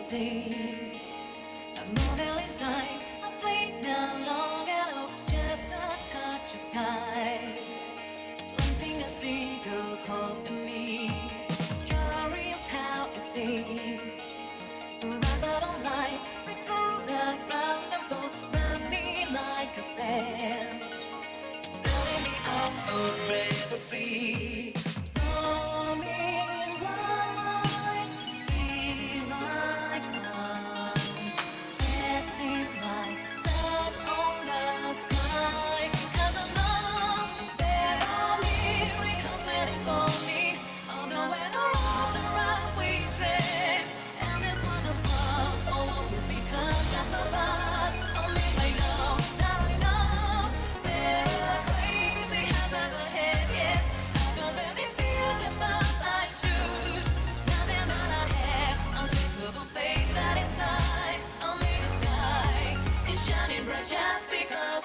things. I'm more than time. I play now long ago, just a touch of sky. Planting a seed of hope in me. Curious how it stays. Rise out of light, break through the clouds and those around me like a spell. Telling me I'm forever free. Roaming blind, feel like I'm setting like stars on the sky. 'Cause I know there are miracles waiting for me. Although when I roll the rock we tread, and this one is love, oh, what will become just a lot? Only I know, now I know. There are crazy hazards ahead, yeah. I don't really feel the thoughts I should. Now that I have unshakable faith that inside, only the sky is shining bright just because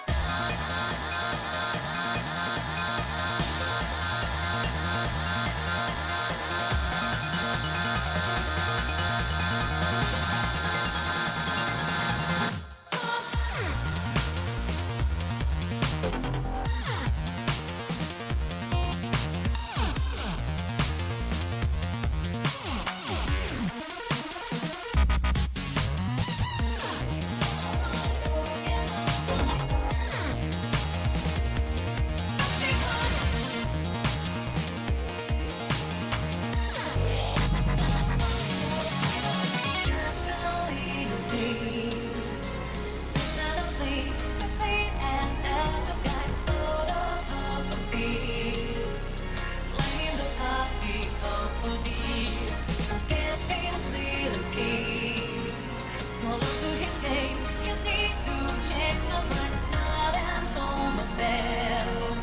just a little thing. Suddenly, the clean as the sky, total poverty. Blame the puppy calls so deep. Guess he's still a kid. Hold on to his game. You need to change my mind. Not and told myself.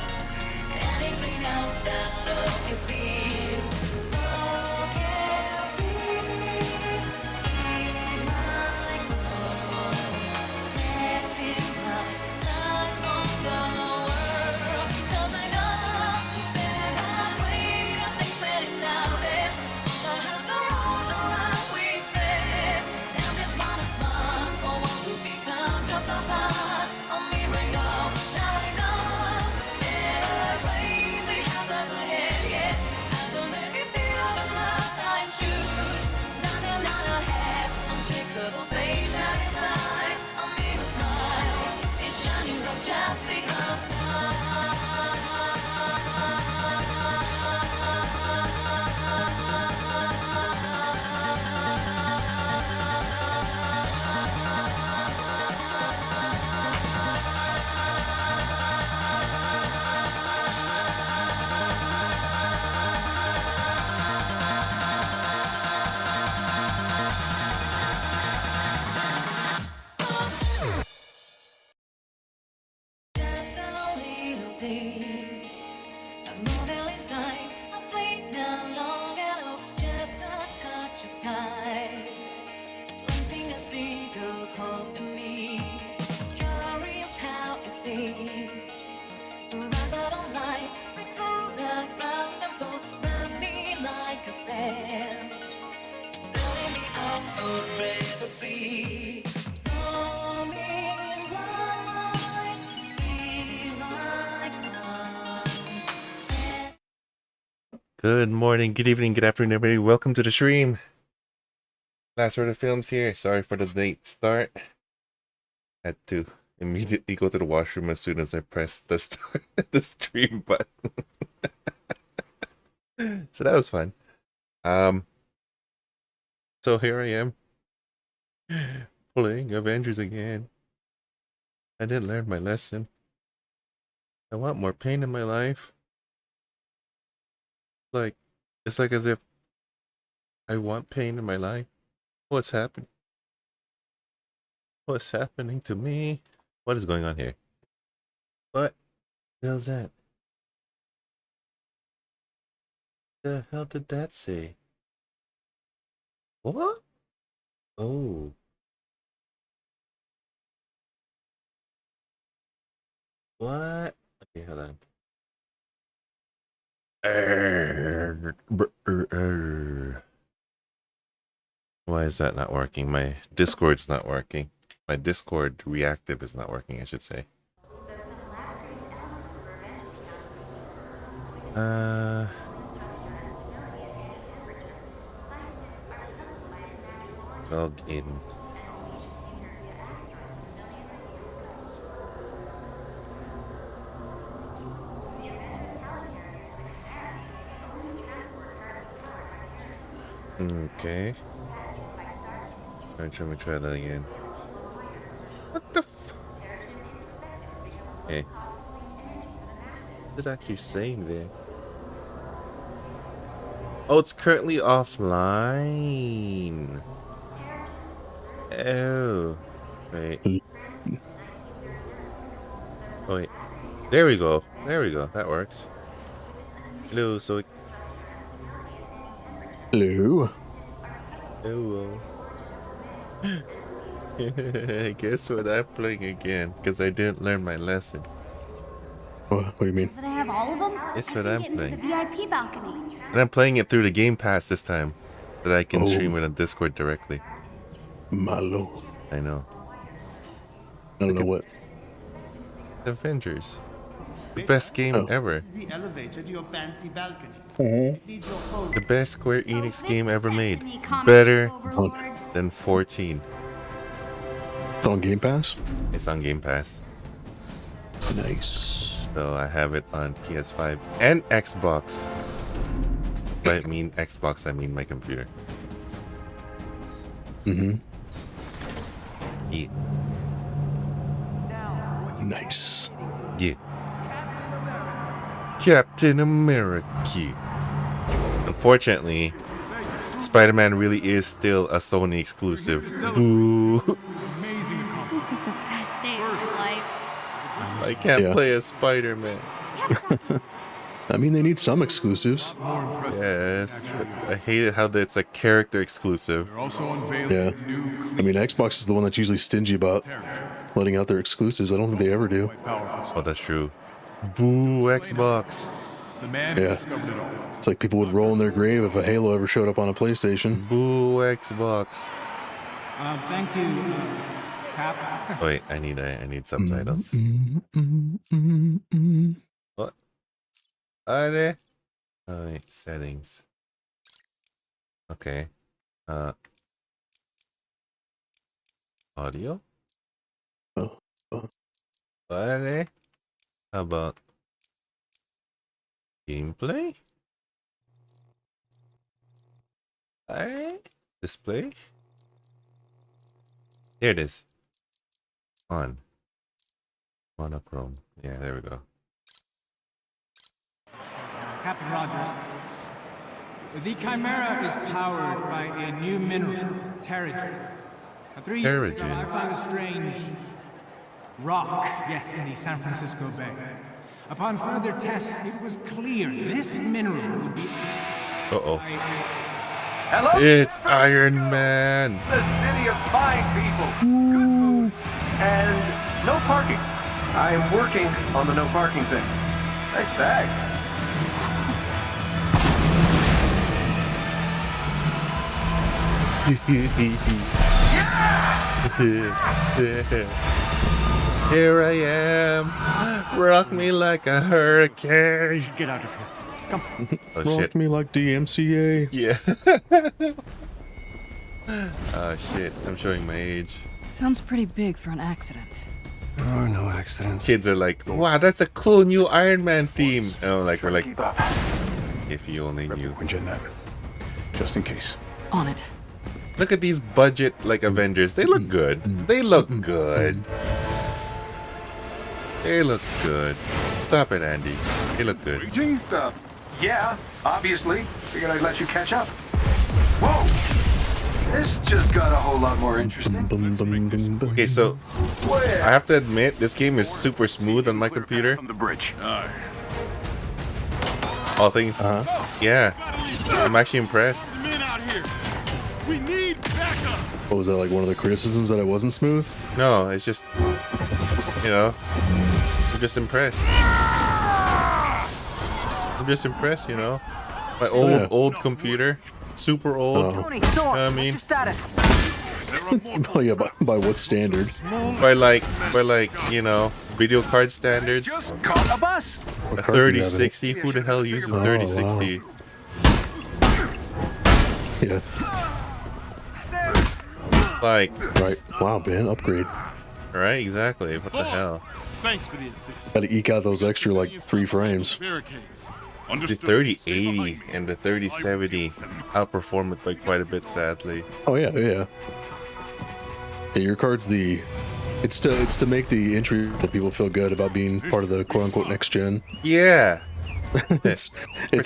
Anything out of his feet. Oh, carefree. In my home. Setting my sights on the world. 'Cause I know there are greater things waiting out there. But how to roll the rock we tread. And this one is mine. For what will become just a part of me right now. Now I know there are crazy hazards ahead, yeah. I don't let me feel the love I should. Now that I have unshakable faith that inside, I'll be the smile. It's shining bright just because just a little thing. I'm more than time. I played now long ago, just a touch of sky. Planting a seed of hope in me. Curious how it stays. Rise out of light, break through the clouds and those around me like a spell. Telling me I'm forever free. Roaming blind, feel like I'm Good morning, good evening, good afternoon, everybody. Welcome to the stream. Last Order Films here. Sorry for the late start. Had to immediately go to the washroom as soon as I pressed the start the stream button. So that was fun. So here I am playing Avengers again. I didn't learn my lesson. I want more pain in my life. It's like as if I want pain in my life. What's happening? What's happening to me? What is going on here? What the hell's that? The hell did that say? What? Oh. What? Okay, hold on. Why is that not working? My Discord's not working. My Discord reactive is not working, I should say. Log in. Okay. Alright, let me try that again. What the f... Okay. What did it actually say there? Oh, it's currently offline. Oh. Wait. Oh, wait. There we go. There we go. That works. Hello, so... Hello. Hello. Guess what I'm playing again? Because I didn't learn my lesson. What do you mean? But they have all of them? Guess I what can I'm get into the playing. VIP balcony. And I'm playing it through the Game Pass this time. So that I can Oh. stream it on Discord directly. My lord. I know. I don't know what. Avengers. The best game ever. The elevator to your fancy balcony. Mm-hmm. It needs your phone. The best Square Enix Oh, this game ever made. Sesame comic Better overlords. than 14. It's on Game Pass? It's on Game Pass. Nice. So I have it on PS5 and Xbox. By I mean Xbox, I mean my computer. Mm-hmm. Yeah. Nice. Yeah. Captain America. Unfortunately, Spider-Man really is still a Sony exclusive. Boo. This is the best day of my life. I can't Yeah. play as Spider-Man. I mean, they need some exclusives. Yes, but I hate it how it's a character exclusive. Also unveiling Yeah. new I mean, Xbox is the one that's usually stingy about letting out their exclusives. I don't think they ever do. Oh, that's true. Boo, Xbox. The man who Yeah. discovered it all. It's like people would roll in their grave if a Halo ever showed up on a PlayStation. Boo, Xbox. Thank you, Cap. Oh, wait, I need subtitles. What? Are they? Oh, wait, settings. Okay. Audio? Oh, oh. Are they? How about gameplay? Are they? Display? There it is. On. Monochrome. Yeah, there we go. Captain Rogers. The Chimera is powered by a new mineral, Terrigen. 3 years ago, Terrigen. I found a strange rock, yes, in the San Francisco Bay. Upon further tests, it was clear this mineral would be... Uh-oh. Hello? It's Iron Man! The city of fine people, good food, and no parking. I am working on the no parking thing. Nice bag. Here I am. Rock me like a hurricane. Get out of here. Come. Oh Rock shit. me like DMCA. Yeah. Oh shit. I'm showing my age. Sounds pretty big for an accident. There are no accidents. Kids are like, wow, that's a cool new Iron Man theme. And I'm like, we're like, Keep up. if you only knew. Engine that. Just in case. On it. Look at these budget like Avengers. They look good. They look good. They look good. Stop it, Andy. They look good. Waiting? Yeah, obviously. Figured I'd let you catch up. Whoa! This just got a whole lot more interesting. Bum, bum, bum, bum. Okay, so Where? I have to admit, this game is super smooth on my computer. From the bridge. All things, yeah. I'm actually impressed. What was that, like one of the criticisms that it wasn't smooth? No, it's just, you know, I'm just impressed. I'm just impressed, you know. My old Yeah. old computer super old. Tony, Thor, I what's mean- your status? Oh yeah, by what standard? By like, you know, video card standards. Just caught a bus. What A card do you have in it? 3060. Who the hell uses Oh, 3060? Yeah, Like, right. Wow, man, upgrade. right? Exactly. What the hell? Thanks for the assist. Got to eke out those extra like 3 frames. Barricades. The Understood. 3080 and the 3070 outperform it by quite a bit, sadly. Oh yeah, yeah. Yeah, your card's the. It's to make the entry that people feel good about being part of the quote unquote next gen. Yeah. It's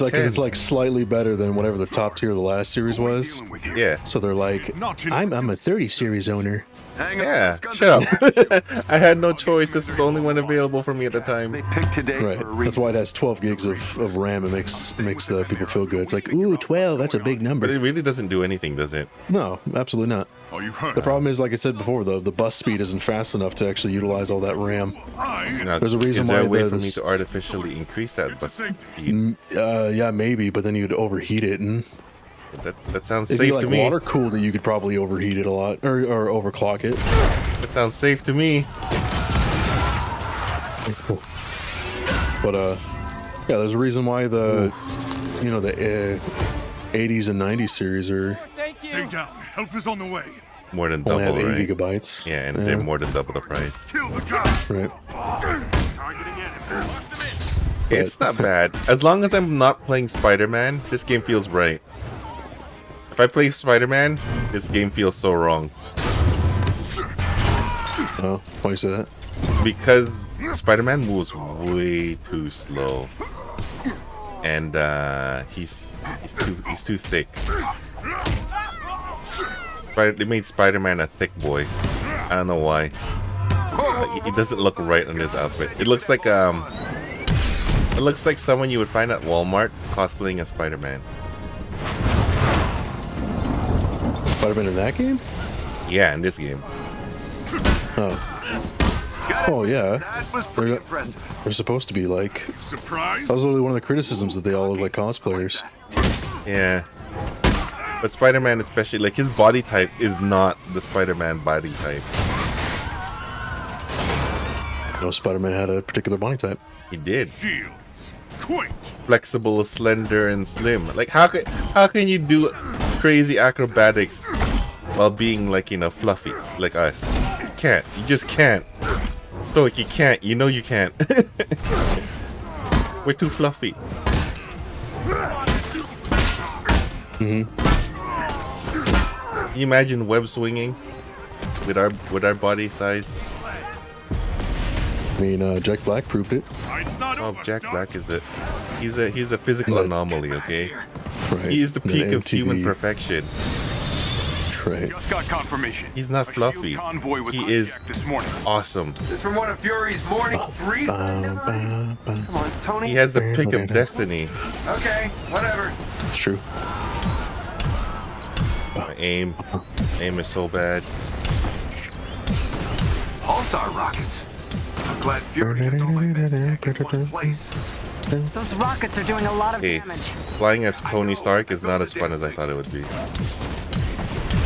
like 'cause it's like slightly better than whatever the top tier of the last series was. Dealing with you. Yeah. So they're like, Not in- I'm a 30 series owner. Hang on. Yeah. it's gonna- Shut up. I had no choice. This was the only one available for me at the time. They picked today Right. for a That's reason. why it has 12 gigs of RAM. It makes people feel good. It's like, ooh, 12. That's a big But number. it really doesn't do anything, does it? No, absolutely not. Oh, you heard. The problem is, like I said before, the bus speed isn't fast enough to actually utilize all that RAM. Now, There's a reason is there why a way the- for me this- to artificially increase that bus speed? Yeah, maybe, but then you'd overheat it, and That sounds if safe you to like me. water cooled it, you could probably overheat it a lot or overclock it. That sounds safe to me. But yeah, there's a reason why the 80s and 90s series are Stay down. Help is on the way. More than only have double, 80 right? gigabytes. Yeah, and they're more than double the price. Kill the guy. Right. Targeting enemy. It's not bad. As long as I'm not playing Spider-Man, this game feels right. If I play Spider-Man, this game feels so wrong. Oh, why you say that? Because Spider-Man moves way too slow. And he's too thick. They made Spider-Man a thick boy. I don't know why. Like, he doesn't look right on his outfit. It looks like someone you would find at Walmart cosplaying as Spider-Man. Spider-Man in that game? Yeah, in this game. Oh. Oh yeah. That was pretty They're, impressive. they're supposed to be like. Surprise. That was literally one of the criticisms that they all look like cosplayers. Yeah. But Spider-Man especially, like his body type is not the Spider-Man body type. No, Spider-Man had a particular body type. He did. Shields. Quick. Flexible, slender, and slim. Like how can you do crazy acrobatics while being like, you know, fluffy like us? You can't. You just can't. Stoic, you can't. You know you can't. We're too fluffy. Can you imagine web swinging with our body size? I mean, Jack Black proved it. It's not Oh, over. Jack Doc. Black is he's a physical But- anomaly, okay? Right. He is the And peak of MTV, human perfection. Right. Just got confirmation. He's not A fluffy. shield convoy was He is hijacked this morning. awesome. This from one of Fury's morning briefs. Come on, Tony. He has the pick of destiny. Okay, whatever. It's true. My aim is so bad. Pulsar rockets. I'm glad Fury has all my messages in one place. Those rockets are doing a lot of Hey, damage. flying as Tony Stark is not as fun as I thought it would be.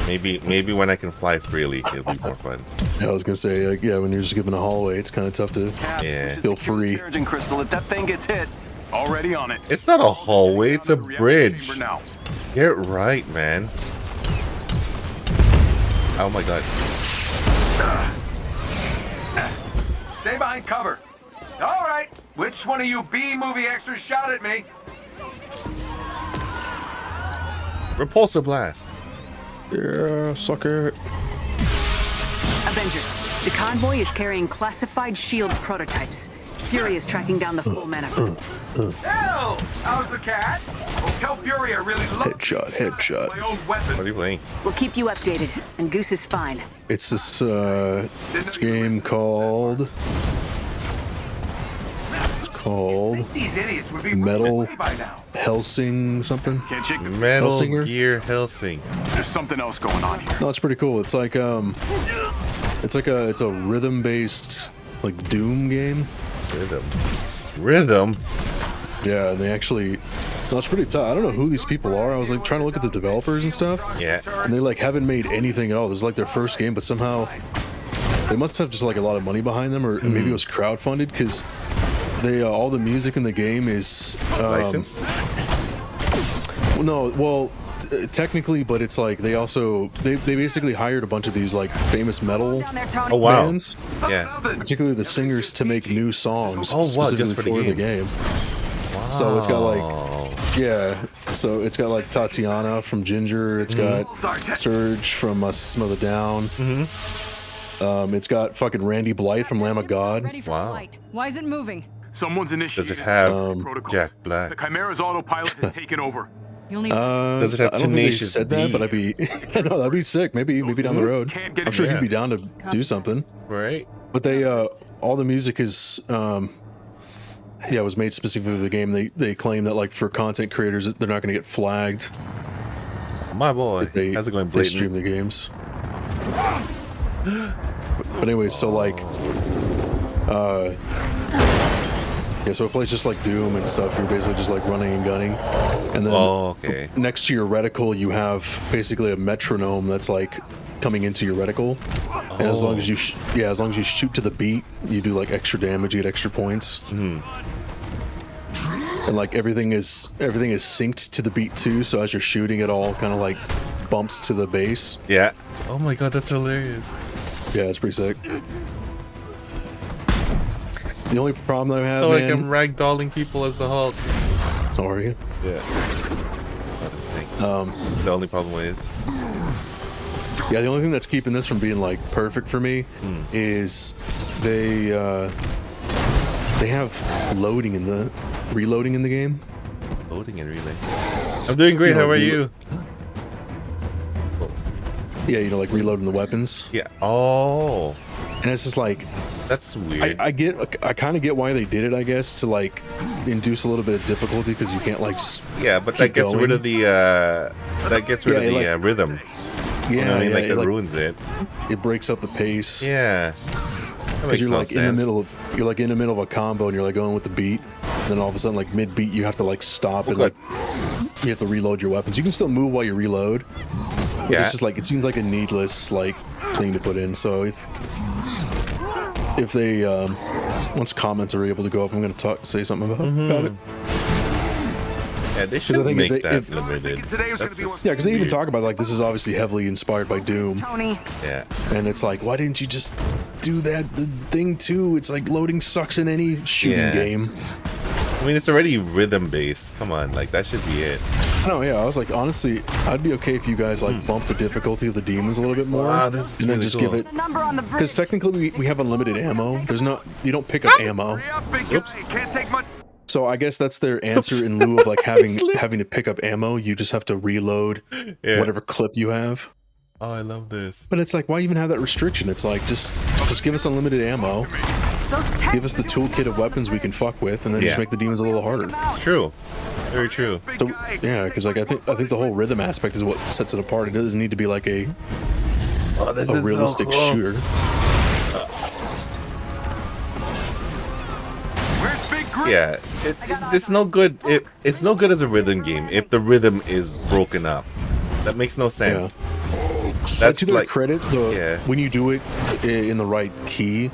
Maybe when I can fly freely, it'll be more fun. Yeah, I was gonna say, like, yeah, when you're just given a hallway, it's kind of tough to. Cap, Yeah. pushes Feel the Fury free. charging crystal. If that thing gets hit, already on it. It's not a hallway, it's a On the reactor bridge. chamber now. Get right, man. Oh my god. Stay behind cover. All right. Which one of you B-movie extras shot at me? Repulsor blast. Yeah, sucker. Avengers. The convoy is carrying classified shield prototypes. Fury is tracking down the full manifest. Hell, how's the cat? Oh, tell Fury I really love Headshot, headshot. my own What weapon. are you playing? We'll keep you updated, and Goose is fine. It's this game called. It's called These idiots would be Metal- away by now. Helsing something. Can't shake the Metal Hellsinger? Gear Helsing. There's something else going on here. No, it's pretty cool. It's like it's a rhythm-based like Doom game. Rhythm. Yeah, and they actually No, it's pretty tough. I don't know who these people are. I was like trying to look at the developers and stuff, Yeah. and they like haven't made anything at all. This is like their first game, but somehow they must have just like a lot of money behind them, or maybe it was crowdfunded because they all the music in the game is Licensed? no, well, technically, but it's like they basically hired a bunch of these like famous metal Oh wow. bands, Yeah. particularly the singers, to make new songs Oh, wow, specifically just for the game. So it's got like, Oh. yeah, so it's got like Tatiana from Ginger, it's got Serge from System of a Down, it's got fucking Randy Blythe from Lamb of God. Ready for Wow. flight. Why is it moving? Someone's initiated. Does it have protocol. Jack The Black? Chimera's autopilot has taken over. You'll need. Does it have I don't think they Tenacious said that, D? but I'd be, no, that'd be sick. Maybe down the road. Can't get I'm sure in. he'd be down to do something. Right? But they, all the music is, it was made specifically for the game. They claim that like for content creators, they're not going to get flagged. My boy. If they, How's it going, they stream blatant? the games. But anyway, so like, yeah, so it plays just like Doom and stuff. You're basically just like running and gunning, and then Oh, okay. next to your reticle, you have basically a metronome that's like coming into your reticle. And as long as you, as long as you shoot to the beat, you do like extra damage, you get extra points. And like everything is synced to the beat too. So as you're shooting, it all kind of like bumps to the bass. Yeah. Oh my god, that's hilarious. Yeah, it's pretty sick. The only problem that I have, So like man, I'm ragdolling people as the Hulk. how are you? Yeah. That's the thing. It's the only problem is. Yeah, the only thing that's keeping this from being like perfect for me is they have reloading in the game. Loading and relay. I'm doing great. You know, How are you? Yeah, you know, like reloading the weapons, Yeah. Oh, and it's just like that's weird. I kind of get why they did it, I guess, to like induce a little bit of difficulty because you can't like just Yeah, but that keep gets rid going. of the rhythm. You know what I mean? Like it, it ruins it. it breaks up the pace. Yeah. That Because makes you're no like sense. in the middle of a combo and you're like going with the beat, and then all of a sudden like mid beat you have to like stop and good. like you have to reload your weapons. You can still move while you reload, but Yeah. it's just like it seems like a needless like thing to put in. So if they once comments are able to go up, I'm gonna say something about it. Yeah, they I should think make if they- that if- limited. Today was gonna That's be just Yeah, because they even weird. talk about like this is obviously heavily inspired by Doom, Tony, Yeah. and it's like why didn't you just do the thing too? It's like loading sucks in any shooting Yeah. game. I mean, it's already rhythm based. Come on, like that should be it. No, yeah, I was like, honestly, I'd be okay if you guys like bump the difficulty of the demons a little bit more, Wow, this is and then really just cool. give it. number on the Because bridge. technically we have unlimited ammo. There's not, you don't pick up ammo. Hurry up, big guy. Can't take much. So I guess that's their answer in lieu of like having to pick up ammo. You just have to reload Yeah. whatever clip you have. Oh, I love this. But it's like, why even have that restriction? It's like just give us unlimited ammo. Give us the toolkit of weapons we can fuck with, and then Yeah. just make the demons a little harder. True. Very true. So yeah, because like I think the whole rhythm aspect is what sets it apart. It doesn't need to be like a Oh, this is realistic so cool. shooter. Where's Big Green? Yeah, it's no good. It's no good as a rhythm game if the rhythm is broken up. That makes no sense. But That's to their like credit, yeah. when you do it in the right key,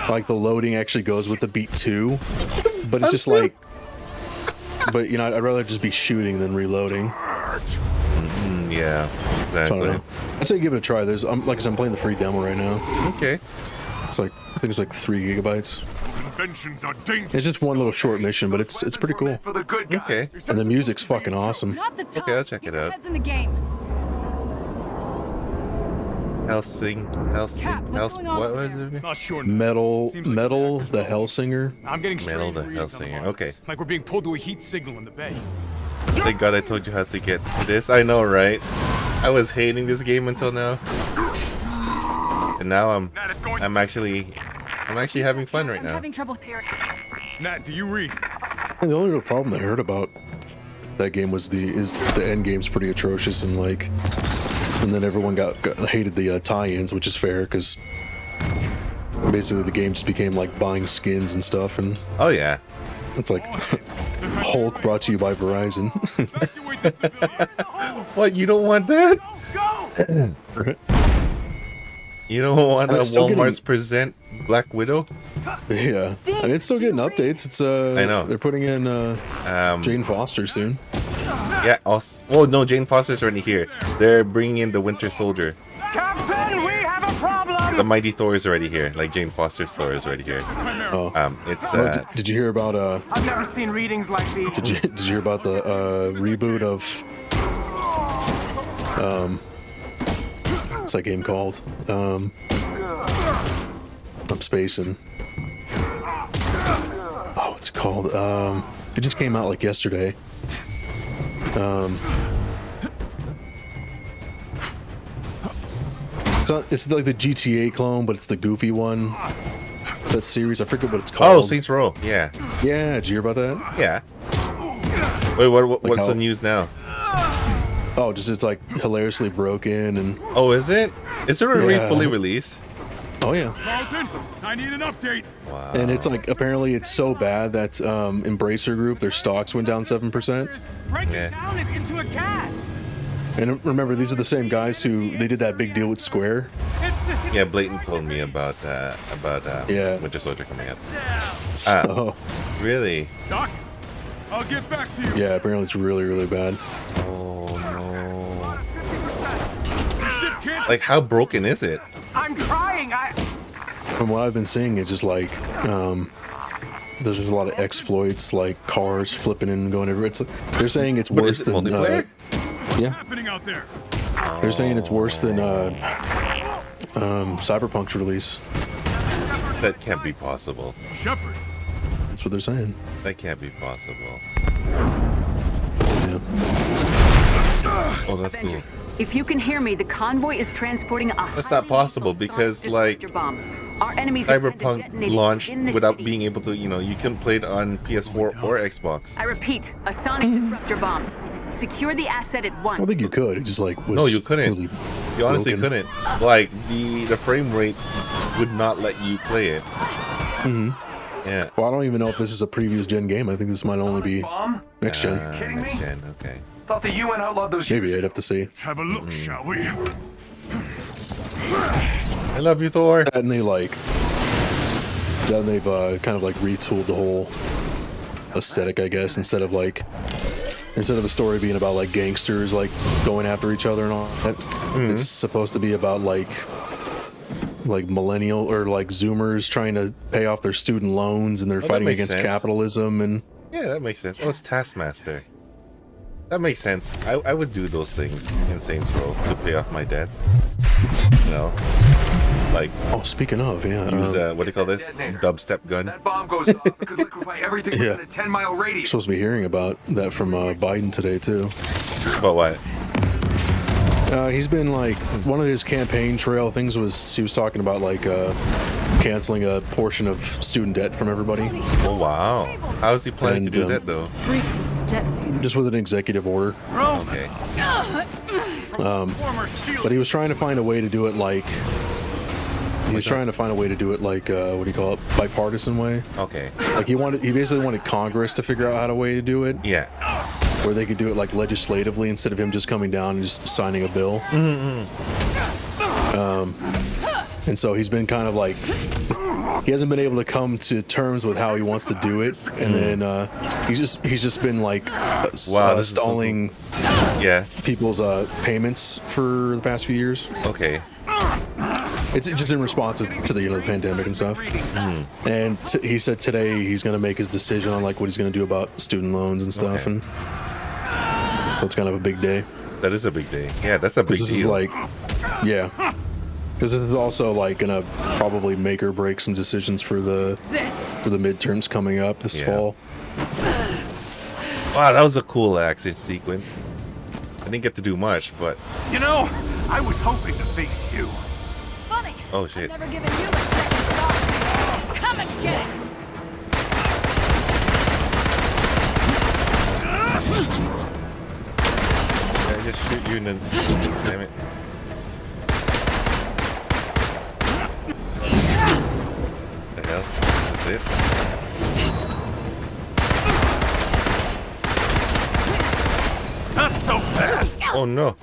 like the loading actually goes with the beat too. But it's just like, but you know, I'd rather just be shooting than reloading. yeah, So I exactly. don't know. I'd say give it a try. Like I said, I'm playing the free demo right now. Okay. It's like I think it's like 3 gigabytes. Inventions are dangerous. It's just one little short mission, but it's pretty cool. For the good guy. Okay. And the music's fucking awesome. Not the time. Okay, I'll check Keep it your out. heads in the game. Helsing. Cap, what's going on What over was there? it? Not sure. Metal, Seems like Metal, the the actor's Hellsinger. I'm getting Metal strange the readings on the Hellsinger, line. okay. Like we're being pulled to a heat signal in the bay. Thank God I told you how to get to this. I know, right? I was hating this game until now, and now I'm actually having fun right I'm now. having trouble. Nat, do you read? And the only real problem that I heard about that game was the end game's pretty atrocious, and like, and then everyone hated the tie-ins, which is fair because basically the game just became like buying skins and stuff, and Oh yeah, It's like Hulk brought to you by Verizon. What? You don't want that? You don't want And a it's still Walmart's present Black Widow? Yeah, I mean, it's still getting updates. It's I know. they're putting in Jane Foster soon. Yeah. Also, oh no, Jane Foster's already here. They're bringing in the Winter Soldier. Captain, we have a problem! The Mighty Thor is already here. Like Jane Foster's Thor is already here. Oh, It's did you hear about I've never seen readings like these. Did you hear about the reboot of what's that game called? I'm spacing. Oh, what's it called? It just came out like yesterday. It's like the GTA clone, but it's the goofy one. That series, I forget what it's called. Oh, Saints Row. Yeah. Yeah, did you hear about that? Yeah. Wait, what's how- the news now? Oh, just it's like hilariously broken and Oh, is it? Is it already Yeah. fully released? oh yeah. Carlton, I need an update. Wow. And it's like apparently it's so bad that Embracer Group, their stocks went down 7%. Break Yeah. it down into a gas. And remember, these are the same guys who they did that big deal with Square. Yeah, Blayton told me about Yeah. Winter Soldier coming up. So Really? Doc, I'll get back to you. yeah, apparently it's really really bad. Oh no. The ship can't. Like, how broken is it? I'm trying. From what I've been seeing, it's just like there's just a lot of exploits, like cars flipping and going everywhere. They're saying it's But worse is it than multiplayer? yeah. happening out there? They're saying it's worse than Cyberpunk's release. That can't be possible. Shepard. That's what they're saying. That can't be possible. Yeah. Oh, that's cool. Avengers, if you can hear me, the convoy is transporting a That's not possible because, like, bomb. Our enemies intend to Cyberpunk detonate it launched in the without city. being able to, you couldn't play it on PS4 or Xbox. I repeat, a sonic disruptor bomb. Secure the asset at I once. don't think you could. It just like was No, you couldn't. really You honestly broken. couldn't. Like, the frame rates would not let you play it. Yeah. Well, I don't even know if this is a previous gen game. I think this might only be Bomb? next gen. Kidding me? Next gen, okay. Thought the UN outlawed those. Maybe I'd have to see. Let's have a look, shall we? I love you, Thor. And then they've kind of like retooled the whole aesthetic, I guess, instead of the story being about like gangsters like going after each other and all that. It's supposed to be about like millennial or like Zoomers trying to pay off their student loans, and they're that fighting makes against sense. capitalism. And Yeah, that makes sense. Oh, it's Taskmaster. That makes sense. I would do those things in Saints Row to pay off my debts. You know? Like, oh, speaking of, yeah, use, what do you call this? Dubstep gun. That bomb goes off. It could liquefy everything Yeah. within a 10-mile radius. supposed to be hearing about that from Biden today too. But what? He's been like one of his campaign trail things was he was talking about like canceling a portion of student debt from everybody, Oh, wow. How is he planning to do And, that, though? Freak detonator. just with an executive order. Okay. Former shield. But he was trying to find a way to do it like what do you call it, bipartisan way. Okay. Like he basically wanted Congress to figure out how to way to do it, Yeah. where they could do it like legislatively instead of him just coming down and just signing a bill. And so he's been kind of like he hasn't been able to come to terms with how he wants to do it, and then he's just been like Wow, this is stalling Yeah. people's payments for the past few years. Okay. It's just in response to the the pandemic and stuff. And he said today he's going to make his decision on like what he's going to do about student loans and stuff, Okay. and so it's kind of a big day. That is a big day. Yeah, that's a big This deal. is like, yeah, because this is also like gonna probably make or break some decisions for the midterms coming up this Yeah. fall. Wow, that was a cool action sequence. I didn't get to do much, but You know, I was hoping to face you. Funny. oh shit. Never given you a second thought. Come and get it. Did I just shoot you and then damn it. The hell? That's it? Oh no.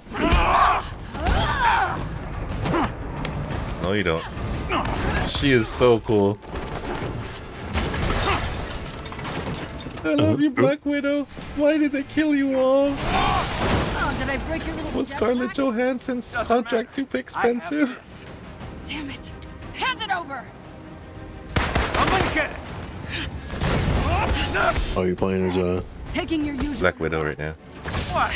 No, you don't. She is so cool. I love you, Black Widow. Why did they kill you all? Oh, did I break your little Was jetpack? Scarlett Johansson's contract too expensive? Damn it. Hand it over. I'm gonna get it. Oh, you're playing as Taking your usual. Black Widow right now. What?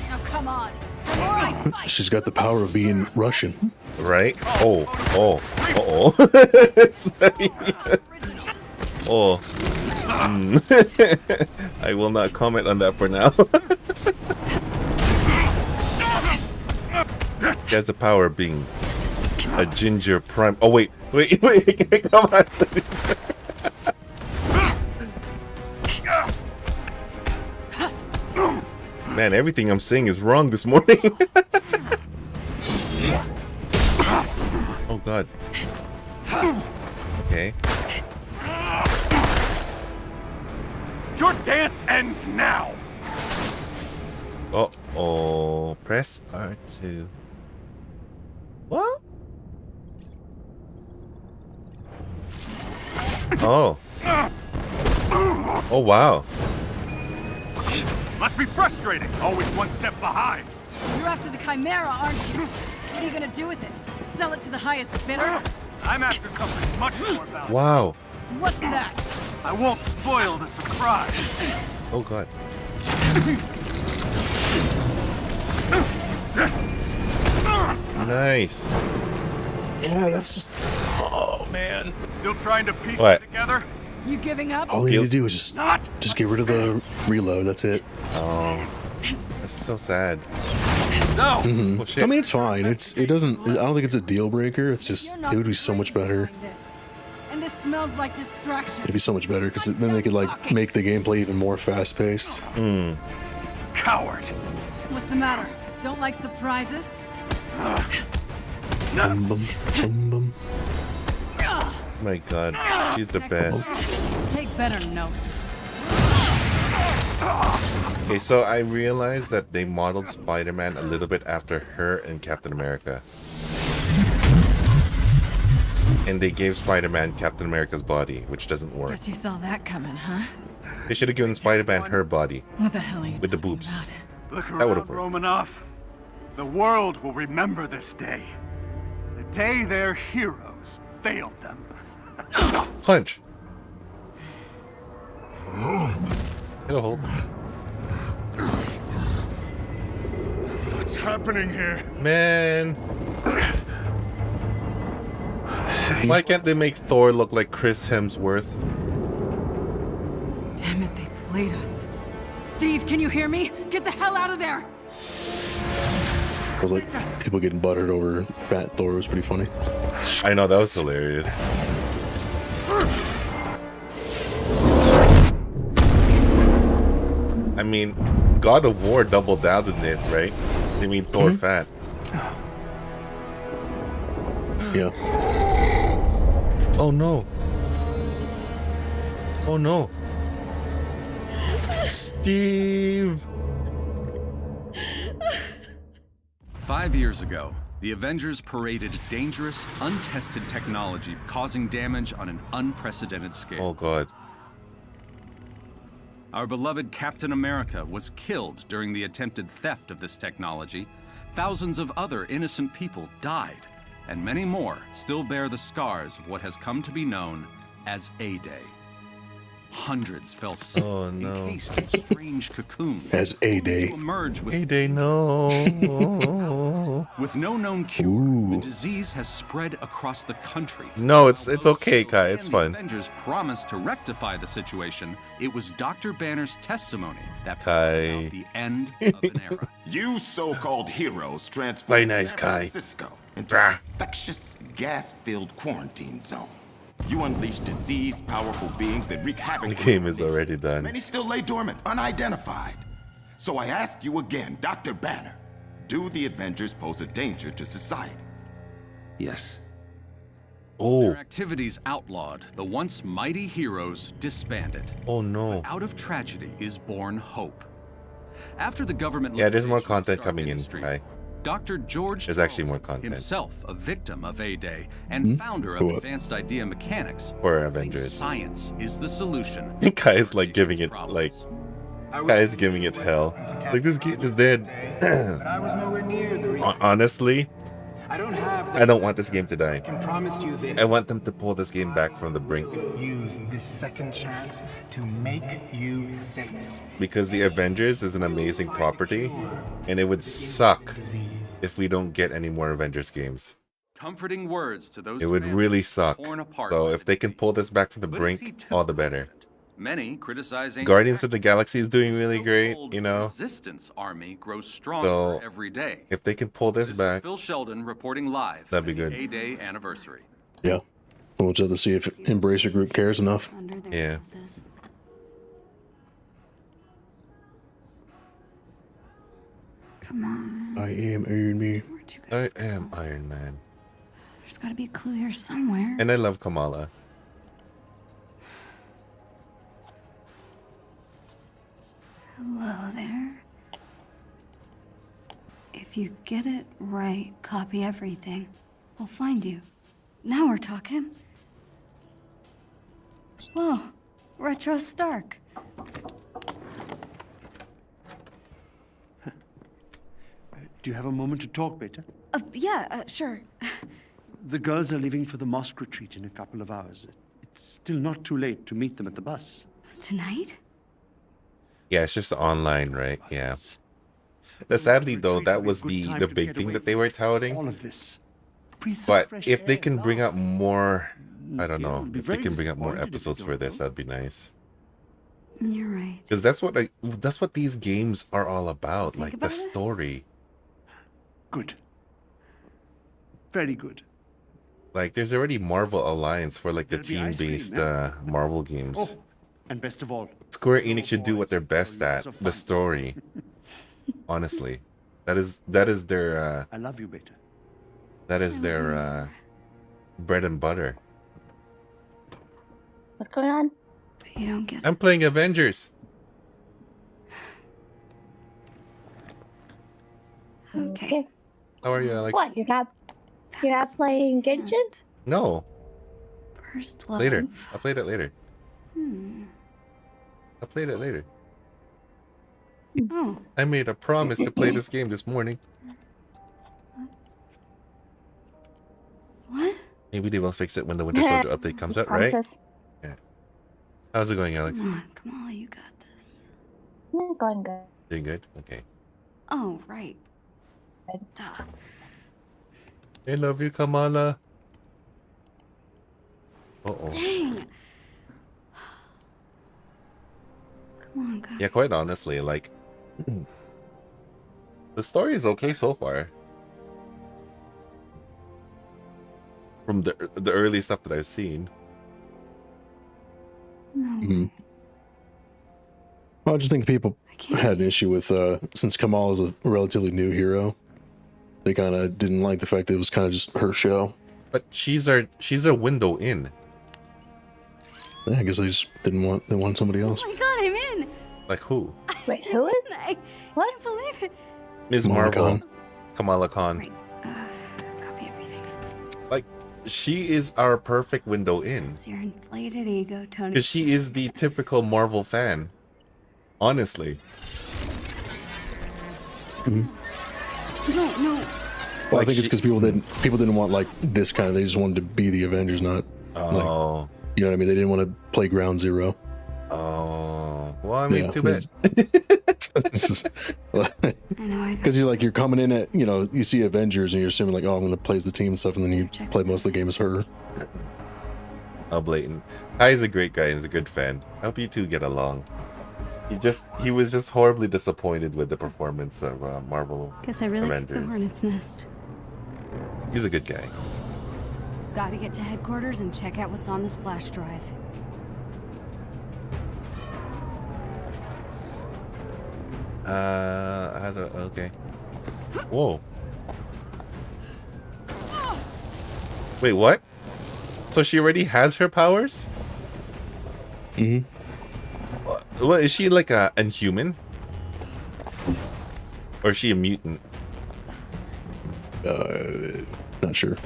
Now come on. The more I fight, she's got the power of being Russian. Right? Oh. Oh. I will not comment on that for now. He has the power of being a ginger prime. Oh wait, come on. Man, everything I'm saying is wrong this morning. Oh god. Okay. Your dance ends now. Oh, press R2. What? Oh. Oh wow. Must be frustrating. Always one step behind. you're after the Chimera, aren't you? What are you gonna do with it? Sell it to the highest bidder? I'm after something much more valuable. Wow. What's that? I won't spoil the surprise. Oh god. Nice. Yeah, that's just. Oh man. Still trying to piece What? it together? You giving up? All you need Feels- to do is just Not. get rid of the reload. That's it. Oh. That's so sad. No. Oh shit. I mean, it's fine. It doesn't. I don't think it's a deal breaker. It's just You're not it would be so much better. like this. And this smells like distraction. It'd be so much better because then they could like make the gameplay even more fast paced. Coward. What's the matter? Don't like surprises? Bum, bum, bum, bum. My god. She's the best. Take better notes. Okay, so I realized that they modeled Spider-Man a little bit after her and Captain America. And they gave Spider-Man Captain America's body, which doesn't work. Guess you saw that coming, huh? They should have given Spider-Man her body. What the hell are you With the talking boobs. about? Look That would've around, worked. Romanoff. The world will remember this day. The day their heroes failed them. Punch. Hit a hole. What's happening here? Man. Why can't they make Thor look like Chris Hemsworth? Damn it, they played us. Steve, can you hear me? Get the hell out of there! I was like, people getting buttered over Fat Thor was pretty funny. I know, that was hilarious. I mean, God of War doubled down on it, right? They mean Thor fat. Yeah. Oh no. Oh no. Steve! 5 years ago, the Avengers paraded dangerous, untested technology causing damage on an unprecedented scale. Oh god. Our beloved Captain America was killed during the attempted theft of this technology. Thousands of other innocent people died, and many more still bear the scars of what has come to be known as A-Day. Hundreds fell sick, Oh, no. encased in strange cocoons, As A-Day. to emerge with Hey, no. With no known cure, Ooh. the disease has spread across the country. No, it's okay, Kai. It's And fun. The Avengers promised to rectify the situation. It was Dr. Banner's testimony that Kai. brought about the end of an era. You so-called heroes Very transformed nice, San Kai. Francisco into Brah. an infectious, gas-filled quarantine zone. You unleashed disease, powerful beings that wreak havoc. The on game our is nation. already done. Many still lay dormant, unidentified. So I ask you again, Dr. Banner, do the Avengers pose a danger to society? Yes. Oh, Their activities outlawed, the once mighty heroes disbanded. oh no. Out of tragedy is born hope. After the government Yeah, there's more liquidation of content Stark coming in, Industries, Kai. Dr. George There's actually more Tarleton, content. himself a victim of A-Day and founder of Cool. Advanced Idea Mechanics, For thinks Avengers. science is the solution. Kai is like giving it like Kai is giving it hell. Like this game is dead. But I was nowhere near the reason. Honestly, I don't have the I don't want this game to die. I can promise you this. I want them to pull this game back from the brink. Use this second chance to make you safe. Because the Avengers is an amazing property, and it would suck if we don't get any more Avengers games. Comforting words to those It would families really suck. torn apart So by if the they can disease. pull this back from the But is brink, he too all the better. confident? Many criticizing Guardians of the Galaxy is doing really great, so-called you know. Resistance army grows stronger So every day. if they can pull this This is back, Phil Sheldon reporting live. that'd be for the good. A-Day anniversary. Yeah. We'll just have to see if Embracer Group cares enough. Under their Yeah. noses. Come on. I am Iron Man. Where'd you I guys am go? Iron Man. There's gotta be a clue here somewhere. And I love Kamala. Hello there. If you get it right, copy everything. We'll find you. Now we're talking. Whoa, Retro Stark. Do you have a moment to talk, Beta? Yeah, sure. The girls are leaving for the mosque retreat in a couple of hours. It's still not too late to meet them at the bus. It was tonight? Yeah, it's just online, right? Yeah. Yes. Sadly though, Retreat that will be a was good the time the to big get thing away that they from were touting. all of this. Breathe some But fresh if they air, can bring laugh. up more, I don't Yeah, know, I'll be if they very can bring up more disappointed if episodes you for don't this, go. that'd be nice. You're right. Because that's what these games are all about, like the about it. story. Good. Very good. Like there's already Marvel Alliance for like the There'll be ice cream, team-based yeah? Marvel games. Oh, and best of all, Square Enix should do what they're best lots at, of the fun. story. Honestly. That is their I love you, Beta. bread and butter. What's going on? But you don't get it. I'm playing Avengers. Okay. How are you, Alex? What? You're not playing Genshin? No, First love. later. I'll play that later. Hmm. I'll play that later. Oh. I made a promise to play this game this morning. What? Maybe they will fix it when the Winter Soldier update comes out, right? Promises. Yeah. How's it going, Alex? Come on, Kamala, you got this. Yeah, going good. Doing good? Okay. Oh, right. Duh. I love you, Kamala. Uh-oh. Dang. Come on, guys. Yeah, quite honestly, like... the story is okay so far. From the early stuff that I've seen. Mhm. Well, I just think people had an issue with since Kamal is a relatively new hero, they kind of didn't like the fact that it was kind of just her show. But she's a window in. Yeah, I guess they just they wanted somebody else. Oh my god, I'm in! Like who? Wait, who is? I can't believe it. Ms. Kamala Marvel. Khan. Kamala Khan. Right. Copy everything. Like, she is our perfect window in. It's your inflated ego, Tony. Because she is the typical Marvel fan. Honestly. Mhm. No. Well, I Like think it's she- because people didn't want like this kind of. They just wanted to be the Avengers, not. Oh. You know what I mean? They didn't want to play Ground Zero. Oh. Well, I mean, Yeah. too bad. Because you're coming in at, you see Avengers and you're assuming like, oh, I'm going to play as the team and stuff, and then you play most of the game as her. How blatant. Kai's a great guy and is a good fan. I hope you two get along. He was just horribly disappointed with the performance of Marvel Guess I really picked the Avengers. hornet's nest. He's a good guy. Gotta get to headquarters and check out what's on this flash drive. Okay. Whoa. Wait, what? So she already has her powers? Mm-hmm. What, is she like a inhuman? Or is she a mutant? Not sure.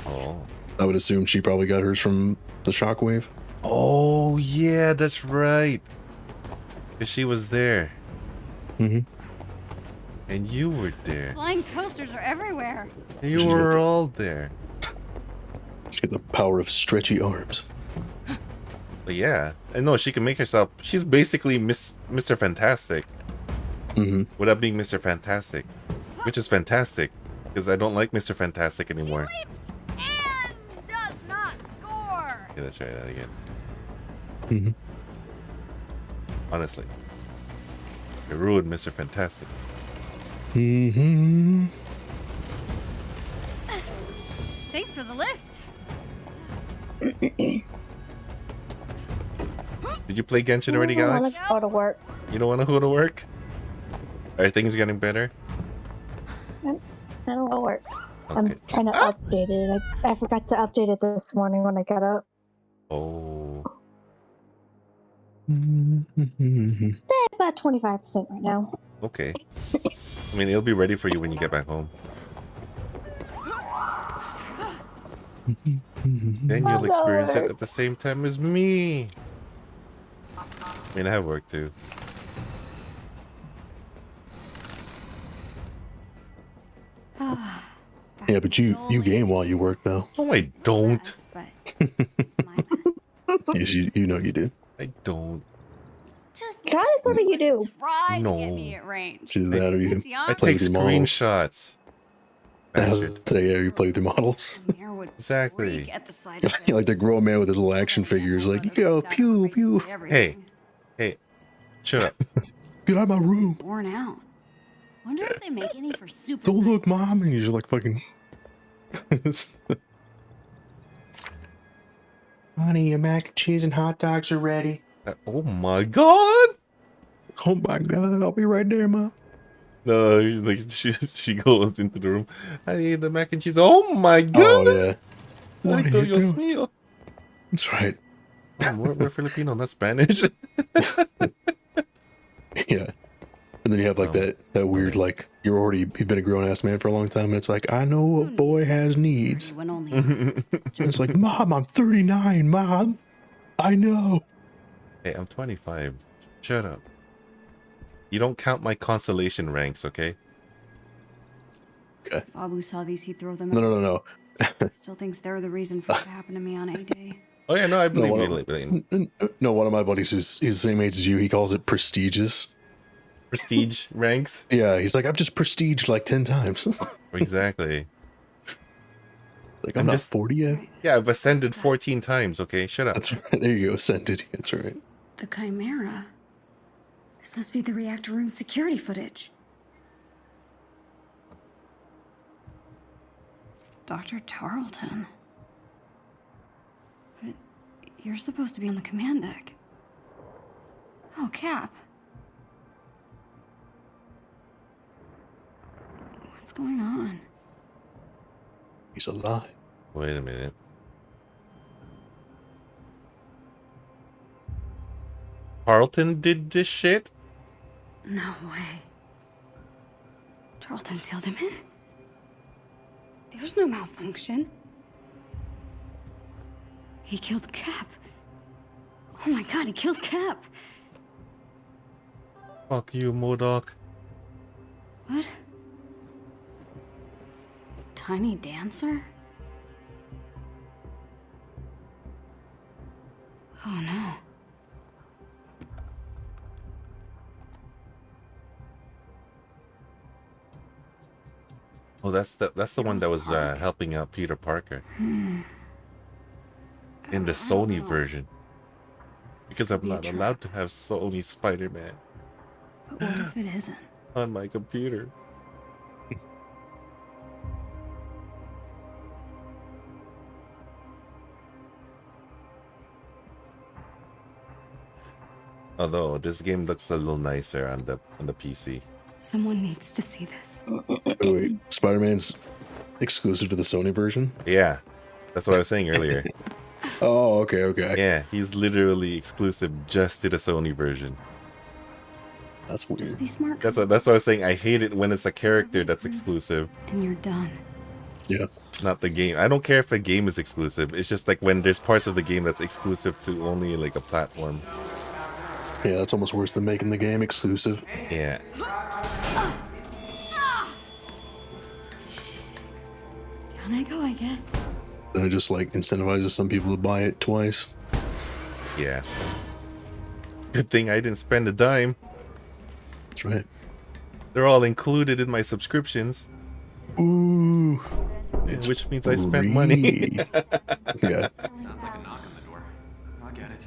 Oh. I would assume she probably got hers from the shockwave. Oh, yeah, that's right. 'Cause she was there. Mm-hmm. And you were there. Flying toasters are everywhere. You were all there. She's got the power of stretchy arms. But yeah. And no, she can make herself... She's basically Mr. Fantastic. Mm-hmm. Without being Mr. Fantastic. Which is fantastic. Because I don't like Mr. Fantastic anymore. She leaps and does not score. Okay, let's try that again. Mm-hmm. Honestly. It ruined Mr. Fantastic. Mm-hmm. Thanks for the lift. Did you play Genshin already, I want Alex? to go to work. You don't want to go to work? Are things getting better? I don't want to work. Okay. I'm trying to update it. I forgot to update it this morning when I got up. Oh. About 25% right now. Okay. I mean, it'll be ready for you when you get back home. Then you'll experience it at the same time as me. I mean, I have work too. Yeah, but you game while you work though. No, I don't. Yes, you know you do. I don't. Just Guys, what do you do? try No. to get me at range. Either that or you I play take with your models. screenshots. Bastard. Today, yeah, you play with your models. Exactly. At the sight You of like the grown man with his little action figures, like, you go pew pew. Hey, shut up. Get out of my room. Worn out. Wonder if they make any for super. Don't look, mom. And you're like fucking. Honey, your mac and cheese and hot dogs are ready. Oh my god! Oh my god, I'll be right there, mom. No, like she goes into the room. I need the mac and cheese. Oh my god! Oh yeah. What Ay, are you Dios doing? mío. That's right. We're Filipino, not Spanish. Yeah. And then you have like that weird like you've been a grown ass man for a long time and it's like I know a boy has needs. When only And it's like, Mom, I'm 39, Mom. I know. Hey, I'm 25. Shut up. You don't count my consolation ranks, okay? Okay. If Abu saw these, he'd throw them. No. Still thinks they're the reason for what happened to me on A-Day. Oh yeah, no, I believe No, you, Blaine. No, one of my buddies is the same age as you. He calls it prestigious. Prestige ranks? Yeah, he's like, I've just prestiged like 10 times. Exactly. Like, I'm not just 40 yet. Yeah, I've ascended 14 times, okay? Shut up. That's right. There you go, ascended. That's right. The Chimera. This must be the reactor room security footage. Dr. Tarleton. But you're supposed to be on the command deck. Oh, Cap. What's going on? He's alive. Wait a minute. Tarleton did this shit? No way. Tarleton sealed him in? There's no malfunction. He killed Cap. Oh my god, he killed Cap. Fuck you, MODOK. What? Tiny dancer? Oh no. Oh, that's the one that was helping out Peter Parker in the Sony version. Because I'm not allowed to have Sony Spider-Man But what if it isn't? on my computer. Although this game looks a little nicer on the PC. Someone needs to see this. Wait, Spider-Man's exclusive to the Sony version? Yeah, that's what I was saying earlier. Oh, okay. Yeah, he's literally exclusive just to the Sony version. That's weird. Just be smart. That's what I was saying. I hate it when it's a character that's exclusive, And you're done. Yeah. not the game. I don't care if a game is exclusive. It's just like when there's parts of the game that's exclusive to only like a platform. Yeah, that's almost worse than making the game exclusive. Yeah. Down I go, I guess. Then it just like incentivizes some people to buy it twice. Yeah. Good thing I didn't spend a dime. That's right. They're all included in my subscriptions. Ooh. Which means I spent money. Yeah. Sounds like a knock on the door. I'll get it.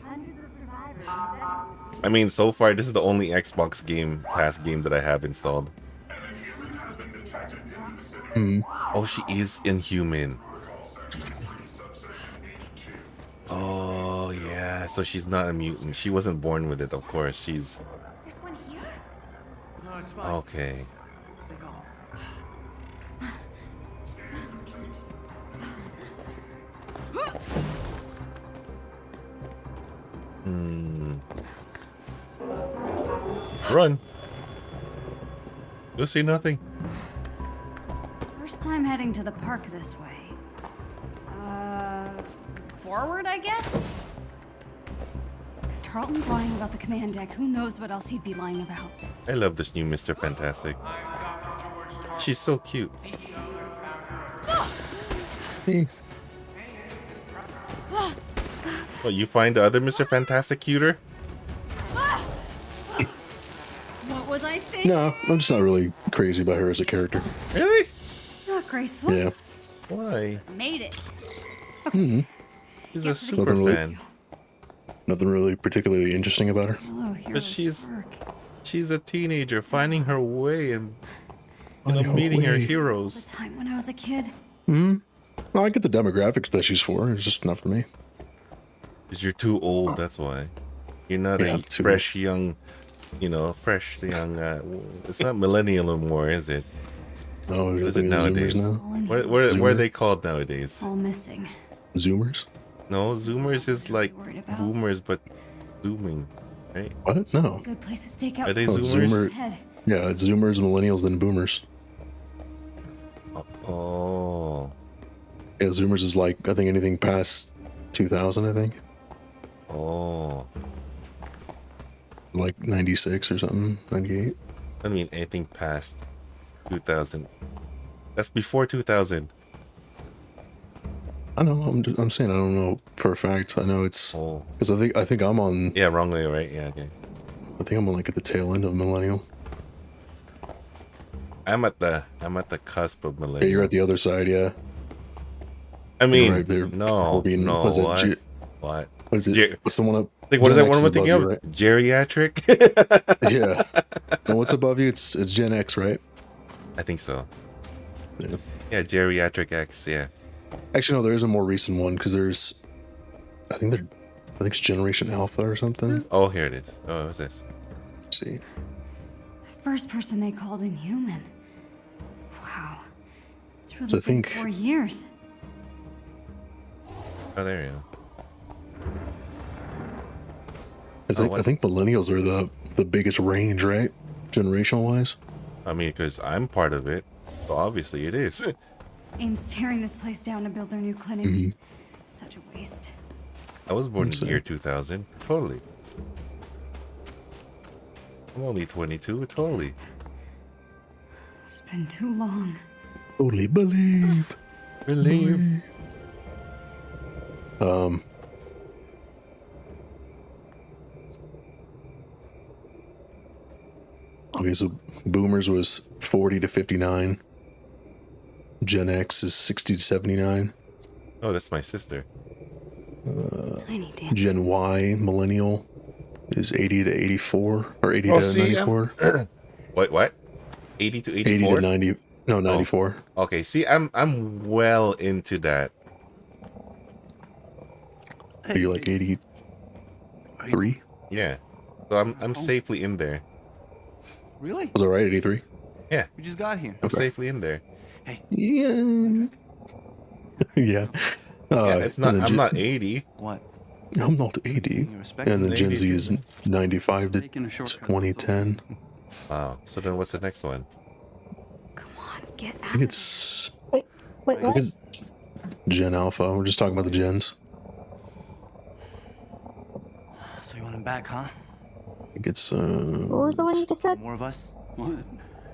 I mean, so far, this is the only Xbox Game Pass game that I have installed. Oh, she is Inhuman. Oh, yeah. So she's not a mutant. She wasn't born with it, of course. She's... No, it's fine. Okay. Run. You'll see nothing. First time heading to the park this way. Forward, I guess? If Tarleton's lying about the command deck, who knows what else he'd be lying about. I love this new Mr. Fantastic. She's so cute. What, you find the other Mr. Fantastic cuter? What was I thinking? No, I'm just not really crazy about her as a character. Really? Not graceful. Yeah. Why? Made it. She's a super Nothing really- fan. Nothing really particularly interesting about her. Hello, here. But she's a teenager finding her way and Finding her meeting her way. The heroes. time when I was a kid. Well, I get the demographics that she's for. It's just not for me. Because you're too old, that's why. You're not Yeah, a I'm too fresh young, fresh young, it's not millennial anymore, is it? No, What I is it think it's nowadays? Zoomers now. What are Zoomer? they called nowadays? All missing. Zoomers? No, Zoomers is like Worried about. boomers, but zooming, right? What? No. Good place to stake out. Are they Oh, it's Zoomers? Zoomer. Head. Yeah, it's Zoomers, Millennials, then Boomers. Oh. Yeah, Zoomers is like, I think anything past 2000, I think. Oh. Like 96 or something, 98. I mean, anything past 2000. That's before 2000. I know, I'm saying I don't know for a fact. I know it's, Oh. because I think I'm on, Yeah, wrong way, right? Yeah, okay. I think I'm on like at the tail end of millennial. I'm at the cusp of Yeah, millennial. you're at the other side, yeah. I mean, You're right there. no, Being, no, what is it, what? What? What is it? Ge- What's the one up? Like, what is Gen that X one I'm is thinking above of? you, right? Geriatric? Yeah. And what's above you? It's Gen X, right? I think so. Yeah. Yeah, Geriatric X, yeah. Actually, no, there is a more recent one because there's, I think it's Generation Alpha or something. Oh, here it is. Oh, what's this? Let's see. The first person they called Inhuman. Wow. It's really So I been think- 4 years. Oh, there you go. I think millennials are the biggest range, right? Generational wise. I mean, because I'm part of it, so obviously it is. AIM's tearing this place down to build their new clinic. Mm-hmm. Such a waste. I was born in the So- year 2000. Totally. I'm only 22. Totally. It's been too long. Totally believe. Believe. Okay, so Boomers was 40 to 59. Gen X is 60 to 79. Oh, that's my sister. Tiny damn. Gen Y, Millennial, is 80 to 84 or 80 Oh, to see, 94. What? 80 to 84? 80 to 90. No, 94. Okay, see, I'm well into that. Are you like 83? Yeah. So I'm safely in there. Really? Was I right? 83? Yeah, We just got here. I'm safely in there. Yeah. Yeah. Yeah, it's not. and then I'm not 80. What? I'm not 80. You respect And then me? Gen Z is 95 to Taking a shortcut. 2010. Wow. So then what's the next one? Get I think it's Wait, I think what? it's Gen Alpha. We're just talking about the gens. So you want him back, huh? I think it's What was the one you just said? More of us? What?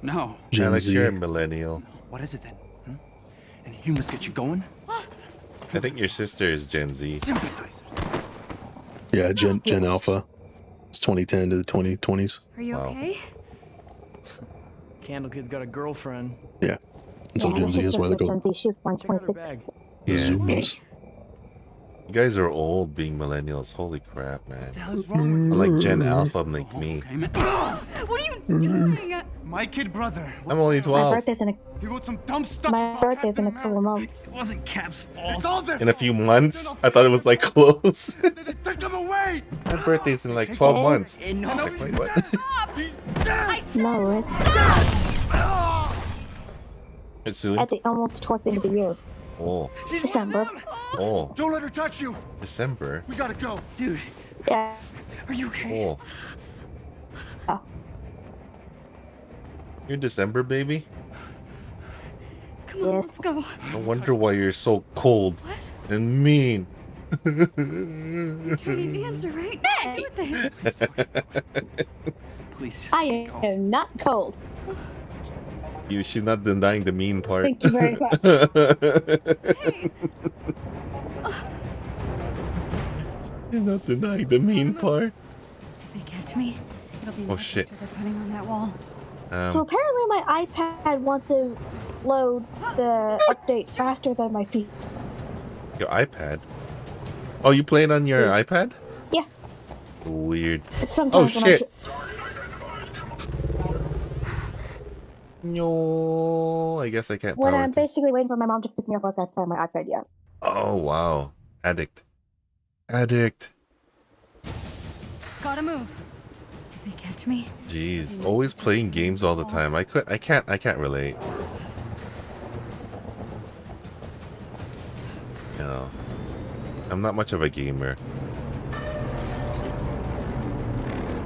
No. Gen Alex, Z. you're a millennial. What is it then? And humans get you going? I think your sister is Gen Z. Sympathizers. Yeah, Gen Alpha. It's 2010 to the 2020s. Are you Wow. okay? Candle Kid's got a girlfriend. Yeah. And so Yeah, Gen Z is why they go Gen Z. She's Check out her 1.6. bag. Yeah. Zoomers. You guys are old being millennials. Holy crap, man. What the hell is wrong with you? Unlike Gen Alpha, like me. Okay, man. What are you doing? My kid brother. I'm only My 12. birthday's in He wrote some dumb stuff. my about birthday's in a Captain couple of America. months. It wasn't Cap's fault. It's all their In a fault. few months? I thought it was like close. They took him away. My birthday's in like 12 months. No. Like, wait, what? He's dead. No, It's soon? it's almost towards the end of the year. Oh. December. Oh. Don't let her touch you. December. We gotta go. Dude, Yeah. are you okay? Oh. Oh. You're December, baby? Come on, let's go. No wonder why you're so cold and mean. Tiny dancer, right? Do it then. Please just I am not cold. She's not denying the mean part. Thank you very much. Hey, She's not denying the mean part. if they catch me, it'll be Oh, my shit. picture they're putting on that wall. So apparently my iPad wants to load the update faster than my feet. Your iPad? Oh, you playing on your iPad? Yeah. Weird. Sometimes Oh, when shit. No, I guess I can't When power I'm through. basically waiting for my mom to pick me up, I can't find my iPad yet. Oh, wow. Addict. Addict. Gotta move. If they catch me, Jeez, always playing games all the time. I can't relate. You know, I'm not much of a gamer.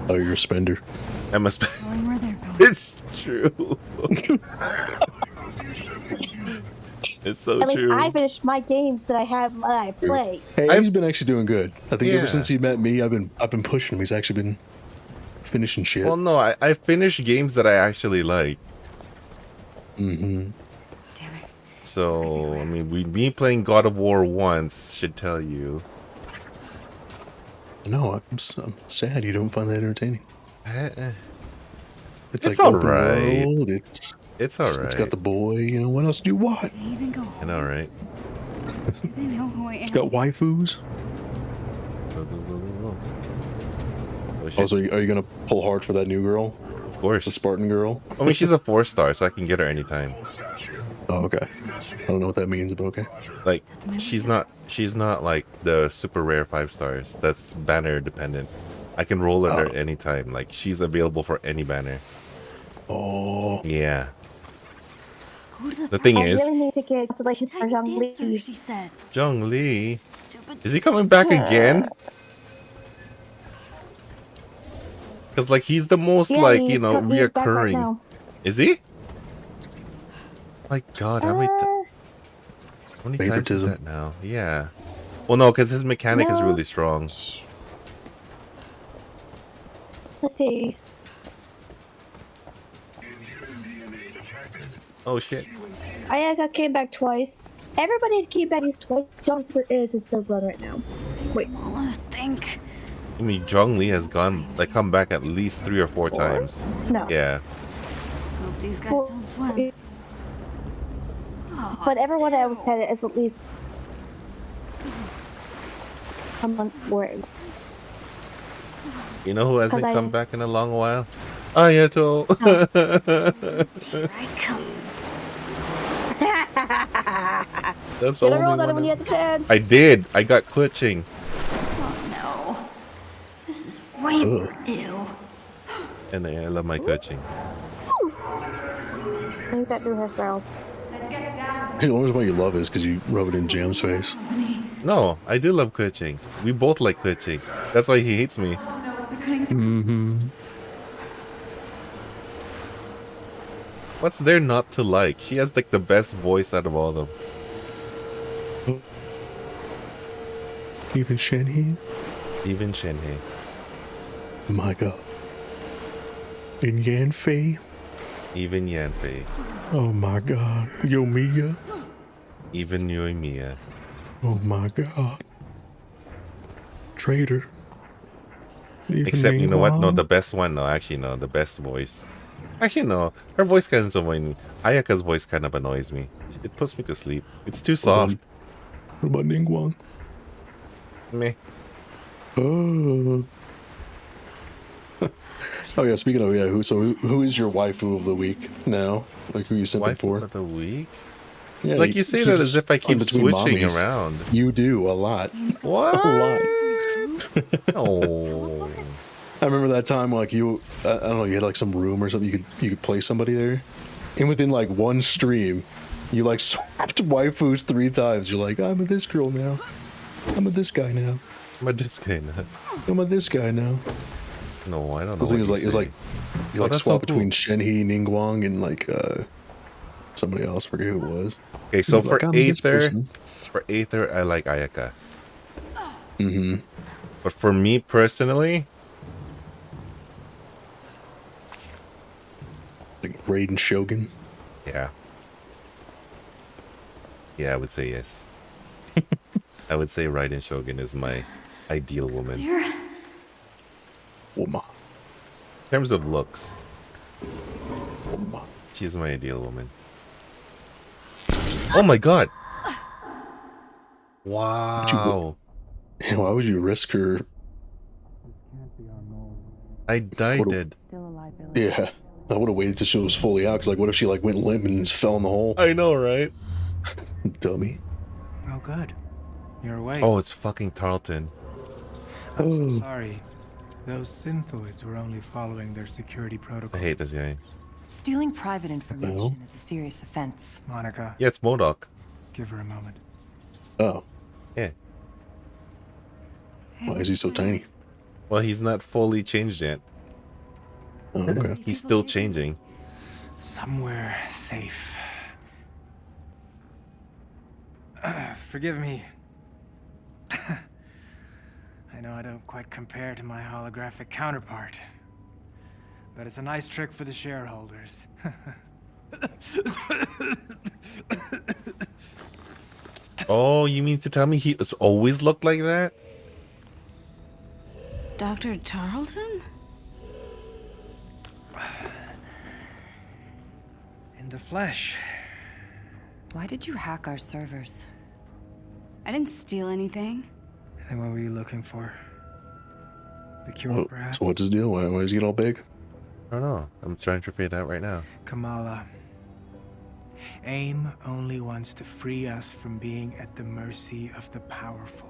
Oh, you're a spender. I'm a going where they're going. It's true. It's so At least true. I finished my games that I play. Hey, he's been actually doing good. I think Yeah. ever since he met me, I've been pushing him. He's actually been finishing shit. Well, no, I finish games that I actually like. Mm-hmm. Damn it. So, I mean, me playing God of War once should tell you. No, I'm sad you don't find that entertaining. It's like all open right. world, It's alright. It's got the boy. You know what else do you want? Did they even go? I know, right? Do they know who I am? It's got waifus. Oh, shit. Also, are you gonna pull hard for that new girl, Of course. the Spartan girl? I mean, she's a 4-star, so I can get her anytime. Oh, okay. I don't know what that means, but okay. Like, she's not like the super rare 5 stars. That's banner dependent. I can roll her at any time. Like, she's available for any banner. Oh. Yeah. Who The thing I is, really need to get constellations for Tiny Zhang dancer, Li. she said. Zhang Li, Stupid. is he coming back again? Because, like, he's the most, Yeah, like, he's back right reoccurring. now. Is he? My God, how many times is Favoritism. that now? Yeah. Well, no, because his mechanic is No. really strong. Let's see. Oh, shit. I came back twice. Everybody came back twice. John is still run right now. Wait. Think. I mean, Zhang Li has come back at least 3 or 4 times. No. Yeah. Hope these guys don't swim. But everyone else had it as at least a month worth. You know who hasn't 'Cause I- come back in a long while? Ayato. Here I come. That's the Should have only rolled on it one. when you had the chance. I did. I got glitching. Oh no. This is way more ew. And I love my coaching. I think that new hairstyle. The only reason why you love it is because you rub it in Jam's face. No, I do love coaching. We both like coaching. That's why he hates me. Mm-hmm. What's there not to like? She has like the best voice out of all of them. Even Shenhe? Even Shenhe. My god. And Yanfei? Even Yanfei. Oh my god. Yomiya? Even Yoimiya. Oh my god. Traitor. Even Except, you know what? No, Ningguang? the best one. No, actually, no. The best voice. Actually, no. Her voice kind of annoys me. Ayaka's voice kind of annoys me. It puts me to sleep. It's too soft. What about Ningguang? Meh. Oh. Oh yeah, speaking of who is your waifu of the week now? Like who you sent it for? Waifu of the week? Yeah, like you say that as if I keep between switching mommies. around. You do a lot. What? A lot. Oh. I remember that time like you I don't know, you had like some room or something you could play somebody there. And within like one stream, you like swapped waifus 3 times. You're like, I'm a this girl now. I'm a this guy now. I'm a this guy now. I'm a this guy now. No, I don't know. It was like you Oh, like that's swap so cool. between Shenhe, Ningguang, and like somebody else. I forget who it was. Okay, so You're for like, I'm this Aether, person. I like Ayaka. Mm-hmm. But for me personally, like Raiden Shogun. yeah. Yeah, I would say yes. I would say Raiden Shogun is my ideal woman. Woman. In terms of looks, she's my ideal woman. Oh my god! Wow. Why would you risk her? I died. Yeah, I would have waited till she was fully out. Cause like, what if she like went limp and just fell in the hole? I know, right? Dummy. Oh, good. You're awake. Oh, it's fucking Tarleton. I'm so sorry. Those synthoids were only following their security I protocol. hate this guy. Stealing private information hell? is a serious offense. Monica, Yeah, it's MODOK. give her a moment. Oh, Yeah. why is he so tiny? Well, he's not fully changed yet. Oh, okay. He's still changing. Somewhere safe. Forgive me. I know I don't quite compare to my holographic counterpart, but it's a nice trick for the shareholders. Oh, you mean to tell me he has always looked like that? Dr. Tarleton? In the flesh. Why did you hack our servers? I didn't steal anything. And what were you looking for? The cure, Well, perhaps? so what's his deal? Why is he get all big? I don't know. I'm trying to figure it out right now. Kamala. AIM only wants to free us from being at the mercy of the powerful.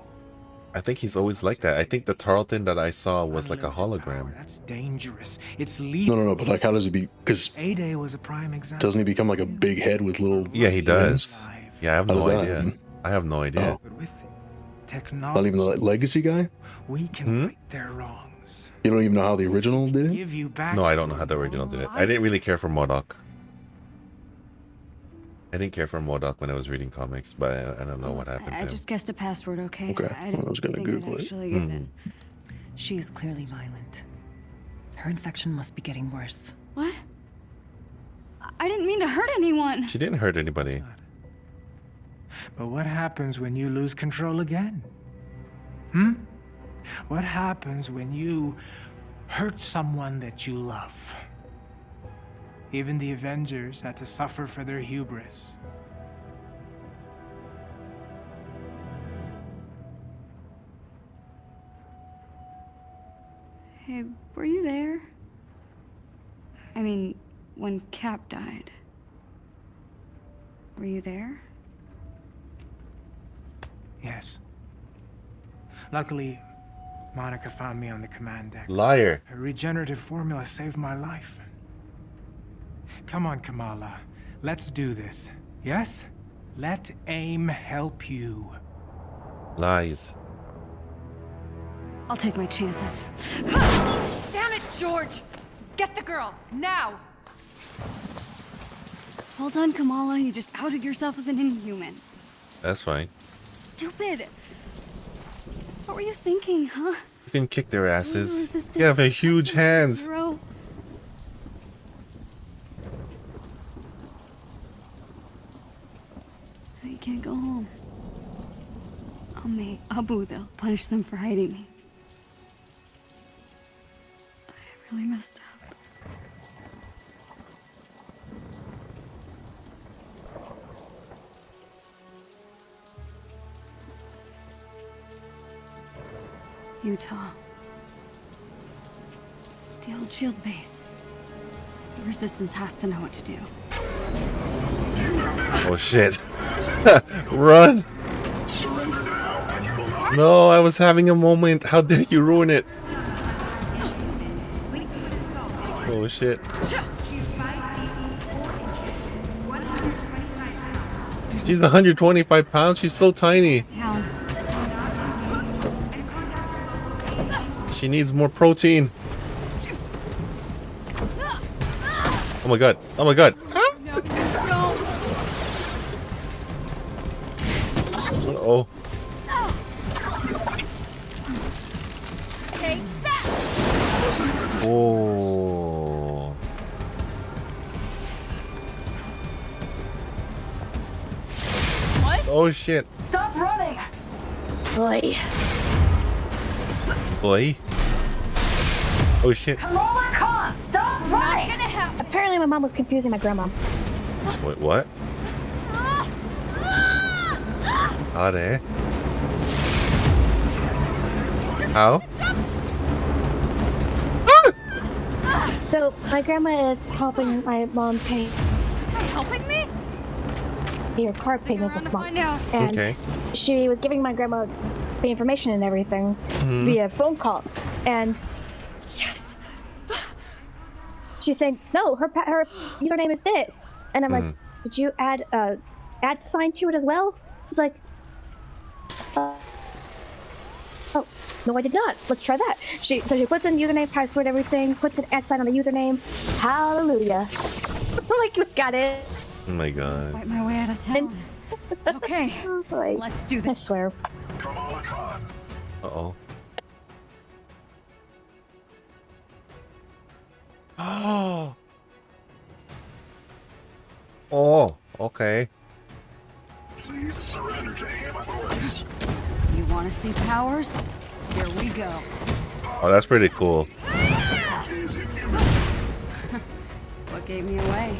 I think he's always like that. I think the Tarleton that I saw was like a hologram. That's dangerous. It's lethal. No, but like, how does he be? Because A-Day was a prime example. doesn't he become like a big head with little? Yeah, he does. Yeah, I have How no does that idea. happen? I have no idea. But with Not technology, even the legacy guy. we can right their wrongs. You don't even know how the original did it. Give you back. No, I don't know how the original did it. I didn't really care for MODOK. I didn't care for MODOK when I was reading comics, but I don't know what happened to I him. just guessed a password, okay? Okay, I didn't I was gonna think I'd Google it. actually get it. She is clearly violent. Her infection must be getting worse. What? I didn't mean to hurt anyone. She didn't hurt anybody. But what happens when you lose control again? What happens when you hurt someone that you love? Even the Avengers had to suffer for their hubris. Hey, were you there? I mean, when Cap died. Were you there? Yes. Luckily, Monica found me on the command deck. Liar. Her regenerative formula saved my life. Come on, Kamala. Let's do this. Yes? Let AIM help you. Lies. I'll take my chances. Damn it, George! Get the girl, now! Well done, Kamala. You just outed yourself as an inhuman. That's fine. Stupid. What were you thinking, huh? You can kick their asses. Resistant. You have a huge hands. Hero. You can't go home. Abu, they'll punish them for hiding me. I really messed up. Utah. The old shield base. The Resistance has to know what to do. Oh shit. Run! No, I was having a moment. How dare you ruin it? Oh shit. She's 125 pounds. She's so tiny. She needs more protein. Oh my god. Oh my god. Uh-oh. Oh. What? Oh shit. Stop running! Boy. Boy. Oh shit. Kamala Khan, stop running! Not gonna happen. Apparently my mom was confusing my grandma. Wait, what? Are there? How? So my grandma is helping my mom pay Helping me? your car payment this month. And Okay. she was giving my grandma the information and everything via phone call. And Yes. she's saying, no, her username is this. And I'm like, did you add a @ sign to it as well? She's like, oh, no, I did not. Let's try that. So she puts in username, password, everything, puts an @ sign on the username. Hallelujah. Like, we got it. Oh my god. Fight my way out of town. Okay, Like, let's do I this. swear. Uh-oh. Oh. Oh, okay. Please surrender to him, authorities. You want to see powers? Here we go. Oh, that's pretty cool. What gave me away?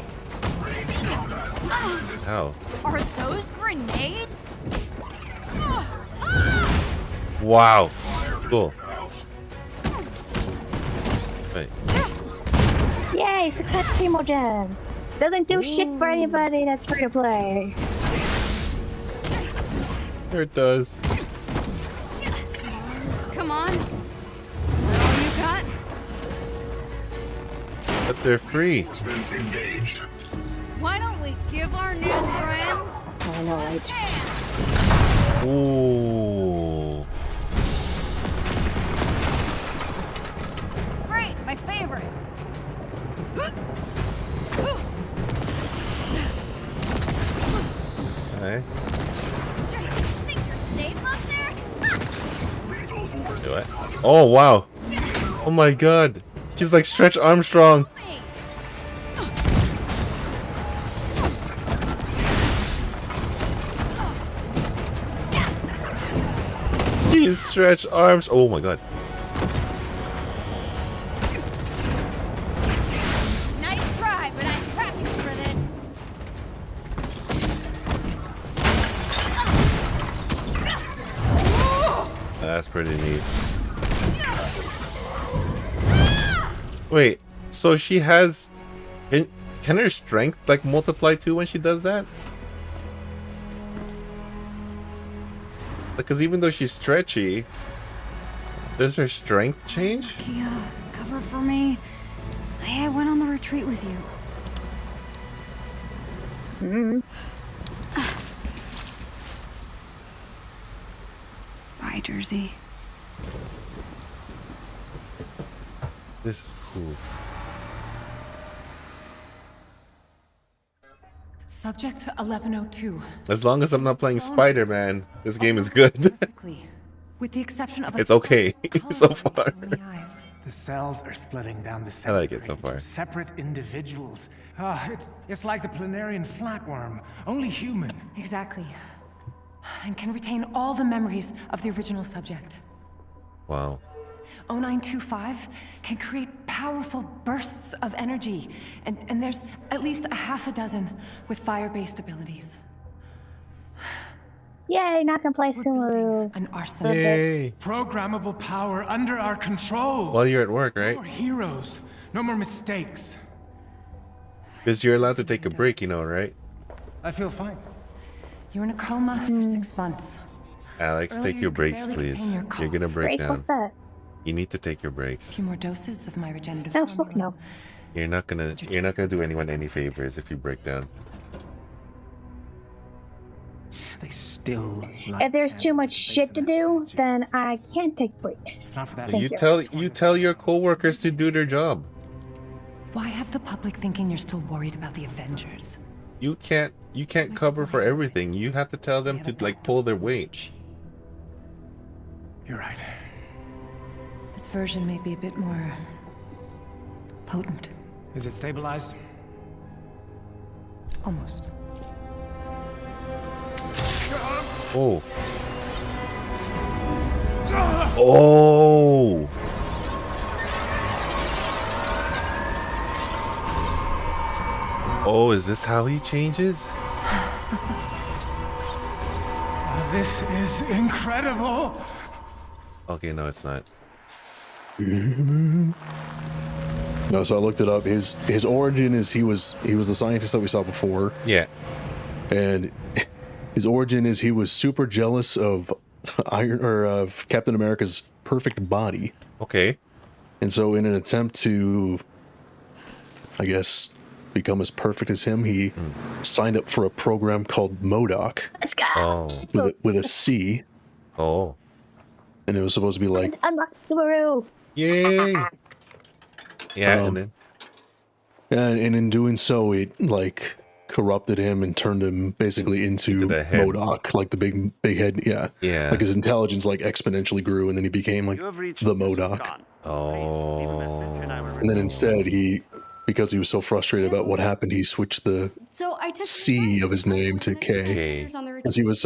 How? Are those grenades? Wow. Cool. Wait. Yay, success Primo Gems. Doesn't do shit for anybody that's free to play. Here it does. Come on. Is that all you got? But they're free. Why don't we give our new friends? I know, right? Ooh. Great, my favorite. Okay. Think you're safe up there? Do it. Oh, wow. Oh my god. She's like Stretch Armstrong. She's Stretch Arms. Oh my god. Nice try, but I'm practicing for this. That's pretty neat. Wait, so she has... Can her strength like multiply too when she does that? Because even though she's stretchy, does her strength change? Kia, cover for me. Say I went on the retreat with you. Bye, Jersey. This is cool. Subject 1102. As long as I'm not playing Spider-Man, this game is good. Perfectly. With the exception of a It's okay so far. The cells are splitting down the I center like it so far. separate individuals. It's like the planarian flatworm, only human. Exactly. And can retain all the memories of the original subject. Wow. 0925 can create powerful bursts of energy, and there's at least a half a dozen with fire-based abilities. Yay, not gonna play Sumeru. An arsenal. Yay. Programmable power under our control. While you're at work, No right? more heroes. No more mistakes. Because you're allowed to take a break, you know, right? I feel fine. You're in a coma for 6 months. Alex, Earlier take your you could breaks, barely please. contain your You're gonna break Break? down. What's that? You need to take your A breaks. few more doses of my regenerative Oh, formula. fuck no. You're not gonna do anyone any favors if you break down. They still. If there's too much shit to do, then I can't take breaks. Not for that. Thank You tell your coworkers to do their job. Why have the public thinking you're still worried about the Avengers? You can't cover for everything. You have to tell them to like pull their weight. You're right. This version may be a bit more potent. Is it stabilized? Almost. Oh. Oh. Oh, is this how he changes? This is incredible. Okay, no, it's not. No, so I looked it up. His origin is he was the scientist that we saw before. Yeah. And his origin is he was super jealous of of Captain America's perfect body. Okay. And so in an attempt to, I guess, become as perfect as him, he signed up for a program called MODOK. Let's go. Oh. With a C. Oh. And it was supposed to be like, Unlock Sumeru. Yay. Yeah, and then and in doing so, it like corrupted him and turned him basically into the head. MODOK, like the big head. Yeah. Yeah. Like his intelligence like exponentially grew, and then he became like the MODOK. Oh. And then instead, because he was so frustrated about what happened, he switched the So I took C of his name to K. Because he was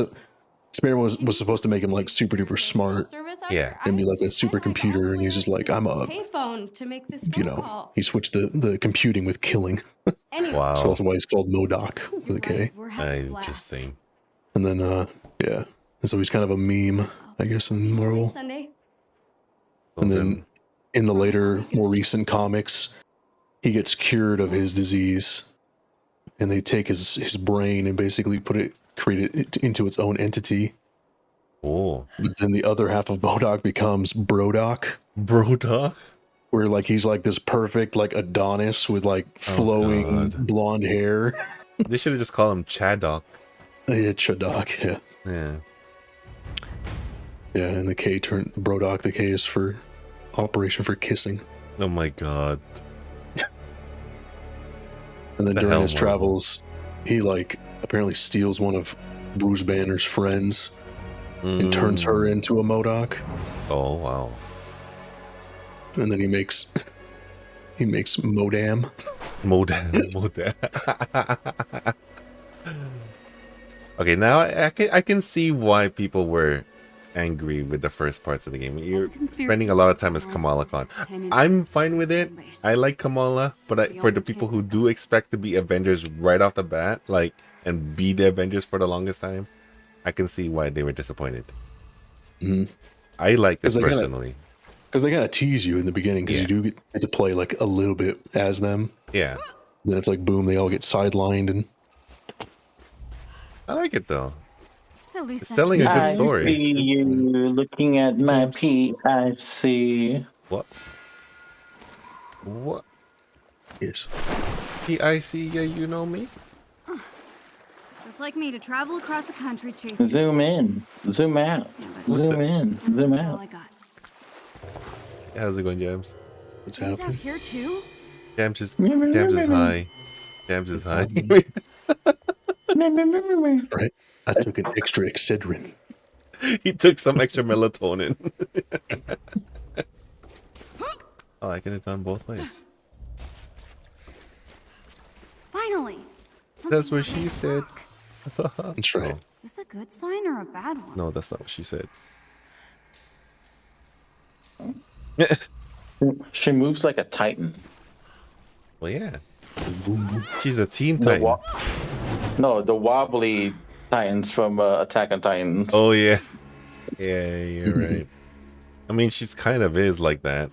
Spider-Man was supposed to make him like super duper smart. Yeah. And be like a supercomputer, and he's just like, I'm a, payphone to make this you phone know, call. he switched the computing with killing. Wow. So that's why he's called MODOK with a K. Interesting. And then, yeah. And so he's kind of a meme, I guess, in Marvel. Sunday. And then in the later, more recent comics, he gets cured of his disease. And they take his brain and basically create it into its own entity. Oh. But then the other half of MODOK becomes BRODOK. BRODOK? Where like he's like this perfect like Adonis with like flowing blonde hair. They should have just called him Chadok. Yeah, Chadok, yeah. Yeah. Yeah, and the K turned BRODOK, the K is for Operation for Kissing. Oh my god. And then The during hell, his Marvel. travels, he like apparently steals one of Bruce Banner's friends and turns her into a MODOK. Oh wow. And then he makes Modam. Modam. Okay, now I can see why people were angry with the first parts of the game. You're spending a lot of time as Kamala Khan. I'm fine with it. I like Kamala, but for the people who do expect to be Avengers right off the bat, like, and be the Avengers for the longest time, I can see why they were disappointed. I like this personally. Because they kind of tease you in the beginning, because you do get to play like a little bit as them. Yeah. Then it's like boom, they all get sidelined, and I like it though. At least It's telling a good I story. see you looking at my PIC. What? What? Yes. PIC, yeah, you know me? Just like me to travel across the country chasing. Zoom in, zoom out, zoom in, zoom All out. I got. How's it going, Jams? What's It's out here too. Jams is high. Jams is high. Right. I took an extra Excedrin. He took some extra melatonin. Oh, I could have gone both ways. Finally. That's what she said. That's right. Oh, Is this a good sign or a bad one? no, that's not what she said. She moves like a titan. Well, yeah. She's a teen The titan. No, the wobbly titans from Attack on Titans. Oh, yeah. Yeah, you're right. I mean, she's kind of is like that.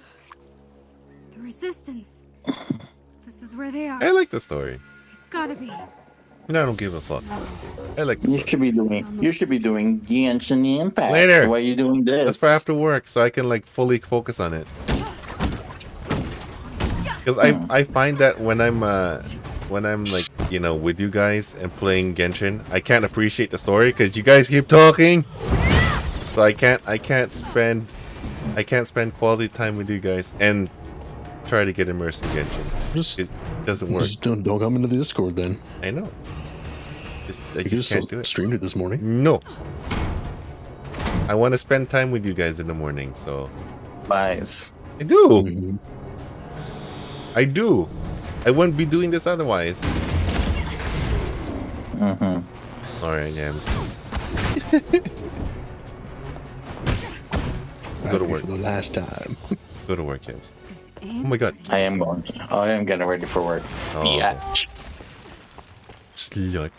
The Resistance. This is where they are. I like the story. It's gotta be. And I don't give a fuck. I like the story. You should be doing Genshin Impact. Later. Why are you doing this? That's for after work, so I can like fully focus on it. Because I find that when I'm like, you know, with you guys and playing Genshin, I can't appreciate the story because you guys keep talking. So I can't spend quality time with you guys and try to get immersed in Genshin. It doesn't work. Just don't come into the Discord then. I know. I You just can't do it. Streamed it this morning. No. I want to spend time with you guys in the morning, so. Nice. I do. I do. I wouldn't be doing this otherwise. Mm-hmm. Alright, Yams. Go to work. For the last time. Go to work, Yams. Oh my god. I am getting ready for work. Oh, Yeah. okay. Slut.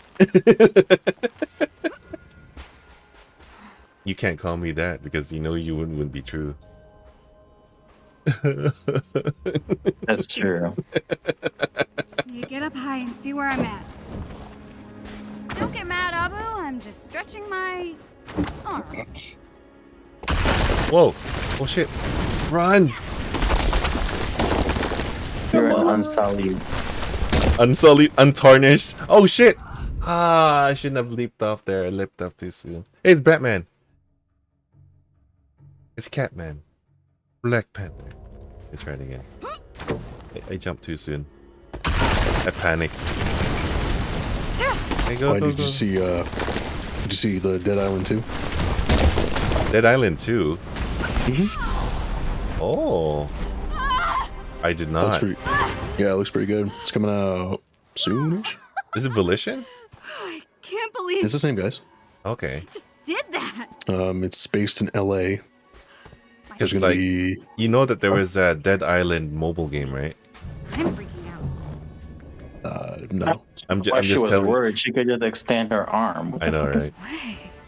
You can't call me that because you know you wouldn't be true. That's true. Just need to get up high and see where I'm at. Don't get mad, Abu. I'm just stretching my arms. Whoa. Oh shit. Run. You're an unsullied. Unsullied, untarnished. Oh shit. Ah, I shouldn't have leaped off there. I leaped off too soon. Hey, it's Batman. It's Catman. Black Panther. Let's try it again. I jumped too soon. I panicked. Hey, go, Did you see the Dead Island 2? Dead Island 2? Oh. I did not. Yeah, it looks pretty good. It's coming out soonish. Is it Volition? I can't believe It's the same guys. Okay. just did that. It's based in LA. There's Because gonna like, be you know that there was a Dead Island mobile game, right? I'm freaking out. no. I'm While she just was telling. worried, she could just extend her arm. What I the know, fuck is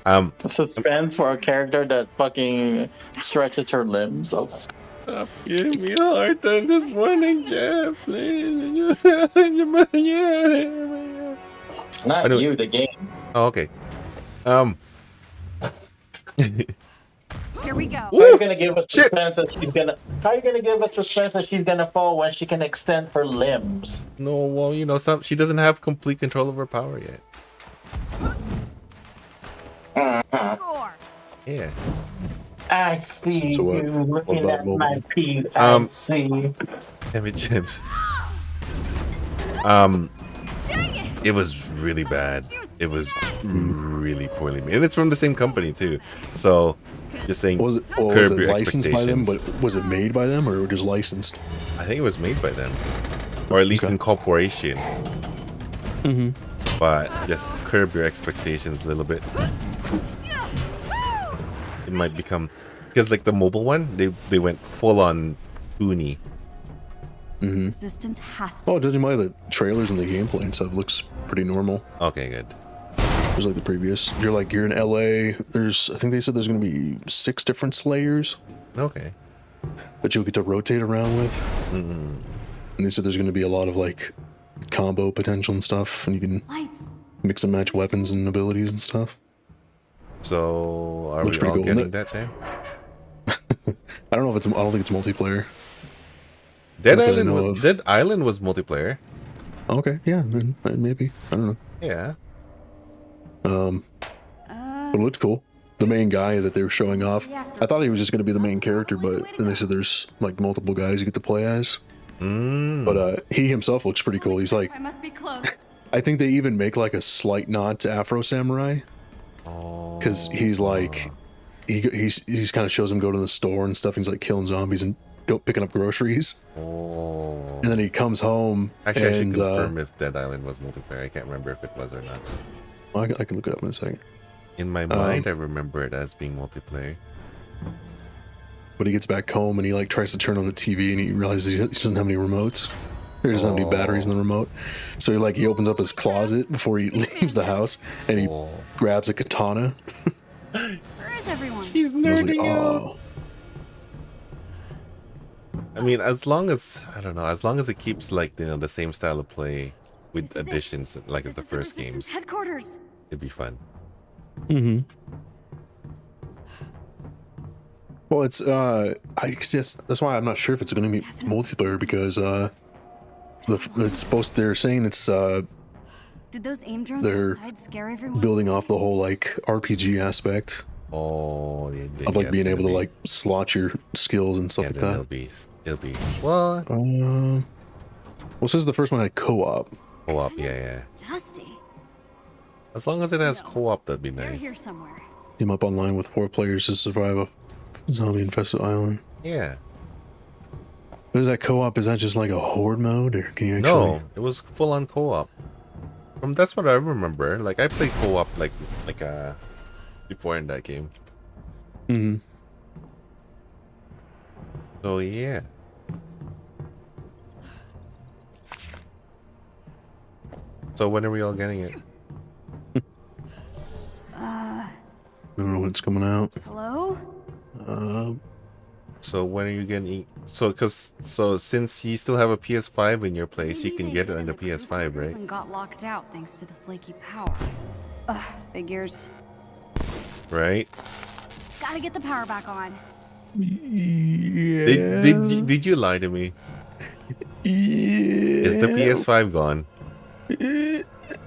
right? suspense for a character that fucking stretches her limbs. Oh. Stop giving me a hard time this morning, Jeff. Please. Not you, the game. Oh, okay. Here we go. How are you gonna give us suspense that she's gonna? How are you gonna give us suspense that she's gonna fall when she can extend her limbs? No, well, you know, she doesn't have complete control of her power yet. Yeah. I see So what? you What looking about at mobile? my piece. I see. Damn it, James. It was really bad. It was really poorly made, and it's from the same company too. So, just saying, was it curb your licensed by them? expectations. But was it made by them or just licensed? I think it was made by them, or at least in corporation. But just curb your expectations a little bit. It might become because like the mobile one, they went full on Uni. Resistance has to. Oh, judging by the trailers and the gameplay and stuff, looks pretty normal. Okay, good. There's like the previous. You're in LA. I think they said there's gonna be 6 different Slayers Okay. that you'll get to rotate around with. And they said there's gonna be a lot of like combo potential and stuff, and you can mix and match weapons and abilities and stuff. So are Looks we all pretty cool, getting isn't that time? I don't know if I don't think it's multiplayer. Dead Not that I Island. know Was, of. Dead Island was multiplayer. Okay, yeah, then maybe. I don't know. Yeah. But it looked cool. The main guy that they were showing off, I thought he was just going to be the main character, but then they said there's like multiple guys you get to play as. But he himself looks pretty cool. He's like I must be close. I think they even make like a slight nod to Afro Samurai. Because he's like, he's kind of shows him go to the store and stuff. He's like killing zombies and picking up groceries. Oh. And then he comes home. Actually, I should and, confirm if Dead Island was multiplayer. I can't remember if it was or not. Well, I can look it up in a second. In my mind, I remember it as being multiplayer. But he gets back home and he like tries to turn on the TV and he realizes he doesn't have any remotes. He doesn't have any batteries in the remote. So he opens up his closet before he leaves the house and he grabs a katana. Where is everyone? She's nerding out. I mean, as long as it keeps like the same style of play with additions like as the first games, Headquarters. it'd be fun. Mm-hmm. Well, it's I guess that's why I'm not sure if it's going to be multiplayer because it's supposed. They're saying it's Did those aim drones they're outside scare everyone? building off the whole like RPG aspect. Oh, of like being able to like slot your skills and stuff like that. It'll be what? Well, it says the first one had co-op. Co-op, yeah. Dusty. As long as it has co-op, that'd be They're nice. here somewhere. Team up online with 4 players to survive a zombie-infested island. Yeah. What is that co-op? Is that just like a horde mode, or can you actually? No, it was full-on co-op. That's what I remember. Like I played co-op like before in that game. Mm-hmm. So yeah. So when are we all getting it? I don't know when it's coming out. Hello? So when are you getting? So since you still have a PS5 in your place, you can get it on the PS5, right? And got locked out thanks to the flaky power. Ugh, figures. Right. Gotta get the power back on. Yeah. Did you lie to me? Yeah. Is the PS5 gone?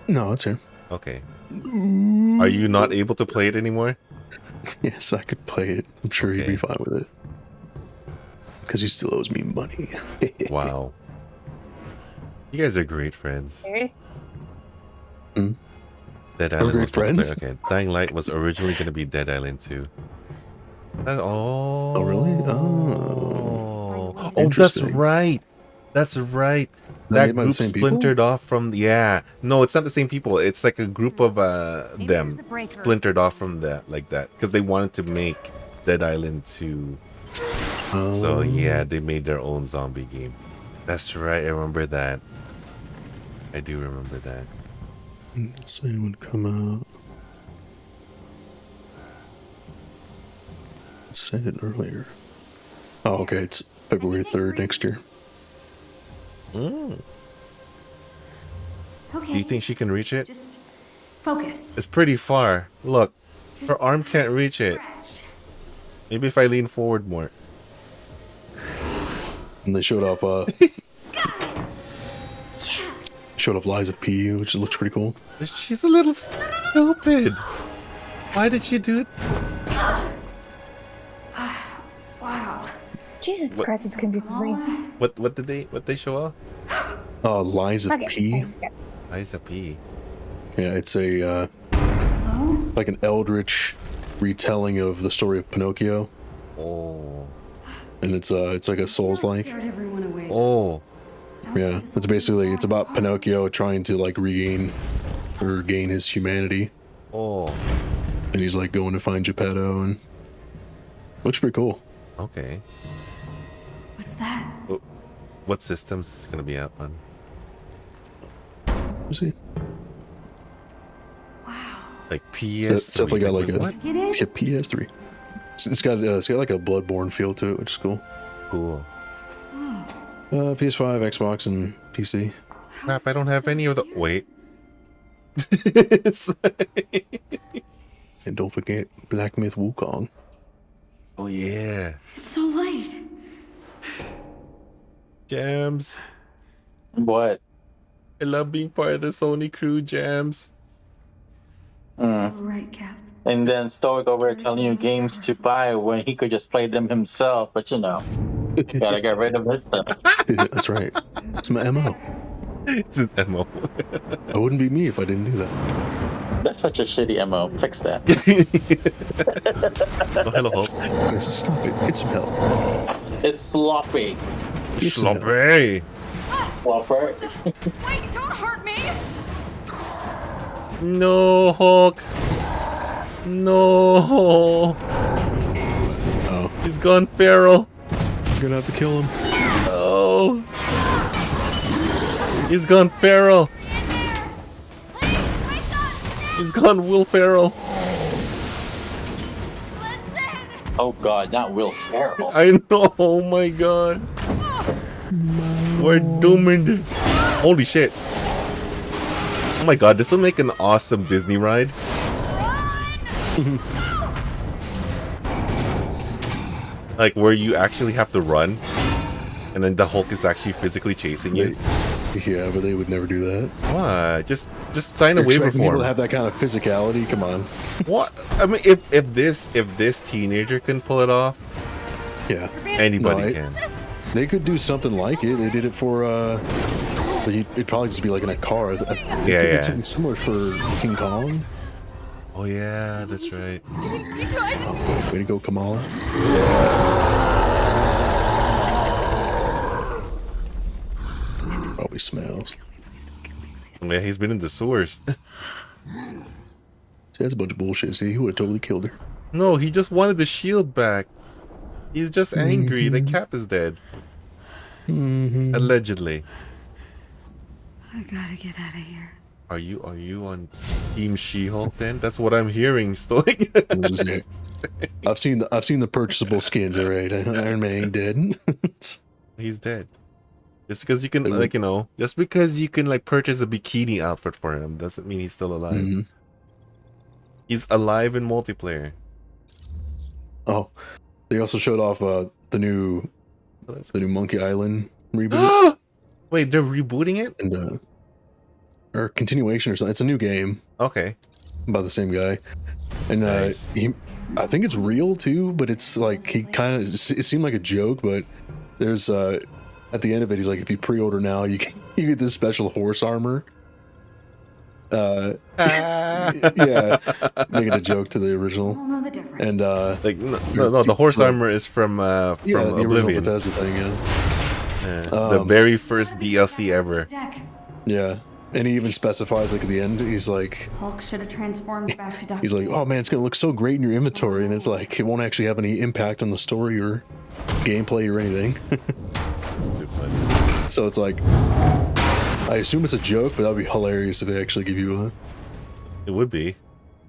No, it's here. Okay. Are you not able to play it anymore? Yes, I could play it. I'm sure he'd be fine with it. Because he still owes me money. Wow. You guys are great friends. Hmm? Dead We're Island great was friends? Okay. Dying Light was originally going to be Dead Island 2. Oh. Oh, really? Oh. Oh, that's Interesting. right. That's right. that That made by the group same people? splintered off from no, it's not the same people. It's like a group of them there's a break or splintered off from that like that because they wanted to make Dead Island 2. So yeah, they made their own zombie game. That's right. I remember that. I do remember that. Let's see when it come out. It said it earlier. Oh, okay. It's February 3rd next year. Mm. Okay. Do you think she can reach it? Just focus. It's pretty far. Look, Just her arm can't reach it. stretch. Maybe if I lean forward more. And they showed off Yes. showed off Liza P, which looks pretty cool. She's a little stupid. Why did she do it? Wow. Jesus What- Christ, this computer's ring. What did they show off? Liza P. Liza P. Yeah, it's a like an eldritch retelling of the story of Pinocchio. Oh. And it's like a Souls-like. Scared everyone away. Oh. Yeah, it's about Pinocchio trying to like regain or gain his humanity. Oh. And he's like going to find Geppetto and looks pretty cool. Okay. What's that? What systems is it gonna be out on? Let's see. Like PS. It's definitely got like a It is? yeah, PS3. It's got like a Bloodborne feel to it, which is cool. Cool. PS5, Xbox, and PC. Crap! I don't have any of the. Wait. And don't forget Black Myth Wukong. Oh yeah. It's so light. Jams. What? I love being part of the Sony crew, Jams. All right, Cap. And then Stoic over here telling you games to buy when he could just play them himself, but you know, gotta get rid of his stuff. That's right. It's my MO. It's his MO. It wouldn't be me if I didn't do that. That's such a shitty MO. Fix that. Oh, hello, Hulk. Yes, stop it. Get some help. It's sloppy. Get some help. Sloppy. Slopper. Wait, don't hurt me! No, Hulk. No. Oh, He's gone feral. you're gonna have to kill him. Oh. He's gone feral. He's gone Will Ferrell. Oh god, not Will Ferrell. I know. Oh my god. We're doomed. Holy shit. Oh my god, this will make an awesome Disney ride. Like where you actually have to run and then the Hulk is actually physically chasing you. Yeah, but they would never do that. What? Just sign a waiver People form. to have that kind of physicality. Come on. What? I mean, if this teenager can pull it off, Yeah. anybody can. They could do something like it. They did it for but it'd probably just be like in a car. They Yeah, did yeah. something similar for King Kong. Oh yeah, that's right. Way to go, Kamala. Probably smells. Yeah, he's been in the sewers. See, that's a bunch of bullshit. See, he would have totally killed her. No, he just wanted the shield back. He's just angry. The Cap is dead. Allegedly. I gotta get out of here. Are you on Team She-Hulk then? That's what I'm hearing, Stoic. I've seen the purchasable skins. All right, Iron Man ain't dead. He's dead. Just because you can, like, just because you can, like, purchase a bikini outfit for him doesn't mean he's still alive. He's alive in multiplayer. Oh, they also showed off the new Monkey Island reboot. Wait, they're rebooting it? And or continuation or something. It's a new game. Okay. By the same guy. And Nice. I think it's real too, but it's like he kind of it seemed like a joke, but there's at the end of it he's like, if you pre-order now, you get this special horse armor. Yeah, making a joke to the original. I'll know the difference. And like no, the horse armor is from the original Oblivion. Bethesda thing, yeah. The very first DLC ever. Yeah, and he even specifies like at the end, he's like, Hulk should have transformed back to Dr. he's like, oh man, it's gonna look so great in your inventory, and it's like it won't actually have any impact on the story or gameplay or anything. So it's like, I assume it's a joke, but that would be hilarious if they actually give you a. It would be.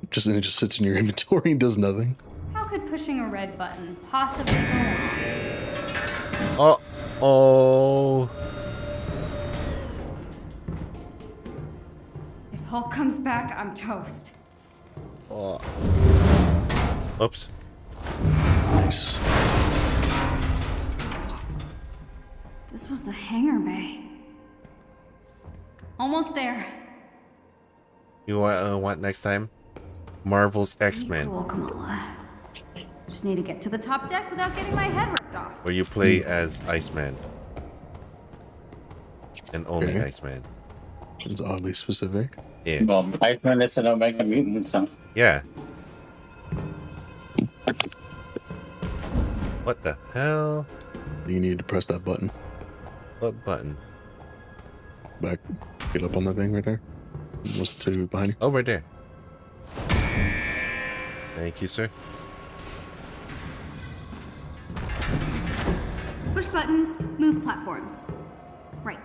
And it just sits in your inventory and does nothing. How could pushing a red button possibly go wrong? Oh. If Hulk comes back, I'm toast. Oh. Oops. Nice. This was the hangar bay. Almost there. You want next time? Marvel's X-Men, Cool, Kamala. Just need to get to the top deck without getting my head ripped off. where you play as Iceman. And only Iceman. It's oddly specific. Yeah. Well, Iceman is an Omega mutant, so. Yeah. What the hell? You need to press that button. What button? Back. Get up on that thing right there. Look to behind you. Oh, right there. Thank you, sir. Push buttons, move platforms. Right.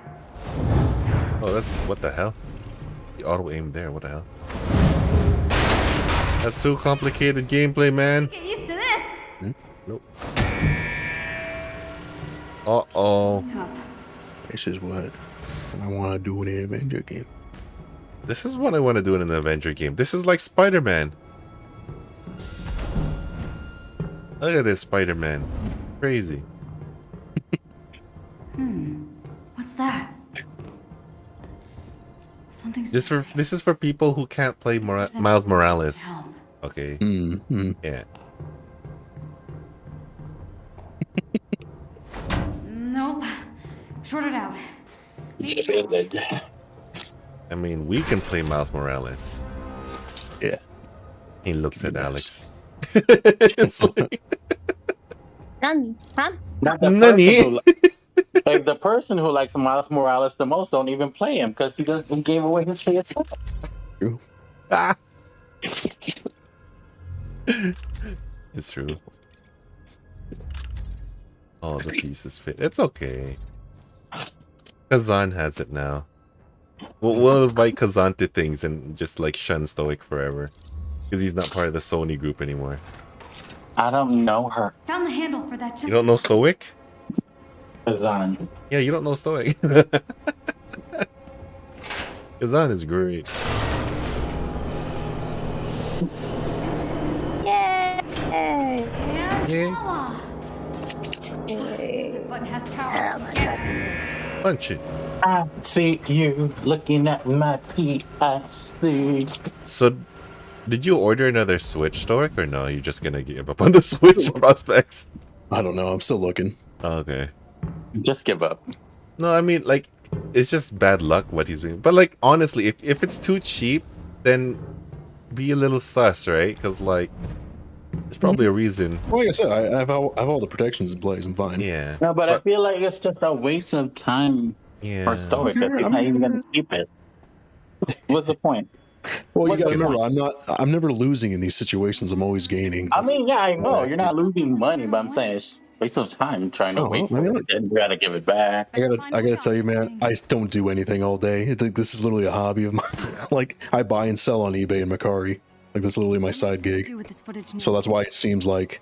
Oh, that's what the hell? The auto aim there. What the hell? That's too complicated gameplay, man. Get used to this. Nope. Uh-oh. This is what I want to do in an Avenger game. This is what I want to do in an Avenger game. This is like Spider-Man. Look at this Spider-Man. Crazy. What's that? Something's This is for people who can't play Miles Morales. Okay. Yeah. Nope. Short it out. Defeated. I mean, we can play Miles Morales. Yeah. He looks at Yes. Alex. It's like, None, huh? Not the Nani? person who, like the person who likes Miles Morales the most don't even play him because he gave away his PS5. True. Ah. It's true. All the pieces fit. It's okay. Kazan has it now. We'll invite Kazan to things and just like shun Stoic forever. Because he's not part of the Sony group anymore. I don't know her. Found the handle for that You jump. don't know Stoic? Kazan. Yeah, you don't know Stoic. Kazan is great. Yay! Yeah. The button has power. Punch it. I see you looking at my PIC. So, did you order another Switch, Stoic, or no? You're just gonna give up on the Switch prospects? I don't know. I'm still looking. Oh, okay. Just give up. No, I mean, like, it's just bad luck what he's doing. But, like, honestly, if it's too cheap, then be a little sus, right? Because, like, there's probably a reason. Well, like I said, I have all the protections in place. I'm fine. Yeah. No, but I feel like it's just a waste of time for Stoic because he's not even going to keep it. What's the point? Well, What's you gotta the remember, point? I'm never losing in these situations. I'm always gaining. I mean, yeah, I know. You're not losing money, but I'm saying it's a waste of time trying to wait for it. Then you got to give it back. I gotta tell you, man, I don't do anything all day. This is literally a hobby of mine. Like, I buy and sell on eBay and Mercari. Like, that's literally my side gig. So that's why it seems like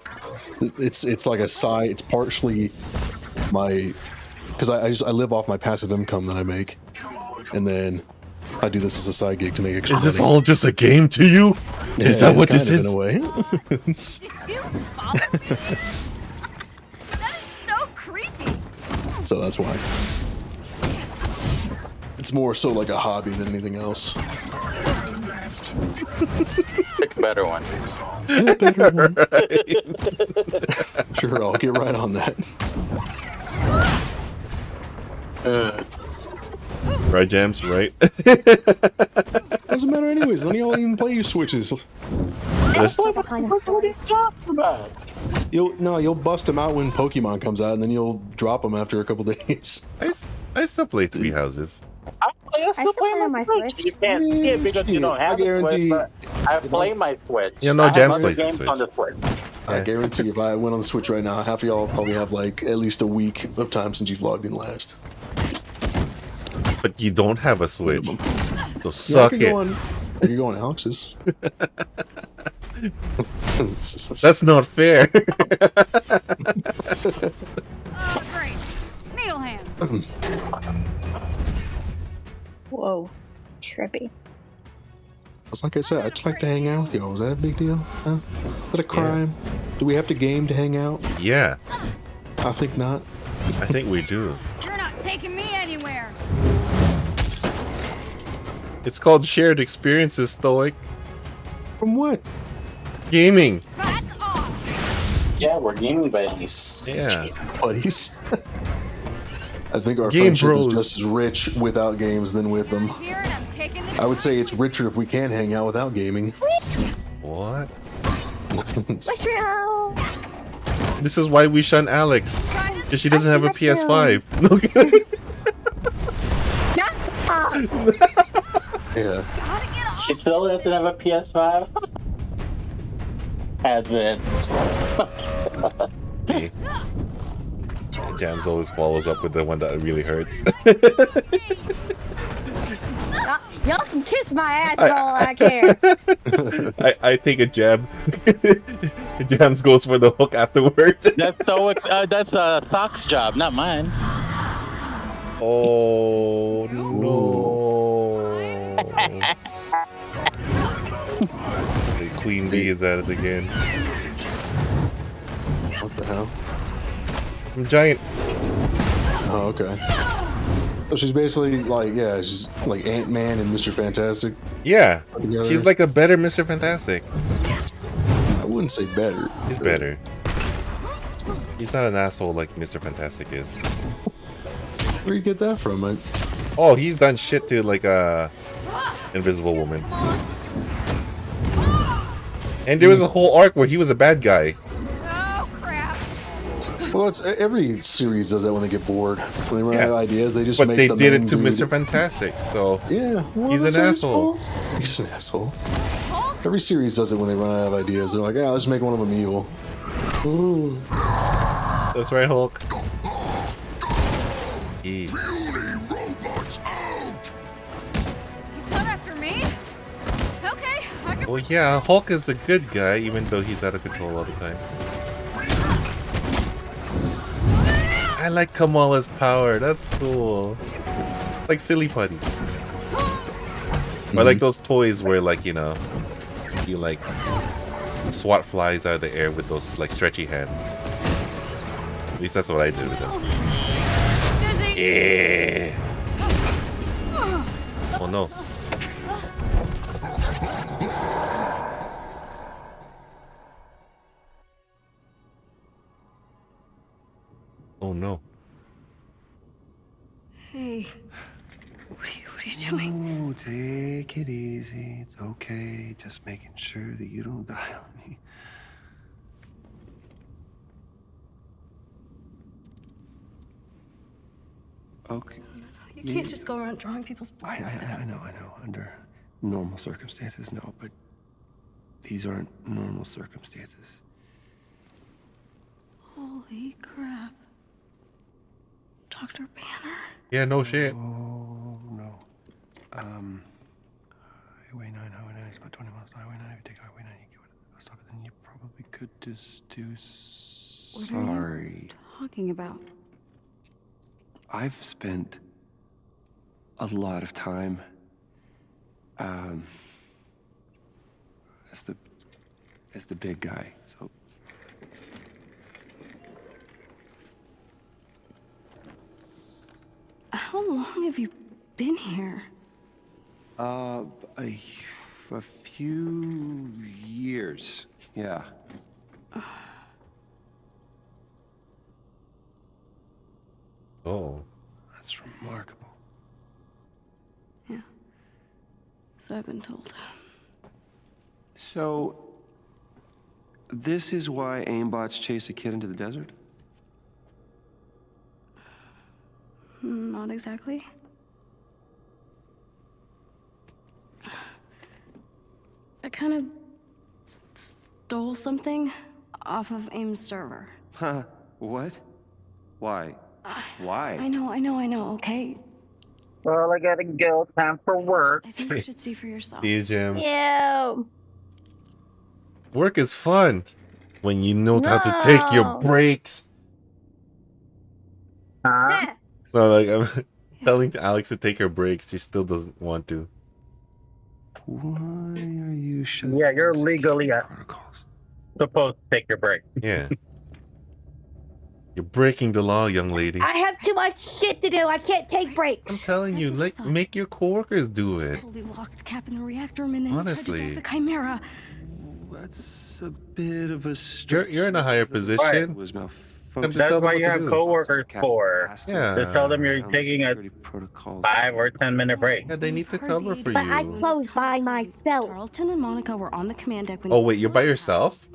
it's like a side. It's partially my, because I live off my passive income that I make, and then I do this as a side gig to make extra Is this money. all just a game to you? Yeah, Is that it's what kind this of is? in a way? Did you follow me? That is so creepy. So that's why. It's more so like a hobby than anything else. Pick a better one. Sure, I'll get right on that. Right, Jams? Right? Doesn't matter anyways. None of y'all even play your Switches. You'll bust them out when Pokemon comes out, and then you'll drop them after a couple days. I still play Three Houses. I still play my Switch. You can't see it because you don't have a Switch, but I play my Switch. Yeah, no, I have Jams other plays the games Switch. on the Switch. I guarantee if I went on the Switch right now, half of y'all probably have like at least a week of time since you've logged in last. But you don't have a Switch. So Yeah, suck it. I could go on Alex's. That's not fair. Oh, great. Needle hands. Whoa, trippy. It's like I said, I just like to hang out with y'all. Is that a big deal? Huh? Is that a crime? Do we have to game to hang out? Yeah. I think not. I think we do. You're not taking me anywhere. It's called shared experiences, Stoic. From what? Gaming. Back off. Yeah, we're gaming buddies. Yeah. Buddies. I think our Game friendship bros. is just as rich without games than with them. Here and I'm taking this. I would say it's richer if we can hang out without gaming. What? Mushroom! This is why we shun Alex. Because she doesn't have a PS5. No kidding. Yeah. She still doesn't have a PS5? Has it? Hey. Jams always follows up with the one that really hurts. Y'all can kiss my ass for all I care. I take a jab. Jams goes for the hook afterward. That's that's Sock's job, not mine. Oh no! The Queen Bee is at it again. What the hell? I'm giant. Oh, okay. So she's basically like, yeah, she's like Ant-Man and Mr. Fantastic. Yeah, Together. she's like a better Mr. Fantastic. I wouldn't say better. He's better. He's not an asshole like Mr. Fantastic is. Where do you get that from? Oh, he's done shit to like Invisible Woman. And there was a whole arc where he was a bad guy. Oh crap! Well, it's every series does that when they get bored. When they run out of ideas, they just But make they the did main it to dude. Mr. Fantastic, so Yeah, well, he's that's an not his asshole. fault. He's an asshole. Every series does it when they run out of ideas. They're like, yeah, let's make one of them evil. Ooh. That's right, Hulk. He's not after me. Okay, I can. Well, yeah, Hulk is a good guy, even though he's out of control all the time. I like Kamala's power. That's cool. Like Silly Putty. Or like those toys where, like, you know, you like swat flies out of the air with those like stretchy hands. At least that's what I do with them. Yeah. Oh no. Oh no. Hey, what are you doing? Oh, take it easy. It's okay. Just making sure that you don't die on me. Okay. You can't just go around drawing people's blood. I know. Under normal circumstances, no, but these aren't normal circumstances. Holy crap. Dr. Banner? Yeah, no shit. Oh, no. Highway 9 is about 20 miles to Highway 9. If you take Highway 9, you go to the bus stop, and then you probably could just do... What are you talking about? I've spent a lot of time as the big guy, so How long have you been here? a few years, yeah. Oh. That's remarkable. Yeah. So I've been told. So, this is why aimbots chase a kid into the desert? Not exactly. I kind of stole something off of AIM's server. Huh? What? Why? Why? I know, okay? Well, I gotta go. Time for work. I think you should see for yourself. These gems. Ew. Work is fun when you know how to take your No. breaks. Huh? So like I'm telling Alex to take her breaks, she still doesn't want to. Why are you shutting Yeah, you're legally supposed to take your break. Yeah. You're breaking the law, young lady. I have too much shit to do. I can't take breaks. I'm telling you, like, make your coworkers do it. Totally locked Cap in the reactor room and then tried to Honestly. dock the Chimera. That's a bit of a You're in a higher position. Was Come malfunction. to That's tell them why what you to have do. coworkers for. Yeah. Just tell them you're taking a 5 or 10 minute break. Yeah, they need to cover for But I you. close by myself. Carlton and Monica were on the command deck when Oh wait, you're by yourself?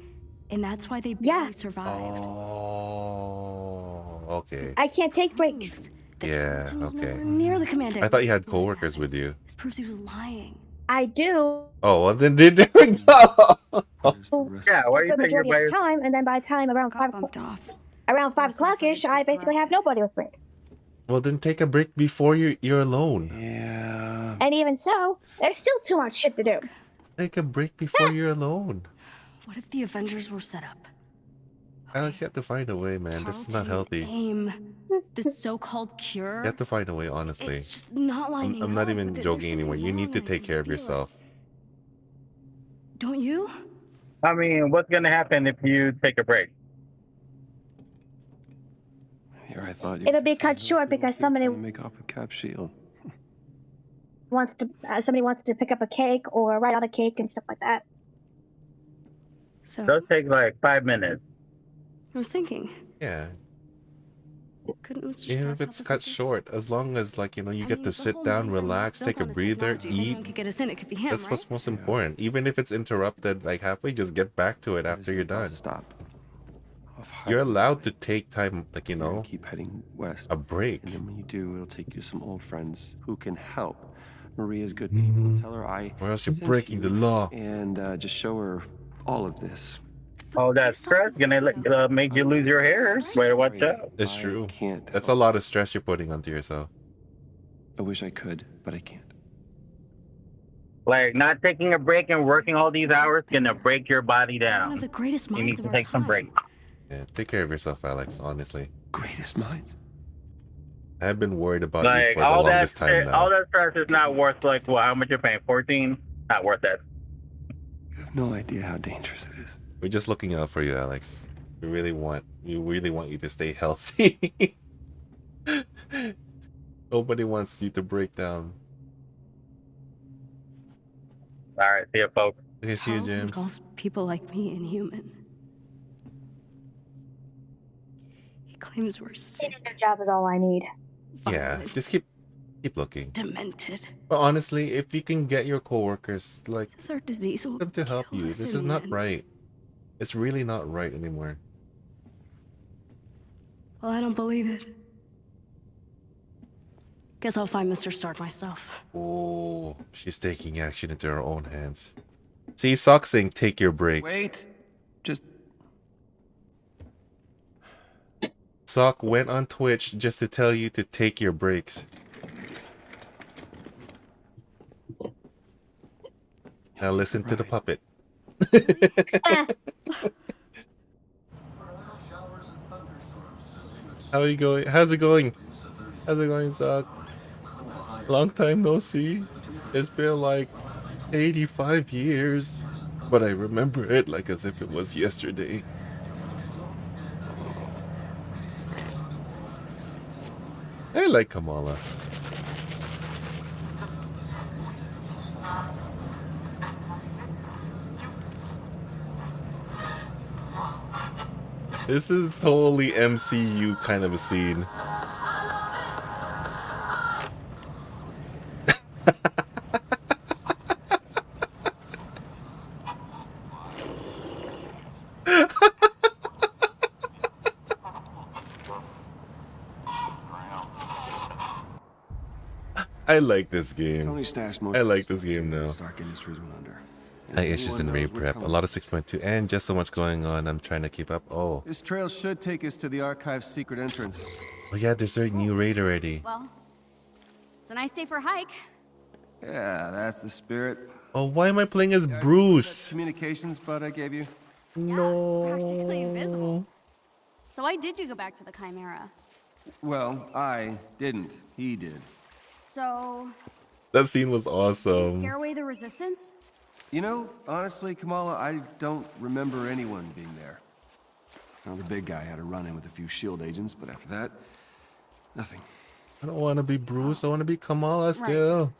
and that's why they barely survived. Oh, okay. I can't take breaks. Yeah, Nowhere okay. near the command deck. I thought you had coworkers with you. This proves he was lying. I do. Oh, well then there we go. Yeah, why are you The taking your majority of the break? time, and then by the time around around 5 o'clock-ish, I basically have nobody with break. Well then take a break before you're alone. Yeah. And even so, there's still too much shit to do. Take a break before you're alone. What if the Avengers were set up? Alex, you have to find a way, man. This is not healthy. AIM, the so-called cure. You have to find a way, honestly. It's just not lining I'm not up. even There's joking something anymore. You need wrong to and I take can care of feel it. yourself. Don't you? I mean, what's going to happen if you take a break? Here, I thought you It'll be cut short because somebody make off with Cap Shield. wants to pick up a cake or write out a cake and stuff like that. So Those take like 5 minutes. I was thinking, Yeah. Couldn't Mr. Even Stark if help it's us cut with this? short, as long as like you I get mean, to the sit whole down, Nightmare was relax, built take a on his breather, technology. If eat. anyone could get us in, it could be him, That's right? what's most important. Even if it's interrupted like halfway, just get back to it after you're done. Stop. You're allowed to take time, like keep heading west. a break. And then when you do, it'll take you to some old friends who can help. Maria's good people. Tell her I Or else you're sent breaking you, the law. And just show her all of this. Oh, that stress gonna make you lose your hair. Better watch out. It's true. Can't. That's a lot of stress you're putting onto yourself. I wish I could, but I can't. Like not taking a break and working all these hours gonna break your body down. One of the greatest You need minds to of our take some time. breaks. Yeah, take care of yourself, Alex. Honestly, Greatest minds. I've been worried about you Like for the all that, longest time now. all that stress is not worth like what? How much you're paying? 14? Not worth that. You have no idea how dangerous it is. We're just looking out for you, Alex. We really want you to stay healthy. Nobody wants you to break down. All right, see you, folks. Okay, see you, Carlton James. calls people like me inhuman. He claims we're sick, Their job is all I need. Yeah, just keep looking. demented. But honestly, if you can get your coworkers like Says our disease will them to help kill you, us this in is the not end. right. It's really not right anymore. Well, I don't believe it. Guess I'll find Mr. Stark myself. Oh, she's taking action into her own hands. See, Sock saying, take your breaks. Wait. Just Sock went on Twitch just to tell you to take your breaks. Now listen to the puppet. How are you going? How's it going? How's it going, Sock? Long time no see. It's been like 85 years, but I remember it like as if it was yesterday. I like Kamala. This is totally MCU kind of a scene. I like this game. Tony stashed most I of like the this game now. Stark Industries went under. High issues in raid prep, a lot of 6.2, and just so much going on. I'm trying to keep up. Oh, This trail should take us to the archive's secret entrance. oh yeah, there's a new raid already. Well, it's a nice day for a hike. Yeah, that's the spirit. Oh, why am I playing as Bruce? Communications bud I gave you. No. Practically invisible. So why did you go back to the Chimera? Well, I didn't. He did. So, That scene was did you awesome. scare away the resistance? You know, honestly, Kamala, I don't remember anyone being there. Now, the big guy had a run-in with a few S.H.I.E.L.D. agents, but after that, nothing. I don't want to be Bruce. I want to be Kamala still.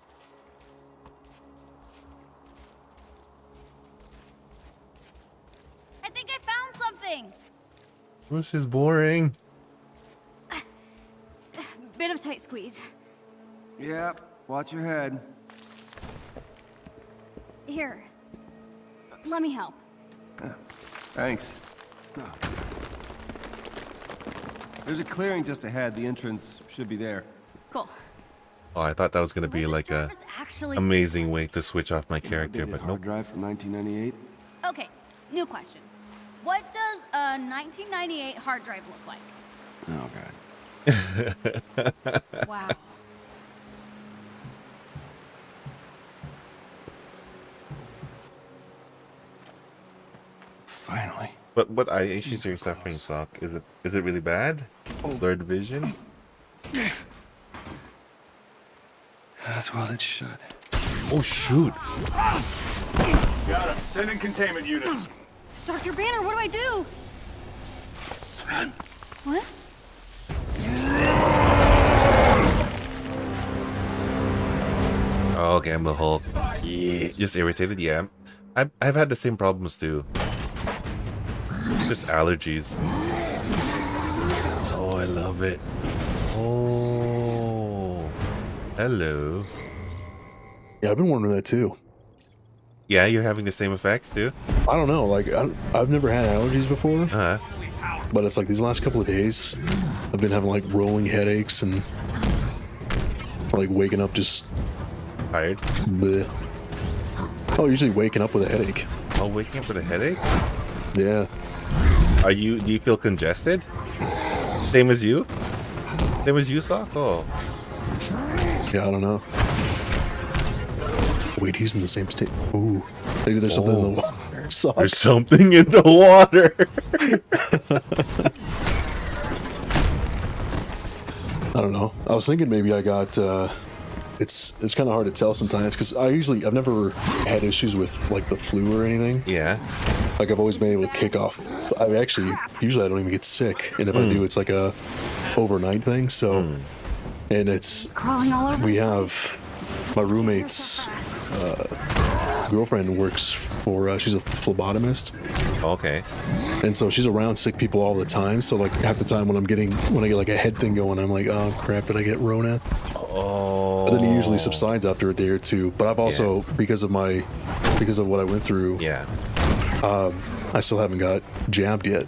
I think I found something. Bruce is boring. Bit of tight squeeze. Yeah, watch your head. Here. Let me help. Thanks. There's a clearing just ahead. The entrance should be there. Cool. Oh, I thought that was gonna be like a actually- amazing way to switch off my character, but Hard nope. drive from 1998. Okay, new question. What does a 1998 hard drive look like? Oh god. Wow. Finally. But what eye issues are you suffering, Sock? Is it really bad? Blurred vision? That's well it should. Oh shoot! Got him. Send in containment units. Dr. Banner, what do I do? Run. What? Oh, Gamble Hulk. Yeah, just irritated. Yeah, I've had the same problems too. Just allergies. Oh, I love love it. Oh, hello. Yeah, I've been wondering that too. Yeah, you're having the same effects too? I don't know, like, I've never had allergies before. Uh-huh. But it's like these last couple of days, I've been having like rolling headaches and like waking up just tired. Bleh. Oh, usually waking up with a headache. Oh, waking up with a headache? Yeah. Do you feel congested? Same as you? Same as you, Sock? Oh. Yeah, I don't know. Wait, he's in the same state. Ooh. Maybe there's something in the water. Sock. There's something in the water. I don't know. I was thinking maybe I got it's kind of hard to tell sometimes because I've never had issues with like the flu or anything. Yeah. Like I've always been able to kick off. Usually I don't even get sick, and if I do, it's like a overnight thing. So, and it's Crawling all over. we have my roommate's girlfriend works for she's a phlebotomist. Okay. And so she's around sick people all the time. So like half the time when I get like a head thing going, I'm like, oh crap, did I get Rona? Oh. But then it usually subsides after a day or two. But I've also because of what I went through. Yeah. I still haven't got jabbed yet.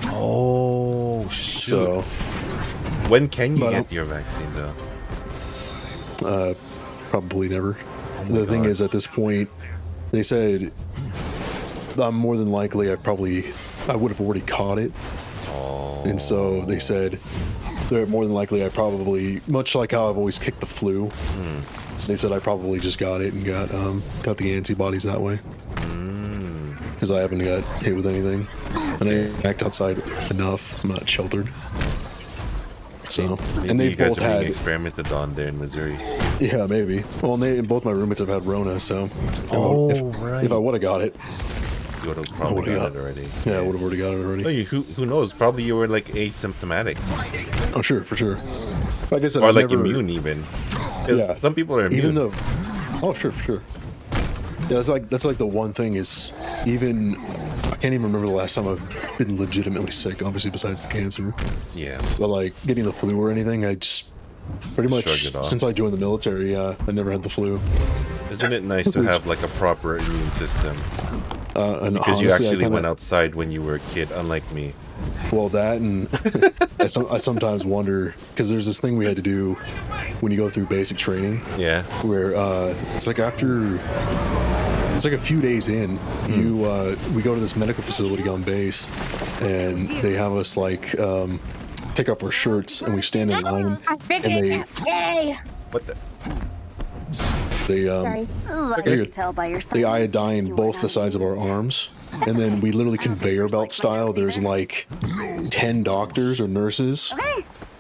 Oh shoot. So when can you get your vaccine though? Probably never. Oh The thing is, at this point, they said more than likely I would have already caught it. Oh. And so they said that more than likely I probably, much like how I've always kicked the flu, they said I probably just got it and got the antibodies that way. Because I haven't got hit with anything. And I act outside enough. I'm not sheltered. So, Maybe and they you guys both are being had experimented on there in Missouri. Yeah, maybe. Well, and both my roommates have had Rona, so if I would have got it, you would have probably got it already. Yeah, I would have already got it already. No, who knows? Probably you were like asymptomatic. Oh, sure, for sure. Like I said, or I've like never, immune even. Yeah, some people are immune. Even though, oh, sure, for sure. Yeah, that's like the one thing is even I can't even remember the last time I've been legitimately sick. Obviously, besides the cancer. Yeah. But like getting the flu or anything, I just pretty much since I joined the military, I never had the flu. Isn't it nice to have like a proper immune system? And because you honestly, actually went outside when you were a kid, unlike me. Well, that and I sometimes wonder because there's this thing we had to do when you go through basic training. Yeah. Where it's like it's like a few days in, we go to this medical facility on base, and they have us like take off our shirts and we stand in line, and they what the. They iodine both the sides of our arms, and then we literally conveyor belt style. There's like 10 doctors or nurses,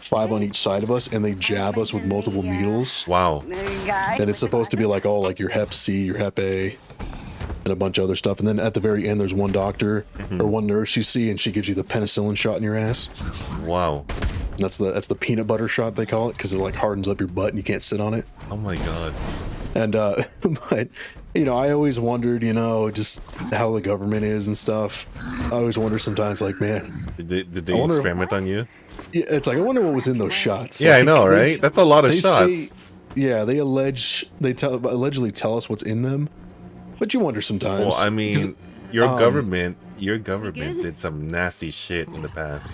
5 on each side of us, and they jab us with multiple needles. Wow. And it's supposed to be like like your Hep C, your Hep A, and a bunch of other stuff. And then at the very end, there's one doctor or one nurse you see, and she gives you the penicillin shot in your ass. Wow. And that's the peanut butter shot they call it, because it like hardens up your butt and you can't sit on it. Oh my god. And but I always wondered, just how the government is and stuff. I always wonder sometimes, like, man, did they experiment on you? Yeah, it's like I wonder what was in those shots. Yeah, like, I know, right? That's a lot of shots. Yeah, they allegedly tell us what's in them, but you wonder sometimes. Well, I mean, your government did some nasty shit in the past.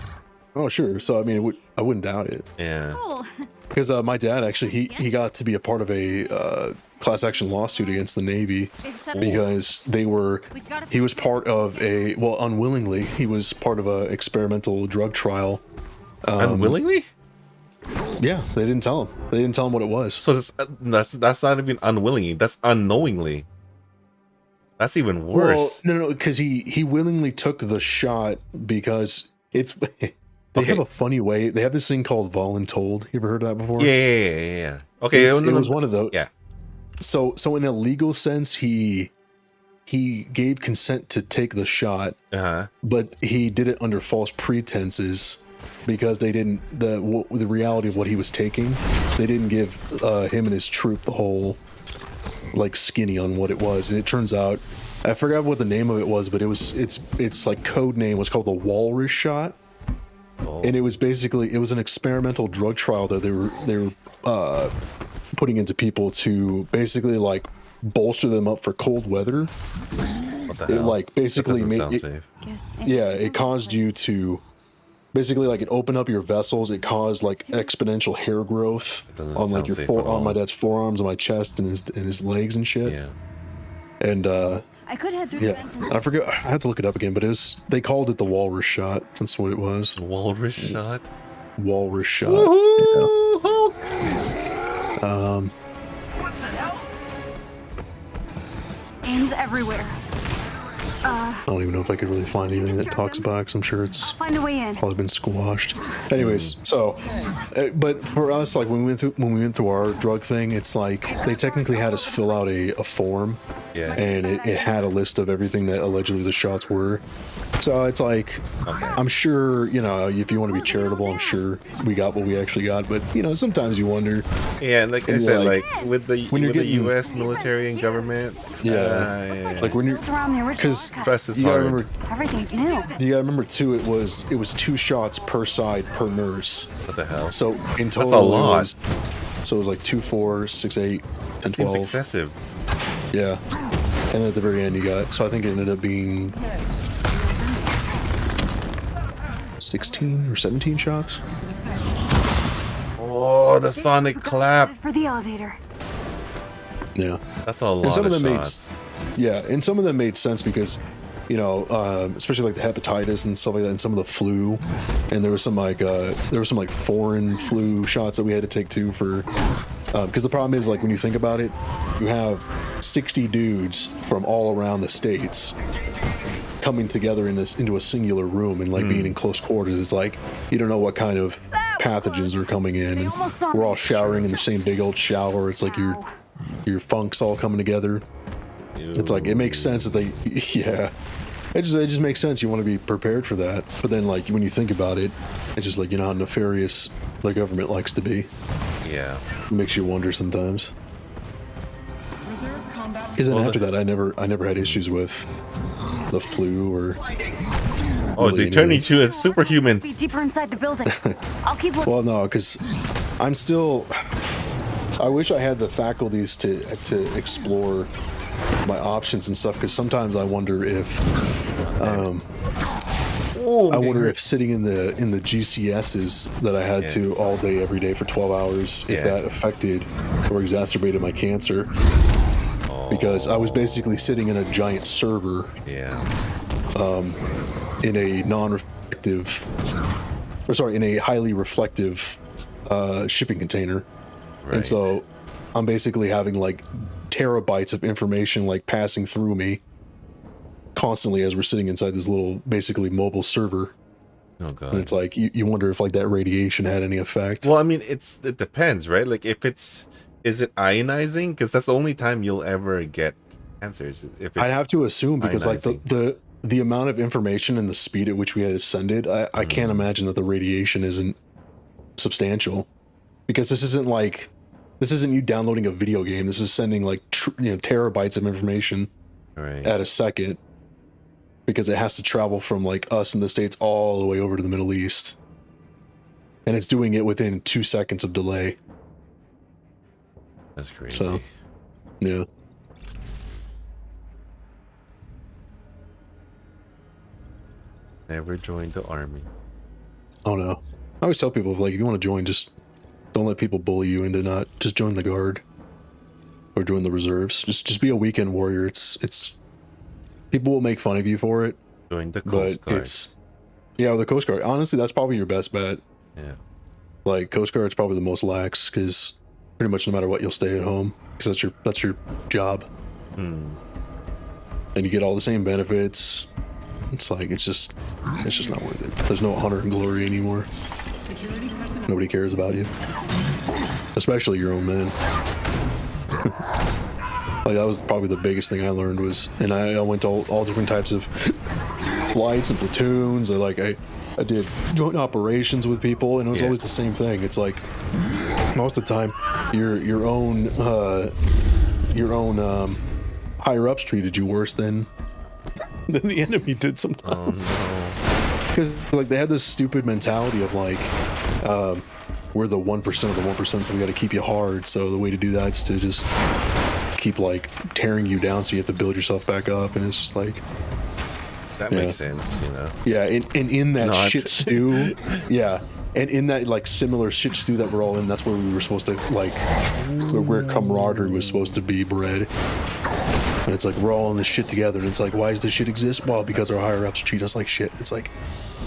Oh, sure. So I mean, I wouldn't doubt it. Yeah. Because my dad actually he got to be a part of a class action lawsuit against the Navy because he was part of unwillingly he was part of a experimental drug trial. Unwillingly? Yeah, they didn't tell him. They didn't tell him what it was. So that's not even unwillingly. That's unknowingly. That's even worse. Well, no, because he willingly took the shot because it's. They have a funny way. They have this thing called voluntold. You ever heard of that before? Yeah. Okay, it was one of those. Yeah. So in a legal sense, he gave consent to take the shot, but he did it under false pretenses because they didn't the reality of what he was taking. They didn't give him and his troop the whole like skinny on what it was, and it turns out I forgot what the name of it was, but it's like code name was called the walrus shot. and it was an experimental drug trial that they were putting into people to basically like bolster them up for cold weather. What the It hell? like basically That made doesn't it, sound safe. yeah, it caused you to basically like it opened up your vessels. It caused like exponential hair growth doesn't on like sound your safe at on my all. dad's forearms, on my chest, and his legs and shit. Yeah. And I could head through the yeah, vents and I forget. I had to look it up again, but they called it the walrus shot. That's what it was. Walrus shot. Walrus shot. Woohoo! Hulk! Yeah. aim's everywhere. I don't even know if I could really find anything that talks about it, 'cause I'm sure it's Find a way in. probably been squashed. Anyways, so, but for us, like when we went through our drug thing, it's like they technically had us fill out a form, Yeah. and it had a list of everything that allegedly the shots were. So it's like, I'm sure, you know, if you want to be charitable, I'm sure we got what we actually got. But you know, sometimes you wonder. Yeah, like I And said, like, like with the when you're with the getting- U.S. military and government, like when you're, Built around the original because archive. trust is you gotta hard. remember. Everything's new. You gotta remember too. It was 2 shots per side per nurse. What the hell? So in That's total, a lot. It was like 2, 4, 6, 8, and That seems 12. excessive. Yeah. And at the very end, you got. So I think it ended up being 16 or 17 shots. Oh, the sonic clap. For the elevator. Yeah. That's a lot And some of of them shots. yeah, and some of them made sense because, you know, especially like the hepatitis and stuff like that, and some of the flu, and there was some like foreign flu shots that we had to take too for, because the problem is like when you think about it, you have 60 dudes from all around the states coming together into a singular room and like being in close quarters. It's like you don't know what kind of pathogens are coming in, and we're all showering in the same big old shower. It's like your funk's all coming together. It's like it makes sense that they, yeah. It just makes sense. You want to be prepared for that. But then, like when you think about it, it's just like you know how nefarious the government likes to be. Yeah. It makes you wonder sometimes. Because then after that, I never had issues with the flu or. Oh, really they turn you anything. to a superhuman. Be deeper inside the building. I'll keep looking. Well, no, because I'm still. I wish I had the faculties to explore my options and stuff. Because sometimes I wonder if. I wonder if sitting in the GCSs that I had to all day every day for 12 hours, if that affected or exacerbated my cancer. Because I was basically sitting in a giant server. Yeah. In a non-reflective, or sorry, in a highly reflective shipping container. Right. And so I'm basically having like terabytes of information like passing through me constantly as we're sitting inside this little basically mobile server. Oh god. And it's like you wonder if like that radiation had any effect. Well, I mean, it depends, right? Like if is it ionizing? Because that's the only time you'll ever get cancers. If it's I'd have to assume because ionizing. like the amount of information and the speed at which we had to send it, I can't imagine that the radiation isn't substantial. Because this isn't you downloading a video game. This is sending like terabytes of information at a second. Because it has to travel from like us in the States all the way over to the Middle East. And it's doing it within 2 seconds of delay. That's crazy. So, yeah. Never joined the army. Oh no. I always tell people, like, if you want to join, just don't let people bully you into not. Just join the Guard. Or join the reserves. Just be a weekend warrior. It's people will make fun of you for it. Join the Coast Guard. Yeah, the Coast Guard. Honestly, that's probably your best bet. Yeah. Like, Coast Guard's probably the most lax, because pretty much no matter what, you'll stay at home. Because that's your job. Hmm. And you get all the same benefits. It's like, it's just not worth it. There's no honor and glory anymore. Nobody cares about you. Especially your own men. Like, that was probably the biggest thing I learned was, and I went to all different types of flights and platoons. I did joint operations with people, and it was always the same thing. It's like, most of the time, your own higher ups treated you worse than the enemy did sometimes. Oh Because like they had this stupid mentality of like, we're the 1% of the 1%, so we got to keep you hard. So the way to do that is to just keep like tearing you down, so you have to build yourself back up, and it's just like that makes sense, you know. Yeah, and in that Not. shit stew, yeah, and in that like similar shit stew that we're all in, that's where we were supposed to like, where camaraderie was supposed to be bred. And it's like we're all in this shit together, and it's like, why does this shit exist? Well, because our higher ups treat us like shit. It's like,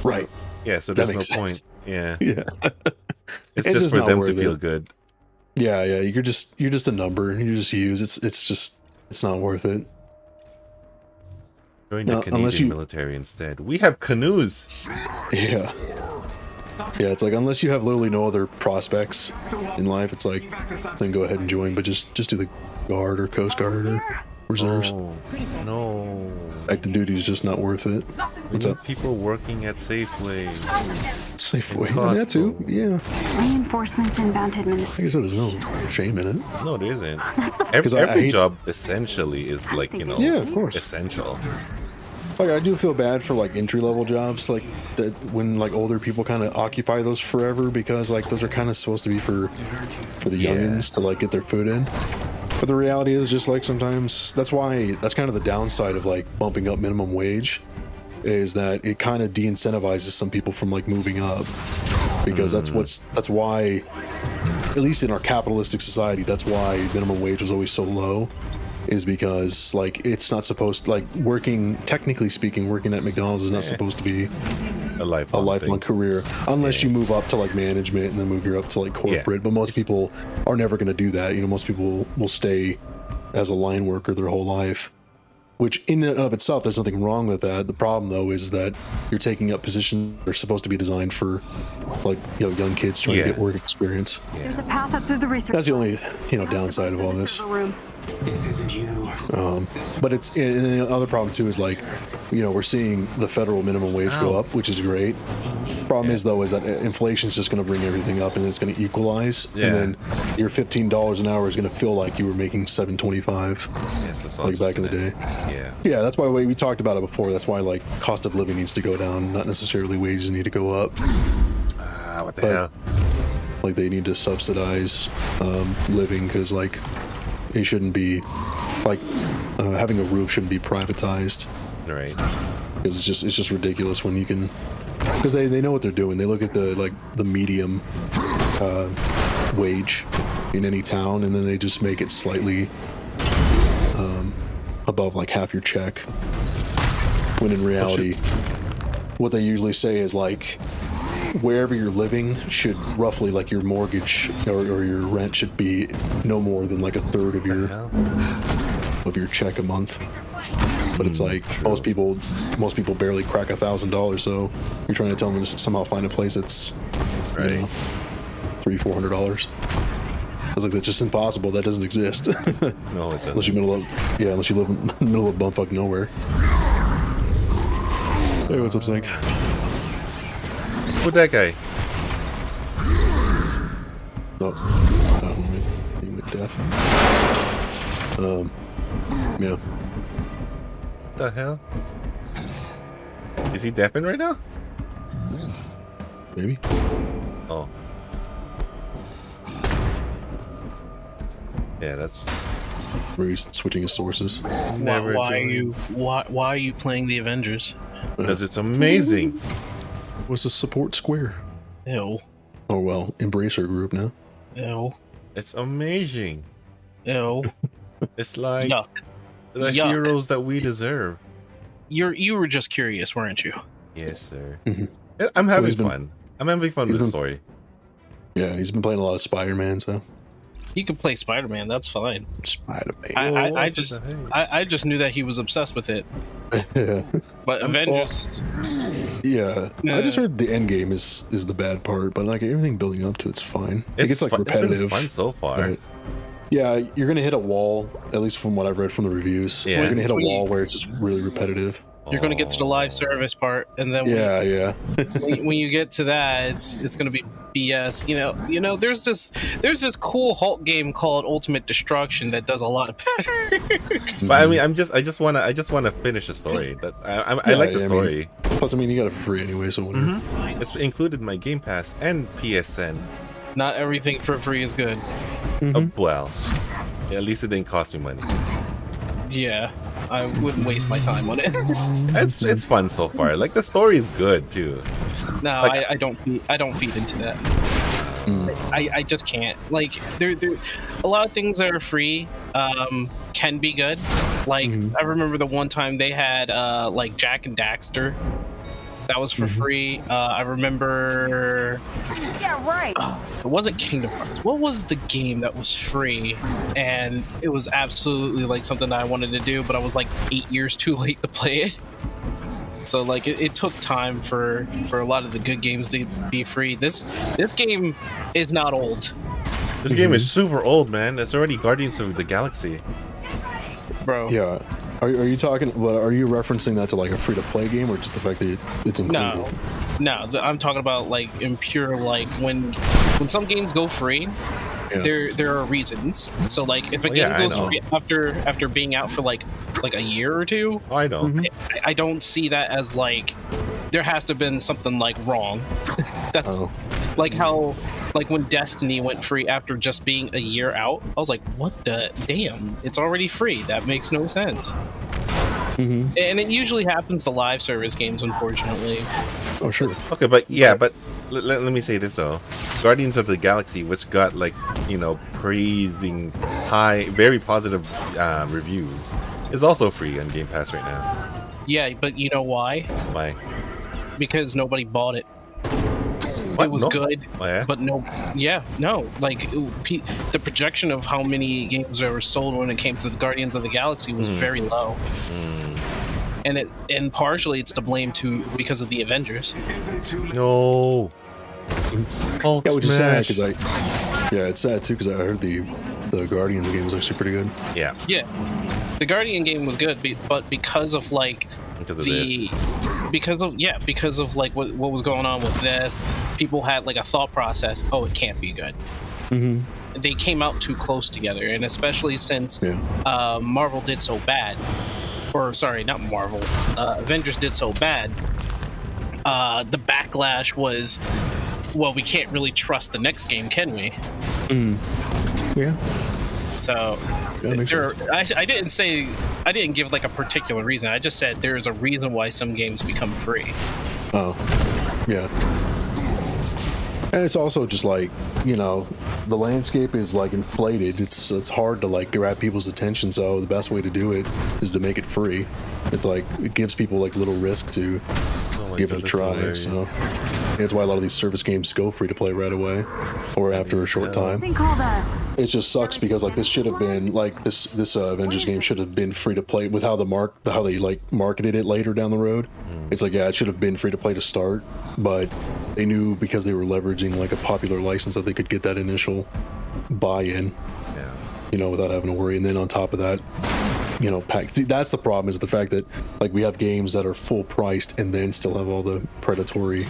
right? Yeah, so That there's no makes point. sense. Yeah, Yeah. it's just for not them to worth feel it. good. Yeah, yeah. You're just a number. You're just used. It's not worth it. Join the No, Canadian unless you- military instead. We have canoes. Yeah. Yeah, it's like unless you have literally no other prospects in life, it's like then go ahead and join, but just do the guard or coast guard or reserves. No. Active duty is just not worth it. We What's need up? people working at Safeway. Safeway. I mean, that too. Yeah. Reinforcements inbound to Like I administration. said, there's no shame in it. No, there isn't. 'Cause I Every hate- job essentially is like, you know, Yeah, of course. essential. Like I do feel bad for like entry level jobs, like that when like older people kind of occupy those forever, because like those are kind of supposed to be for the youngins to like get their foot in. But the reality is just like sometimes that's kind of the downside of like bumping up minimum wage, is that it kind of de-incentivizes some people from like moving up, because that's why, at least in our capitalistic society, that's why minimum wage was always so low, is because like it's not supposed, like technically speaking, working at McDonald's is not supposed to be a lifelong career, unless you move up to like management and then move you up to like corporate. But most people are never going to do that. You know, most people will stay as a line worker their whole life, which in and of itself, there's nothing wrong with that. The problem though is that you're taking up positions that are supposed to be designed for like, you know, young kids trying to get work experience. There's a path up through the research. That's the only, you know, downside of all this. room. This isn't you. But it's, and the other problem too is like, you know, we're seeing the federal minimum wage go up, which is great. Problem is though, is that inflation's just going to bring everything up, and it's going to equalize. Yeah. And then your $15 an hour is going to feel like you were making $7.25, Yes, that's all like just back in the gonna- day. Yeah. Yeah, that's why we talked about it before. That's why like cost of living needs to go down, not necessarily wages need to go up. What the hell? Like they need to subsidize living, because like it shouldn't be like having a roof shouldn't be privatized. Right. Because it's just ridiculous when you can, because they know what they're doing. They look at the medium wage in any town, and then they just make it slightly above like half your check. When in reality, what they usually say is like, wherever you're living should roughly, like your mortgage or your rent should be no more than like a third of your check a month. But it's like most people barely crack $1,000, so you're trying to tell them to somehow find a place that's you know, $300-400. I was like, that's just impossible. That doesn't exist. No, it doesn't. Unless you live in the middle of bumfuck nowhere. Hey, what's up, Zink? Who's that guy? No, he went deaf. Yeah. What the hell? Is he deafened right now? Maybe. Oh. Yeah, that's where he's switching his sources. Why are you playing the Avengers? Because it's amazing. What's a support square? Ew. Oh well, embrace our group now. Ew. It's amazing. Ew. It's like Yuck. the Yuck. heroes that we deserve. You were just curious, weren't you? Yes, sir. Mm-hmm. I'm having he's been- fun. I'm having fun with the story. Yeah, he's been playing a lot of Spider-Man, so. You can play Spider-Man. That's fine. Spider-Man. I just knew that he was obsessed with it. Yeah. But Avengers. Yeah. I just heard the end game is the bad part, but like everything building up to it's fine. It gets like fun- it's been repetitive. fun so far. Right. Yeah, you're gonna hit a wall, at least from what I've read from the reviews. Yeah. You're gonna hit a When you- wall where it's just really repetitive. You're going to get to the live service part, and then when you get to that, it's going to be BS. You know, there's this cool Hulk game called Ultimate Destruction that does a lot better. But I mean, I just wanna finish the story. That I like the story. Plus, I mean, you got it for free anyway, so whatever. It's included in my Game Pass and PSN. Not everything for free is good. Well, at least it didn't cost me money. Yeah, I wouldn't waste my time on it. It's fun so far. Like the story is good too. No, Like, I don't feed into that. I just can't. Like there a lot of things that are free can be good. Like I remember the one time they had like Jack and Daxter. That was for free. I remember. Yeah, right. It wasn't Kingdom Hearts. What was the game that was free? And it was absolutely like something that I wanted to do, but I was like 8 years too late to play it. So like it took time for a lot of the good games to be free. This game is not old. This game is super old, man. It's already Guardians of the Galaxy, bro. Yeah. Are you talking? Well, are you referencing that to like a free to play game, or just the fact that it's included? No. I'm talking about like in pure like when some games go free. Yeah. There are reasons. So like if a game goes free after being out for like a year or two, I know. I don't see that as like there has to have been something like wrong. That's like how like when Destiny went free after just being a year out. I was like, what the damn? It's already free. That makes no sense. And it usually happens to live service games, unfortunately. Oh sure. Okay, but yeah, but let me say this though. Guardians of the Galaxy, which got like, you know, praising high, very positive reviews, is also free on Game Pass right now. Yeah, but you know why? Why? Because nobody bought it. What? It was No? good, Oh, yeah? but no. Like the projection of how many games that were sold when it came to the Guardians of the Galaxy was very low. And partially it's to blame too because of the Avengers. No. Yeah, which is sad because it's sad too because I heard the Guardians game was actually pretty good. Yeah. Yeah, the Guardian game was good, but because of like because of like what was going on with this, people had like a thought process. Oh, it can't be good. They came out too close together, and especially since Marvel did so bad. Or sorry, not Marvel. Avengers did so bad. The backlash was, well, we can't really trust the next game, can we? Yeah. So I didn't give like a particular reason. I just said there's a reason why some games become free. Oh, yeah. And it's also just like, you know, the landscape is like inflated. It's hard to like grab people's attention. So the best way to do it is to make it free. It's like it gives people like little risk to give it a try. So that's why a lot of these service games go free to play right away or after a short time. It just sucks because like this should have been like this Avengers game should have been free to play with how they like marketed it later down the road. It's like, yeah, it should have been free to play to start, but they knew because they were leveraging like a popular license that they could get that initial buy-in, you know, without having to worry. And then on top of that, you know, that's the problem, is the fact that like we have games that are full priced and then still have all the predatory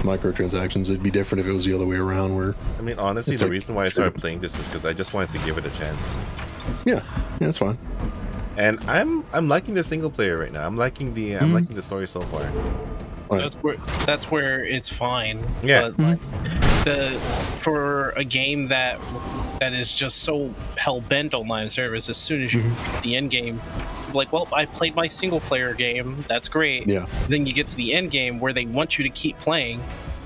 microtransactions. It'd be different if it was the other way around, where I mean, honestly, the reason why I started playing this is because I just wanted to give it a chance. Yeah, that's fine. And I'm liking the single player right now. I'm liking the story so far. That's where it's fine. Yeah. But like, for a game that is just so hell bent on live service, as soon as you get the end game, like, well, I played my single player game. That's great. Yeah. Then you get to the end game where they want you to keep playing,